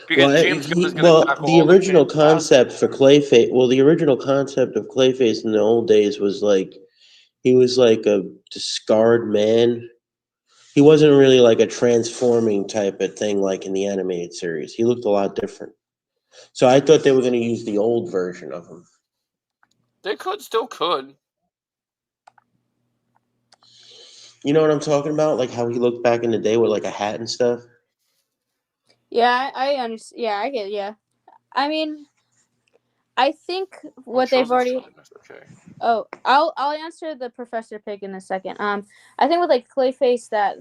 Because Well, James Gunn is going to tackle the all original the concept for Clayface. Well, the original concept of Clayface in the old days was like he was like a discard man. He wasn't really like a transforming type of thing like in the animated series. He looked a lot different. So I thought they were going to use the old version of him. They still could. You know what I'm talking about? Like how he looked back in the day with like a hat and stuff. Yeah, I understand. Yeah, I get. Yeah, I mean, I think what they've already. Okay. Oh, I'll answer the Professor Pig in a second. I think with like Clayface that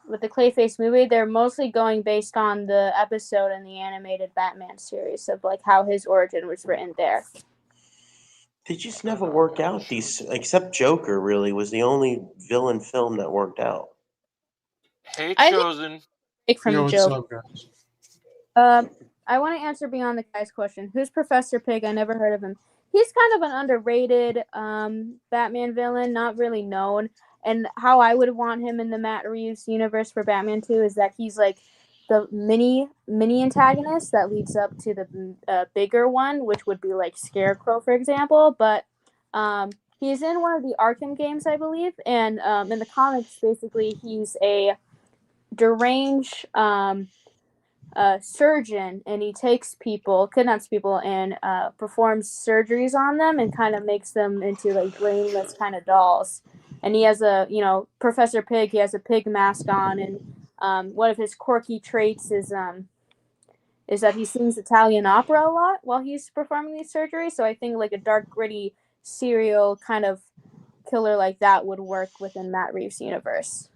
with the Clayface movie, they're mostly going based on the episode in the animated Batman series of like how his origin was written there. They just never work out. These except Joker really was the only villain film that worked out. Hey, I think- Chosen. From Yo, the what's joke. up, guys? I want to answer Beyond the Guy's question. Who's Professor Pig? I never heard of him. He's kind of an underrated Batman villain, not really known. And how I would want him in the Matt Reeves universe for Batman 2 is that he's like the mini antagonist that leads up to the bigger one, which would be like Scarecrow, for example. But he's in one of the Arkham games, I believe. And in the comics, basically, he's a deranged surgeon, and he kidnaps people, and performs surgeries on them, and kind of makes them into like brainless kind of dolls. And he has Professor Pig. He has a pig mask on, and one of his quirky traits is that he sings Italian opera a lot while he's performing these surgeries. So I think like a dark, gritty, serial kind of killer like that would work within Matt Reeves' universe.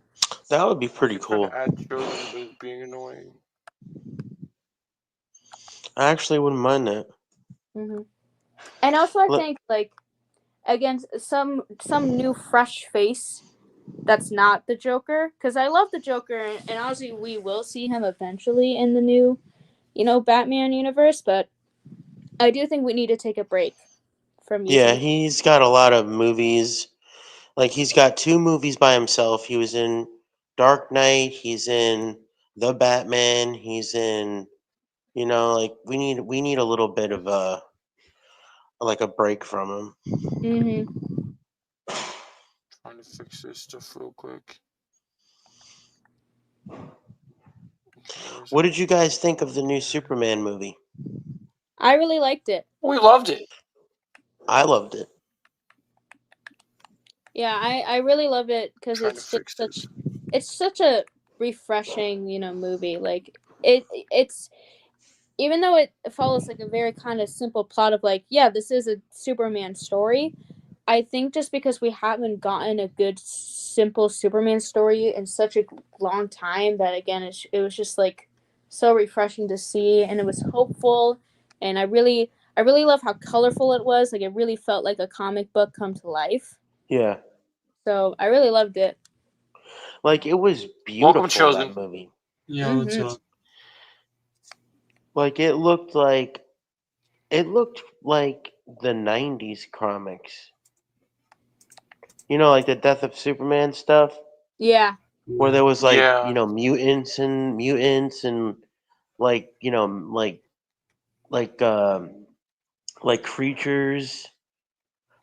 That would be pretty cool. Add Chosen as being annoying. I actually wouldn't mind that. Mm-hmm. And also, I think like again some new fresh face that's not the Joker, because I love the Joker, and obviously we will see him eventually in the new, Batman universe. But I do think we need to take a break from Yeah, using. he's got a lot of movies. Like he's got 2 movies by himself. He was in Dark Knight. He's in The Batman. He's in, like we need a little bit of a break from him. Mm-hmm. Trying to fix this stuff real quick. What did you guys think of the new Superman movie? I really liked it. We loved it. I loved it. Yeah, I really love it because Trying to it's fix just this. it's such a refreshing, movie. Like it's even though it follows like a very kind of simple plot of like, yeah, this is a Superman story. I think just because we haven't gotten a good simple Superman story in such a long time that again it was just like so refreshing to see, and it was hopeful, and I really love how colorful it was. Like it really felt like a comic book come to life. Yeah. So I really loved it. Like it was beautiful, Welcome, Chosen. that movie. Yeah, what's Mhm. up? Like it looked like the 90s comics. Like the Death of Superman stuff Yeah. where there was like, Yeah. mutants and like, like creatures.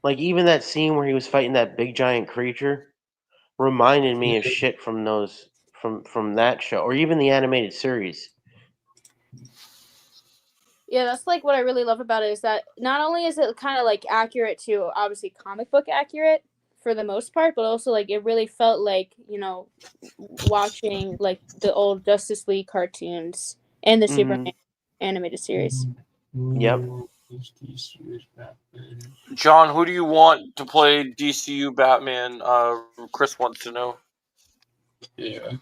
Like even that scene where he was fighting that big giant creature reminded me of shit from those from that show, or even the animated series. Yeah, that's like what I really love about it is that not only is it kind of like accurate to obviously comic book accurate for the most part, but also like it really felt like, watching like the old Justice League cartoons and the Superman animated series. Yep. John, who do you want to play DCU Batman? Chris wants to know. Yeah.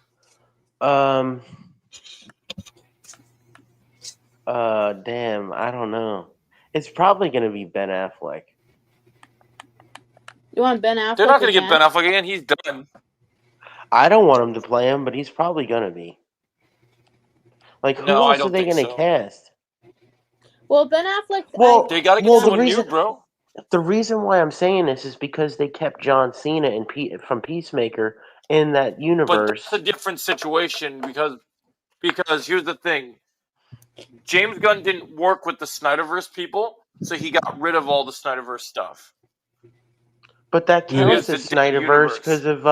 Damn, I don't know. It's probably gonna be Ben Affleck. You want Ben Affleck? They're not going to again? get Ben Affleck again. He's done. I don't want him to play him, but he's probably gonna be. Like, who No, I else are don't they think gonna so. cast? Well, Ben Affleck. Well, They got to get Well, the someone reason- new, bro. The reason why I'm saying this is because they kept John Cena from Peacemaker in that But universe. that's a different situation because here's the thing. James Gunn didn't work with the Snyderverse people, so he got rid of all the Snyderverse stuff. But that Yeah. counts It's as a different Snyderverse universe. because of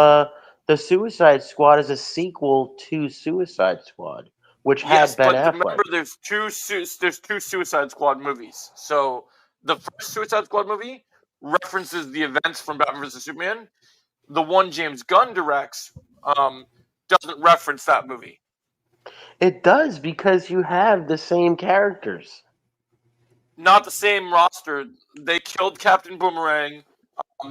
the Suicide Squad is a sequel to Suicide Squad, which Yes, had Ben but Affleck. remember, there's two Suicide Squad movies. So the first Suicide Squad movie references the events from Batman vs Superman. The one James Gunn directs doesn't reference that movie. It does because you have the same characters. Not the same roster. They killed Captain Boomerang.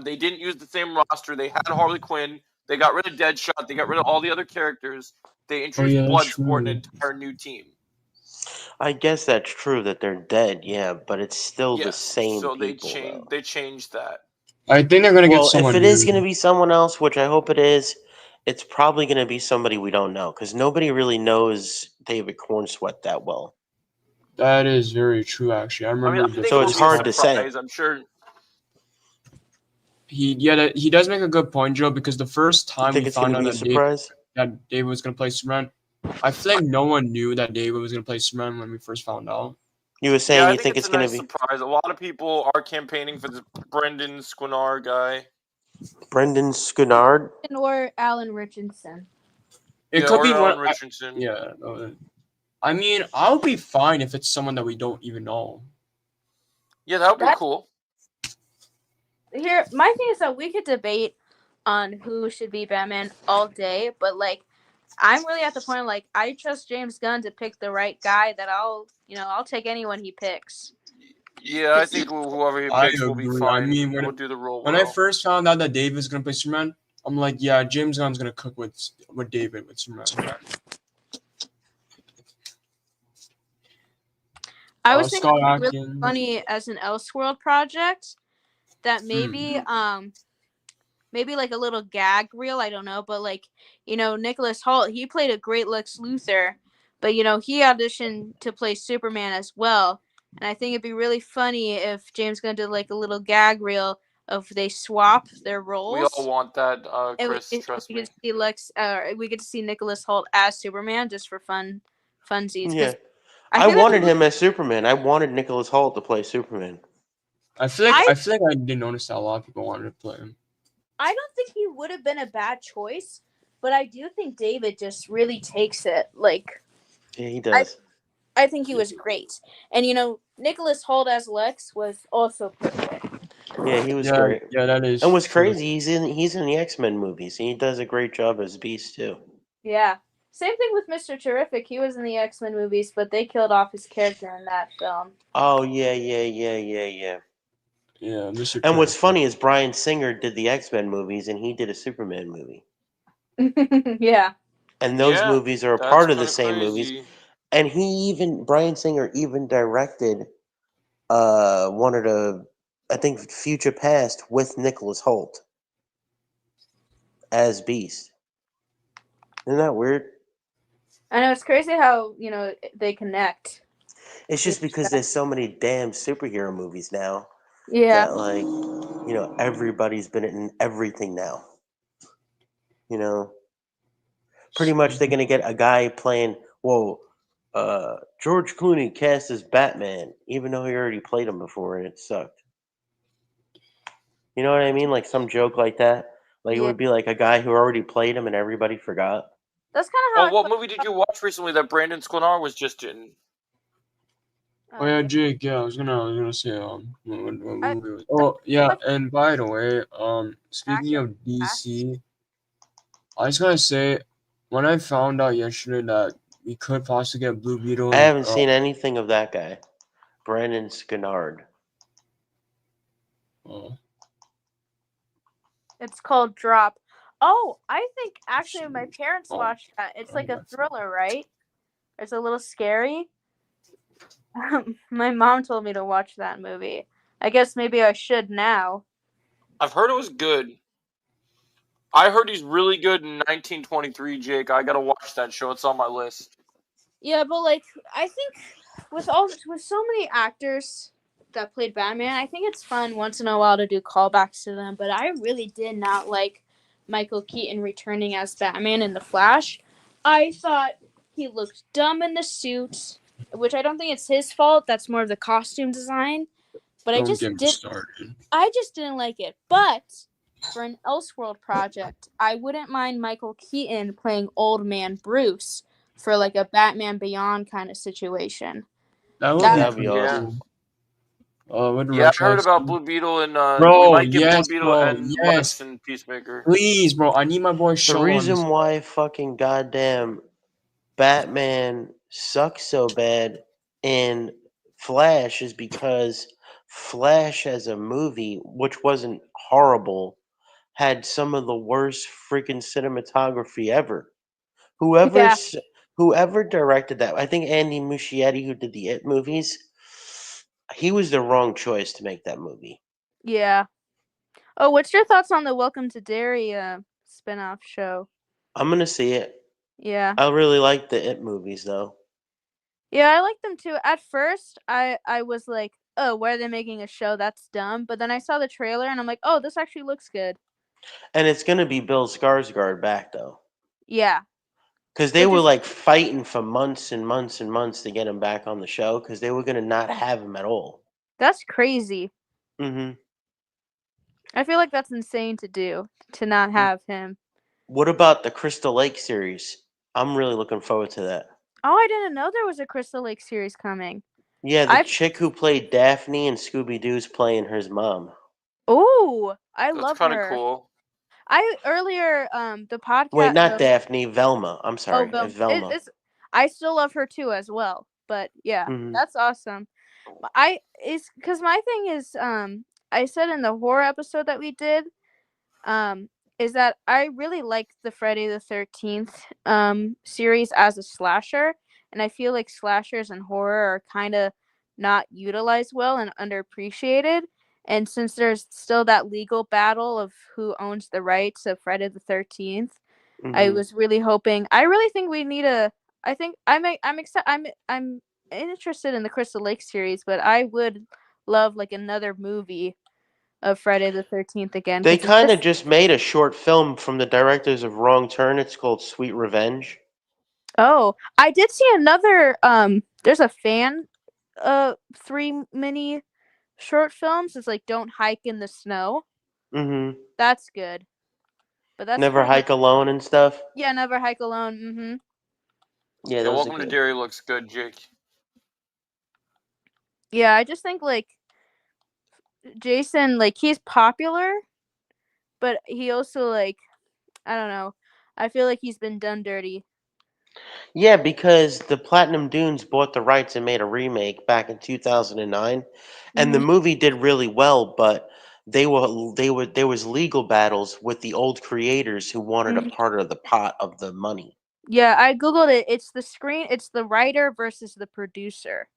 They didn't use the same roster. They had Harley Quinn. They got rid of Deadshot. They got rid of all the other characters. They introduced yeah, that's Bloodsport, an true. entire new team. I guess that's true that they're dead, yeah, but it's still the Yes, same so people. though. they changed that. I think they're gonna get Well, someone if it is new. going to be someone else, which I hope it is, it's probably going to be somebody we don't know because nobody really knows David Cornsweet that well. That is very true, actually. I I remember. mean, I think So it'll it's be a hard to say. surprise, I'm sure. He does make a good point, Joe, because the first You time think we it's going found to out be a surprise? that David was gonna play Superman, I feel like no one knew that David was gonna play Superman when we first found out. You were saying Yeah, I you think it's a going nice to be surprise. A lot of people are campaigning for this Brendan Squinar guy. Brendan Skinard? or Alan Richardson. It Yeah, could or be Alan one. Richardson. Yeah. I mean, I'll be fine if it's someone that we don't even know. Yeah, that would be That- cool. Here, my thing is that we could debate on who should be Batman all day, but like, I'm really at the point of like, I trust James Gunn to pick the right guy. That I'll take anyone he picks. Yeah, I think whoever he I picks will be agree. fine. I mean, we'll do the role when well. I first found out that David was gonna play Superman, I'm like, yeah, James Gunn's gonna cook with David with Superman. I was thinking Scott really Adkins. funny as an Elseworld project that maybe maybe like a little gag reel, I don't know, but like, Nicholas Hoult, he played a great Lex Luthor, but he auditioned to play Superman as well. And I think it'd be really funny if James Gunn did like a little gag reel of they swap their roles. We all want that, Chris. Trust we me. get to see we get to see Nicholas Hoult as Superman just for funsies. 'cause Yeah. I I think that'd wanted be him as Superman. I wanted Nicholas Hoult to play Superman. I feel like I did notice that a lot of people wanted to play him. I don't think he would have been a bad choice, but I do think David just really takes it. Like, Yeah, he does. I think he was great. And, Nicholas Hoult as Lex was also perfect. Yeah, he was Yeah, great. yeah, that is. And what's true. crazy, he's in the X-Men movies. He does a great job as Beast too. Yeah. Same thing with Mr. Terrific. He was in the X-Men movies, but they killed off his character in that film. Oh yeah. Yeah, Mr. And what's Terrific. funny is Bryan Singer did the X-Men movies, and he did a Superman movie. Yeah. And those Yeah, movies are a That's part of the kinda same movies. crazy. And Bryan Singer even directed one of the, I think, Future Past with Nicholas Hoult as Beast. Isn't that weird? I know, it's crazy how, they connect. It's just because there's so many damn superhero movies now Yeah. that, like, everybody's been in everything now. Pretty much they're gonna get a guy playing. George Clooney cast as Batman, even though he already played him before and it sucked. You know what I mean? Like some joke like that. Like it Yeah. would be like a guy who already played him and everybody forgot. That's kind of how What movie did you watch recently that Brandon Sklenar was just in? Oh yeah, Jake. Yeah, I was gonna say what movie I- was. Oh yeah, and by the way, speaking of DC, I was gonna say when I found out yesterday that we could possibly get Blue Beetle. I haven't seen anything of that guy, Brandon Skynyrd. It's called Drop. Oh, I think actually my parents watched that. It's like a thriller, right? It's a little scary. My mom told me to watch that movie. I guess maybe I should now. I've heard it was good. I heard he's really good in 1923, Jake. I gotta watch that show. It's on my list. Yeah, but like I think with so many actors that played Batman, I think it's fun once in a while to do callbacks to them. But I really did not like Michael Keaton returning as Batman in The Flash. I thought he looked dumb in the suit, which I don't think it's his fault. That's more of the costume design. But I just didn't like it. But for an Elseworld project, I wouldn't mind Michael Keaton playing Old Man Bruce for like a Batman Beyond kind of situation. That'd be awesome. I heard about Blue Beetle and bro, we might get yes, Blue Beetle bro, and yes. Lex and Peacemaker. Please, bro, I need my boy Sean. The reason why fucking goddamn Batman sucks so bad in Flash is because Flash as a movie, which wasn't horrible, had some of the worst freaking cinematography ever. Whoever directed that, I think Andy Muschietti, who did the It movies, he was the wrong choice to make that movie. Yeah. Oh, what's your thoughts on the Welcome to Derry spinoff show? I'm gonna see it. Yeah. I really like the It movies though. Yeah, I like them too. At first, I was like, oh, why are they making a show? That's dumb. But then I saw the trailer and I'm like, oh, this actually looks good. And it's gonna be Bill Skarsgård back though. Yeah. Because they were like fighting for months and months and months to get him back on the show because they were gonna not have him at all. That's crazy. Mm-hmm. I feel like that's insane to do, to not have him. What about the Crystal Lake series? I'm really looking forward to that. Oh, I didn't know there was a Crystal Lake series coming. Yeah, the chick who played Daphne and Scooby-Doo's playing her mom. Oh, I love her. That's kind of cool. The podcast. Wait, not Daphne, Velma. I'm sorry, it's Velma. I still love her too as well. But yeah, that's awesome. Because my thing is, I said in the horror episode that we did, is that I really like the Friday the 13th series as a slasher, and I feel like slashers and horror are kind of not utilized well and underappreciated. And since there's still that legal battle of who owns the rights of Friday the 13th, I was really hoping. I really think we need a. I think I'm excited. I'm interested in the Crystal Lake series, but I would love like another movie of Friday the 13th again. They 'cause it's kind of just made a short film from the directors of Wrong Turn. It's called Sweet Revenge. Oh, I did see another. There's a fan, 3 mini short films. It's like Don't Hike in the Snow. Mm-hmm. That's good. But that's Never for, like, Hike Alone and stuff. yeah, Never Hike Alone. Mm-hmm. Yeah, Yeah, those Welcome are to good. Derry looks good, Jake. Yeah, I just think like Jason, like he's popular, but he also like I don't know. I feel like he's been done dirty. Yeah, because the Platinum Dunes bought the rights and made a remake back in 2009, and the Mhm. movie did really well, but there was legal battles with the old creators who wanted a Mhm. part of the pot of the money. Yeah, I googled it. It's the writer versus the producer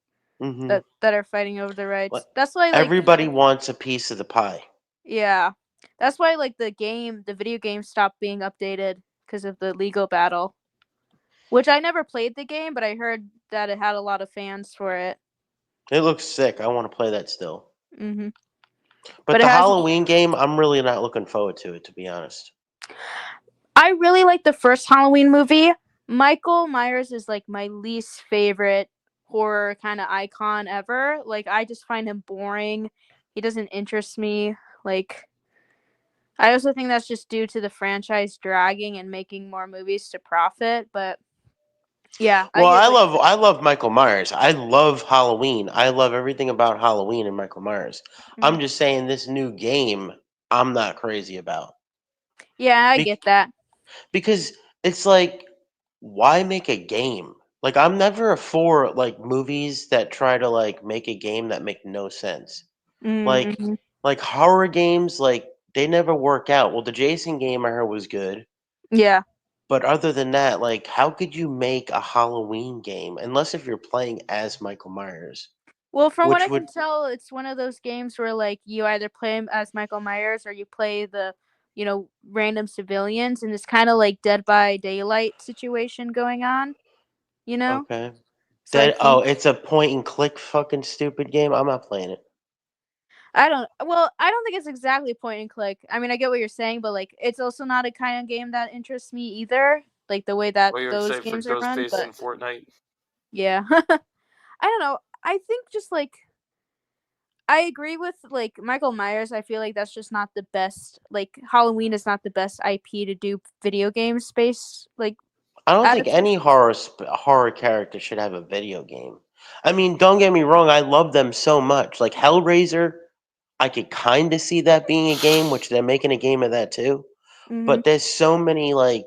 Mm-hmm. that are fighting over the rights. But That's why like everybody wants a piece of the pie. yeah. That's why like the video game stopped being updated because of the legal battle. Which I never played the game, but I heard that it had a lot of fans for it. It looks sick. I want to play that still. Mhm. But But it the has Halloween game, I'm really not looking forward to it, to be honest. I really like the first Halloween movie. Michael Myers is like my least favorite horror kind of icon ever. Like I just find him boring. He doesn't interest me. Like I also think that's just due to the franchise dragging and making more movies to profit, but yeah, I Well, get what I love Michael Myers. I love Halloween. I love everything about Halloween and Michael Myers. I'm Mhm. just saying this new game I'm not crazy about. Yeah, I Be- get that. because it's like why make a game? Like I'm never for like movies that try to like make a game that make no sense. Like Mhm. like horror games like they never work out. Well, the Jason game I heard was good. Yeah. But other than that, like, how could you make a Halloween game unless if you're playing as Michael Myers, Well, from what which I can would tell, it's one of those games where like you either play him as Michael Myers or you play the, random civilians, and it's kind of like Dead by Daylight situation going on. You know, okay. so I think It's a point and click fucking stupid game. I'm not playing it. I don't. Well, I don't think it's exactly point and click. I mean, I get what you're saying, but like it's also not a kind of game that interests me either. Like the way that What you those excited for games are run, Ghostface but in Fortnite? yeah, I don't know. I think just like I agree with like Michael Myers. I feel like that's just not the best. Like Halloween is not the best IP to do video game space like I don't think any adaptations. horror character should have a video game. I mean, don't get me wrong, I love them so much. Like Hellraiser, I could kind of see that being a game, which they're making a game of that too. Hmm. But there's so many like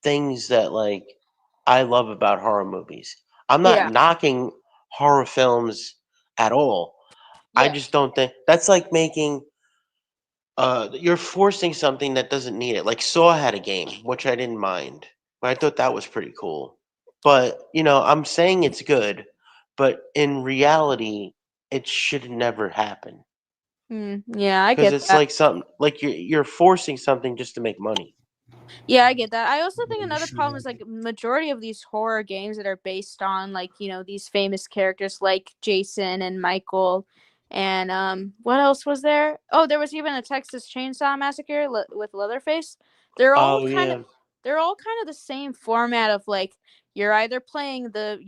things that like I love about horror movies. I'm not Yeah, knocking horror films at all. I yeah. just don't think that's like making you're forcing something that doesn't need it. Like Saw had a game, which I didn't mind. But I thought that was pretty cool. But, I'm saying it's good, but in reality it should never happen. Yeah, I Because get it's that. like something like you're forcing something just to make money. Yeah, I get that. I also think Yeah, you another problem is shouldn't. like majority of these horror games that are based on like, these famous characters like Jason and Michael and what else was there? Oh, there was even a Texas Chainsaw Massacre with Leatherface. They're all Oh kind of yeah. they're all kind of the same format of like you're either playing the,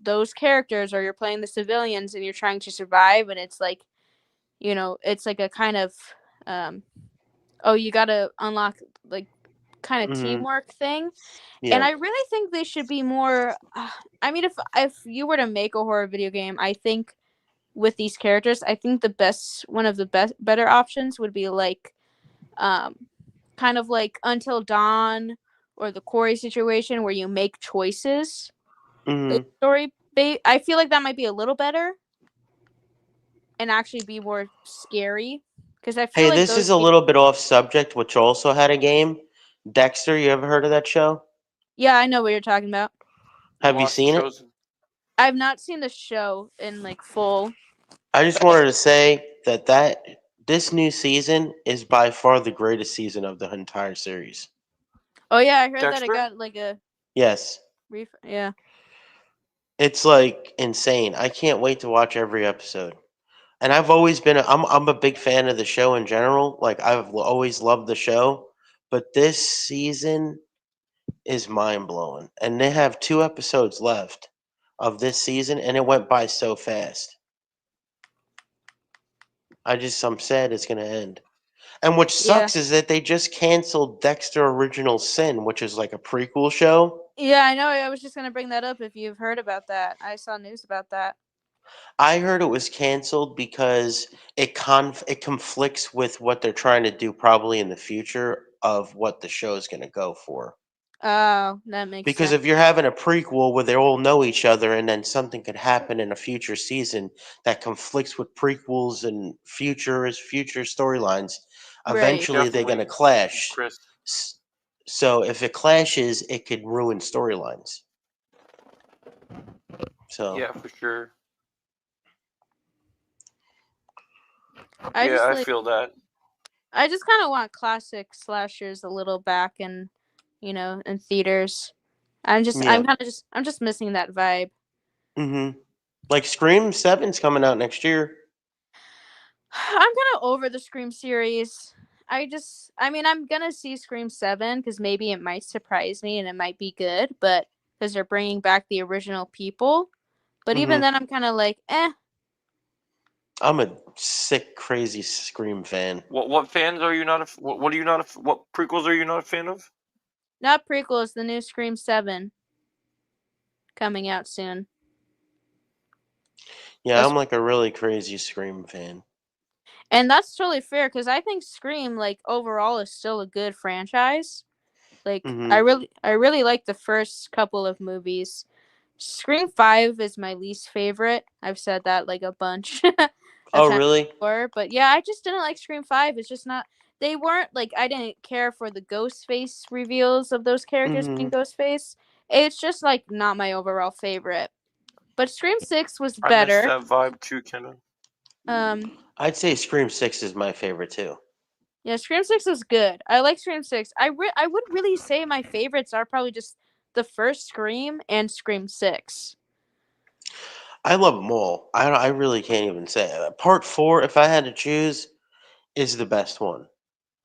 those characters or you're playing the civilians and you're trying to survive and it's like, it's like a kind of um oh, you got to unlock like kind of Mhm. teamwork thing. And Yeah. I really think they should be more. I mean, if you were to make a horror video game, I think with these characters, I think one of the better options would be like, um, kind of like Until Dawn or the Corey situation where you make choices. The Mhm. story, I feel like that might be a little better and actually be more scary because I feel Hey, like this is those a games. little bit off subject, which also had a game. Dexter, you ever heard of that show? Yeah, I know what you're talking about. Have you Lost and seen it? Chosen. I've not seen the show in like full. I just wanted to say that this new season is by far the greatest season of the entire series. Oh yeah, I heard that it Dexter? got like a Yes. yeah. It's like insane. I can't wait to watch every episode. And I've always been I'm a big fan of the show in general. Like always loved the show, but this season is mind blowing. And they have 2 episodes left of this season, and it went by so fast. I'm sad it's gonna end. And what Yeah. sucks is that they just canceled Dexter Original Sin, which is like a prequel show. Yeah, I know. I was just gonna bring that up if you've heard about that. I saw news about that. I heard it was canceled because it conflicts with what they're trying to do probably in the future of what the show is going to go for. Oh, that makes Because sense. if you're having a prequel where they all know each other and then something could happen in a future season that conflicts with prequels and future storylines, Right. eventually they're going to clash. Chris. So if it clashes, it could ruin storylines. So Yeah, for sure. I just I like, feel that. I just kind of want classic slashers a little back in, in theaters. I'm just missing that vibe. Like Scream 7's coming out next year. I'm kind of over the Scream series. I'm gonna see Scream 7 because maybe it might surprise me and it might be good, but because they're bringing back the original people. But even then, I'm kind of like, eh. I'm a sick, crazy Scream fan. What fans are you not? What are you not? What prequels are you not a fan of? Not prequels. The new Scream 7 coming out soon. Yeah, I'm like a really crazy Scream fan. And that's totally fair because I think Scream, like, overall is still a good franchise. Like, I really like the first couple of movies. Scream 5 is my least favorite. I've said that like a bunch. Oh, really? Before, but yeah, I just didn't like Scream 5. It's just not. They weren't like I didn't care for the Ghostface reveals of those characters being Ghostface. It's just like not my overall favorite. But Scream 6 was better. I missed that vibe too, Kenna. I'd say Scream 6 is my favorite too. Yeah, Scream 6 was good. I like Scream 6. I would really say my favorites are probably just the first Scream and Scream 6. I love them all. I really can't even say. Part 4, if I had to choose, is the best one.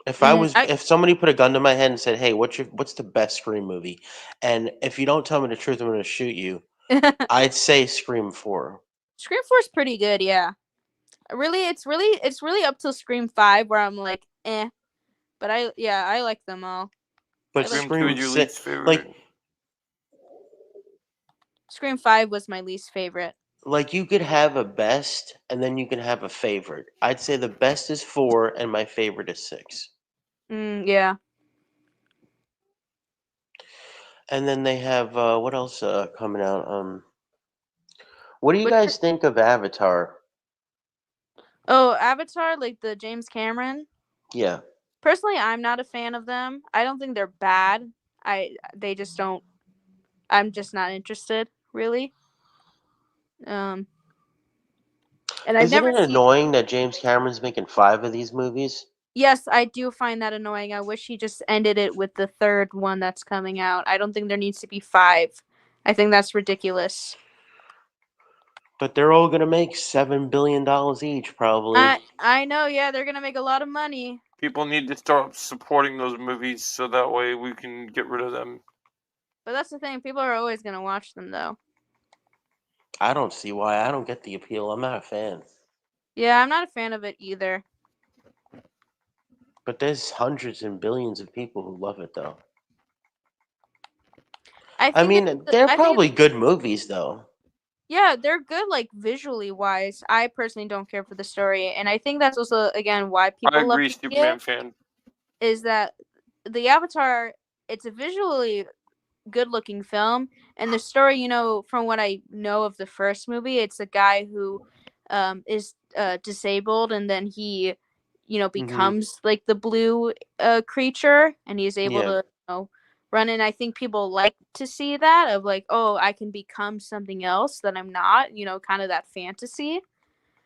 If somebody put a gun to my head and said, "Hey, what's the best Scream movie?" and if you don't tell me the truth, I'm going to shoot you. I'd say Scream 4. Scream 4 is pretty good, yeah. It's really up to Scream 5 where I'm like, eh. But I like them all. But Scream 6, like Scream 5 was my least favorite. Like you could have a best and then you can have a favorite. I'd say the best is 4 and my favorite is 6. Yeah. And then they have what else coming out? What do you guys think of Avatar? Oh, Avatar, like the James Cameron? Yeah. Personally, I'm not a fan of them. I don't think they're bad. They just don't. I'm just not interested, really. And Isn't it annoying that James Cameron's making 5 of these movies? Yes, I do find that annoying. I wish he just ended it with the third one that's coming out. I don't think there needs to be 5. I think that's ridiculous. But they're all gonna make $7 billion each, probably. I know, yeah, they're gonna make a lot of money. People need to start supporting those movies so that way we can get rid of them. But that's the thing, people are always gonna watch them, though. I don't see why. I don't get the appeal. I'm not a fan. Yeah, I'm not a fan of it either. But there's hundreds and billions of people who love it, though. I mean, they're probably good movies, though. Yeah, they're good, like, visually wise. I personally don't care for the story, and I think that's also, again, why people love it. Superman fan. Is that the Avatar, it's a visually good-looking film, and the story, from what I know of the first movie, it's a guy who is disabled, and then he, becomes, like, the blue creature, and he's able to, run in. I think people like to see that of like, oh, I can become something else that I'm not, kind of that fantasy.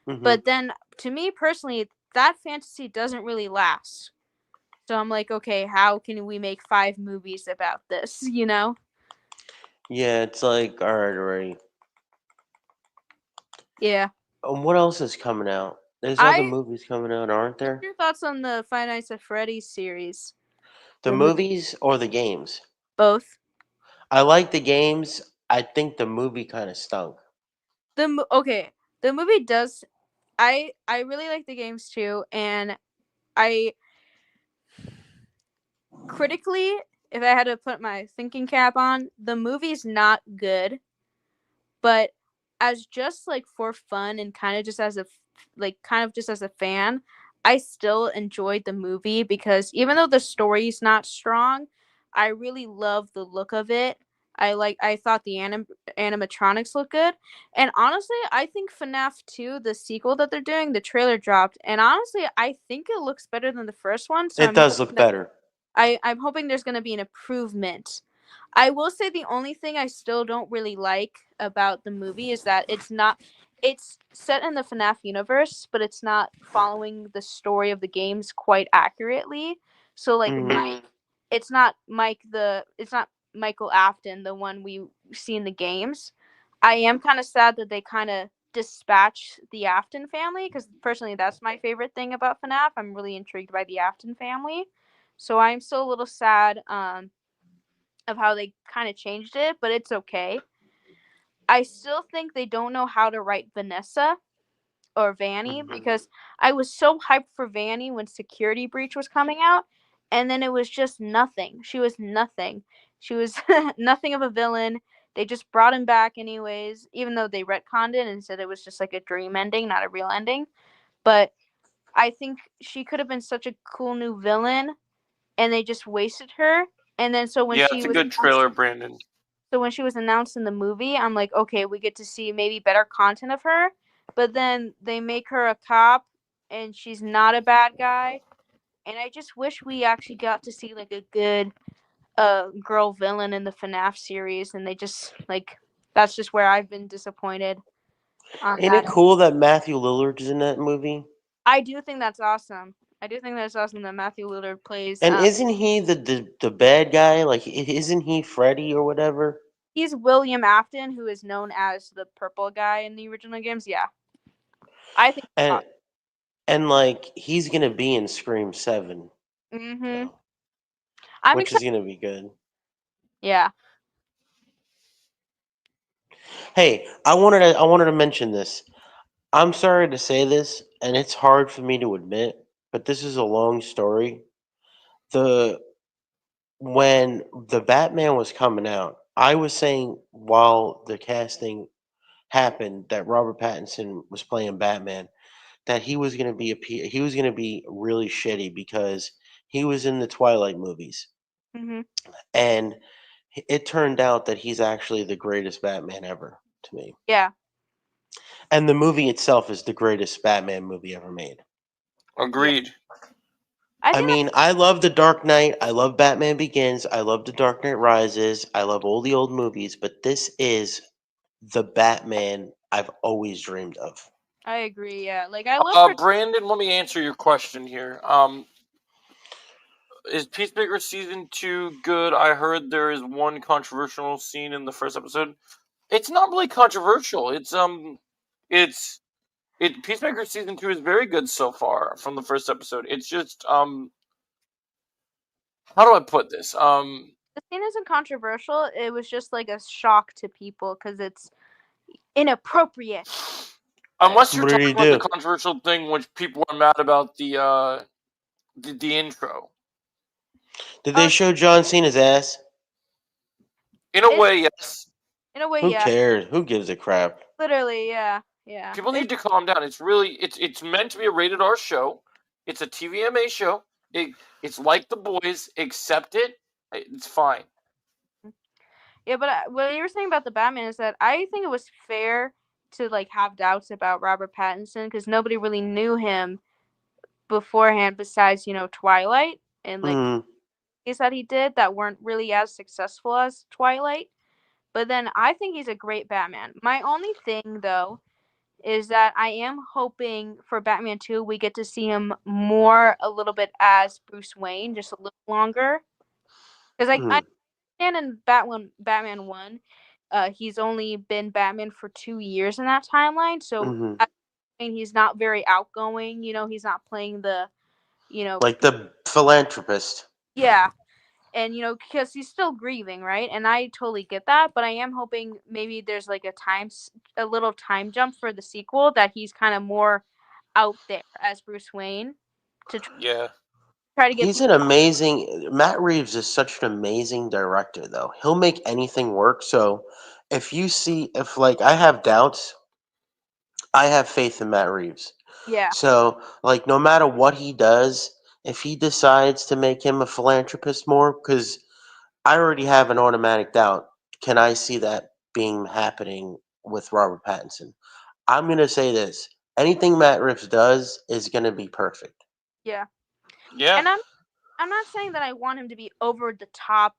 But then to me personally, that fantasy doesn't really last. So I'm like, okay, how can we make 5 movies about this, Yeah, it's like, all right, already. Yeah. What else is coming out? There's other movies coming out, aren't What's there? your thoughts on the Five Nights at Freddy's series? The The movies or the games? Both. I like the games. I think the movie kind of stunk. Okay, the movie does. I really like the games too, and I critically, if I had to put my thinking cap on, the movie's not good, but as just like for fun and kind of just as a fan, I still enjoyed the movie because even though the story's not strong, I really love the look of it. I thought the animatronics look good. And honestly, I think FNAF 2, the sequel that they're doing, the trailer dropped, and honestly, I think it looks better than the first one. So It does look better. I'm hoping there's going to be an improvement. I will say the only thing I still don't really like about the movie is that it's set in the FNAF universe, but it's not following the story of the games quite accurately. So like it's not Michael Afton, the one we see in the games. I am kind of sad that they kind of dispatch the Afton family because personally that's my favorite thing about FNAF. I'm really intrigued by the Afton family. So I'm still a little sad of how they kind of changed it, but it's okay. I still think they don't know how to write Vanessa or Vanny because I was so hyped for Vanny when Security Breach was coming out, and then it was just nothing. She was nothing. She was nothing of a villain. They just brought him back anyways, even though they retconned it and said it was just like a dream ending, not a real ending. But I think she could have been such a cool new villain, and they just wasted her. And then so when Yeah, she it's a was good trailer, Brandon. so when she was announced in the movie, I'm like, okay, we get to see maybe better content of her. But then they make her a cop, and she's not a bad guy. And I just wish we actually got to see like a good girl villain in the FNAF series. And they just like that's just where I've been disappointed on Ain't that. it cool that Matthew Lillard's in that movie? I do think that's awesome. I do think that's awesome that Matthew Lillard plays. And isn't he the bad guy? Like, isn't he Freddy or whatever? He's William Afton, who is known as the purple guy in the original games. Yeah, I think. And like he's gonna be in Scream 7, I'm which is excited. gonna be good. Yeah. Hey, I wanted to mention this. I'm sorry to say this, and it's hard for me to admit, but this is a long story. When the Batman was coming out, I was saying while the casting happened that Robert Pattinson was playing Batman, that he was going to be really shitty because he was in the Twilight movies, and it turned out that he's actually the greatest Batman ever to me. Yeah. And the movie itself is the greatest Batman movie ever made. Agreed. I mean, I love The Dark Knight. I love Batman Begins. I love The Dark Knight Rises. I love all the old movies, but this is the Batman I've always dreamed of. I agree. Yeah, like I love. Brandon, let me answer your question here. Is Peacemaker season 2 good? I heard there is one controversial scene in the first episode. It's not really controversial. Peacemaker season 2 is very good so far from the first episode. It's just how do I put this? The scene isn't controversial. It was just like a shock to people because it's inappropriate. Unless you're talking about the controversial thing, which people are mad about the intro. Did they show John Cena's ass? In a way, yes. In a way, Who yeah. cares? Who gives a crap? Literally, yeah. Yeah. People need to calm down. It's meant to be a rated R show. It's a TVMA show. It's like The Boys. Accept it. It's fine. Yeah, but what you were saying about the Batman is that I think it was fair to like have doubts about Robert Pattinson because nobody really knew him beforehand besides, Twilight and like things that he did that weren't really as successful as Twilight. But then I think he's a great Batman. My only thing though is that I am hoping for Batman 2 we get to see him a little bit as Bruce Wayne, just a little longer. Because I understand in Batman 1, he's only been Batman for 2 years in that timeline. So Mhm. I mean, he's not very outgoing. He's not playing the, Like the philanthropist. yeah. And because he's still grieving, right? And I totally get that, but I am hoping maybe there's like a little time jump for the sequel, that he's kind of more out there as Bruce Wayne to Yeah. try to get He's an amazing. Matt Reeves is such an amazing director, though. He'll make anything work. So, if like I have doubts, I have faith in Matt Reeves. yeah, So, like, no matter what he does, if he decides to make him a philanthropist more, because I already have an automatic doubt, can I see that being happening with Robert Pattinson? I'm gonna say this: anything Matt Reeves does is gonna be perfect. yeah. Yeah. And I'm not saying that I want him to be over the top,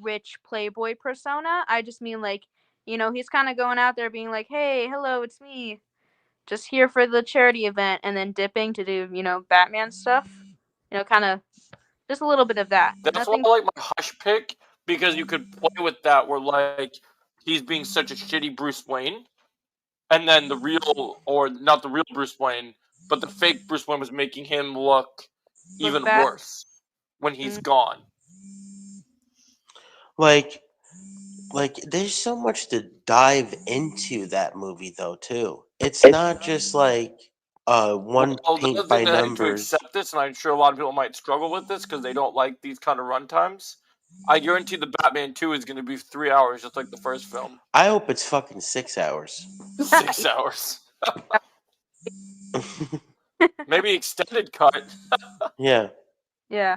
rich playboy persona. I just mean like, he's kind of going out there being like, "Hey, hello, it's me. Just here for the charity event," and then dipping to do, Batman stuff. Kind of just a little bit of that. That's why Nothing. I like my Hush pick, because you could play with that where, like, he's being such a shitty Bruce Wayne, and then the real, or not the real Bruce Wayne, but the fake Bruce Wayne was making him look even bad. worse when he's gone. Like, there's so much to dive into that movie, though. Too, it's not just like one Well, the paint other by thing that I have to numbers. accept this, and I'm sure a lot of people might struggle with this because they don't like these kind of runtimes. I guarantee the Batman 2 is going to be 3 hours, just like the first film. I hope it's fucking 6 hours. 6 hours. Maybe extended cut. Yeah. Yeah.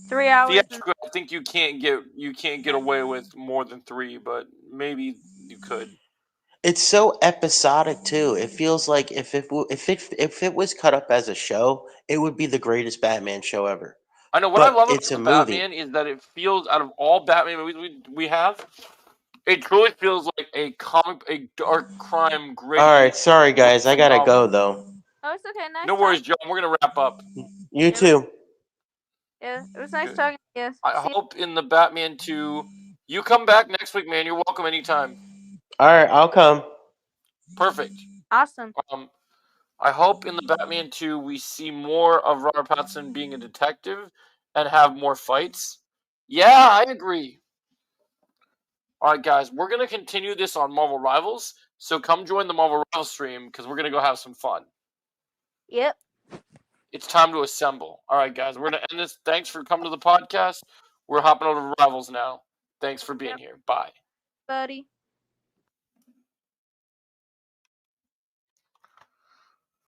3 hours. Theatrical, I think you can't get away with more than 3, but maybe you could. It's so episodic too. It feels like if it was cut up as a show, it would be the greatest Batman show ever. I know what But I love it's about a the movie. Batman is that it feels, out of all Batman movies we have, it truly feels like a dark crime gritty. All right, sorry guys, I gotta novel. go though. Oh, it's okay. Nice. No worries, John. We're gonna wrap up. You too. Yeah, it was nice Good. talking to you. I hope in the Batman 2, you come back next week, man. You're welcome anytime. All right, I'll come. Perfect. Awesome. I hope in the Batman 2 we see more of Robert Pattinson being a detective and have more fights. Yeah, I agree. All right, guys, we're going to continue this on Marvel Rivals, so come join the Marvel Rivals stream because we're going to go have some fun. Yep. It's time to assemble. All right, guys, we're going to end this. Thanks for coming to the podcast. We're hopping over to Rivals now. Thanks for being here. Bye. Buddy.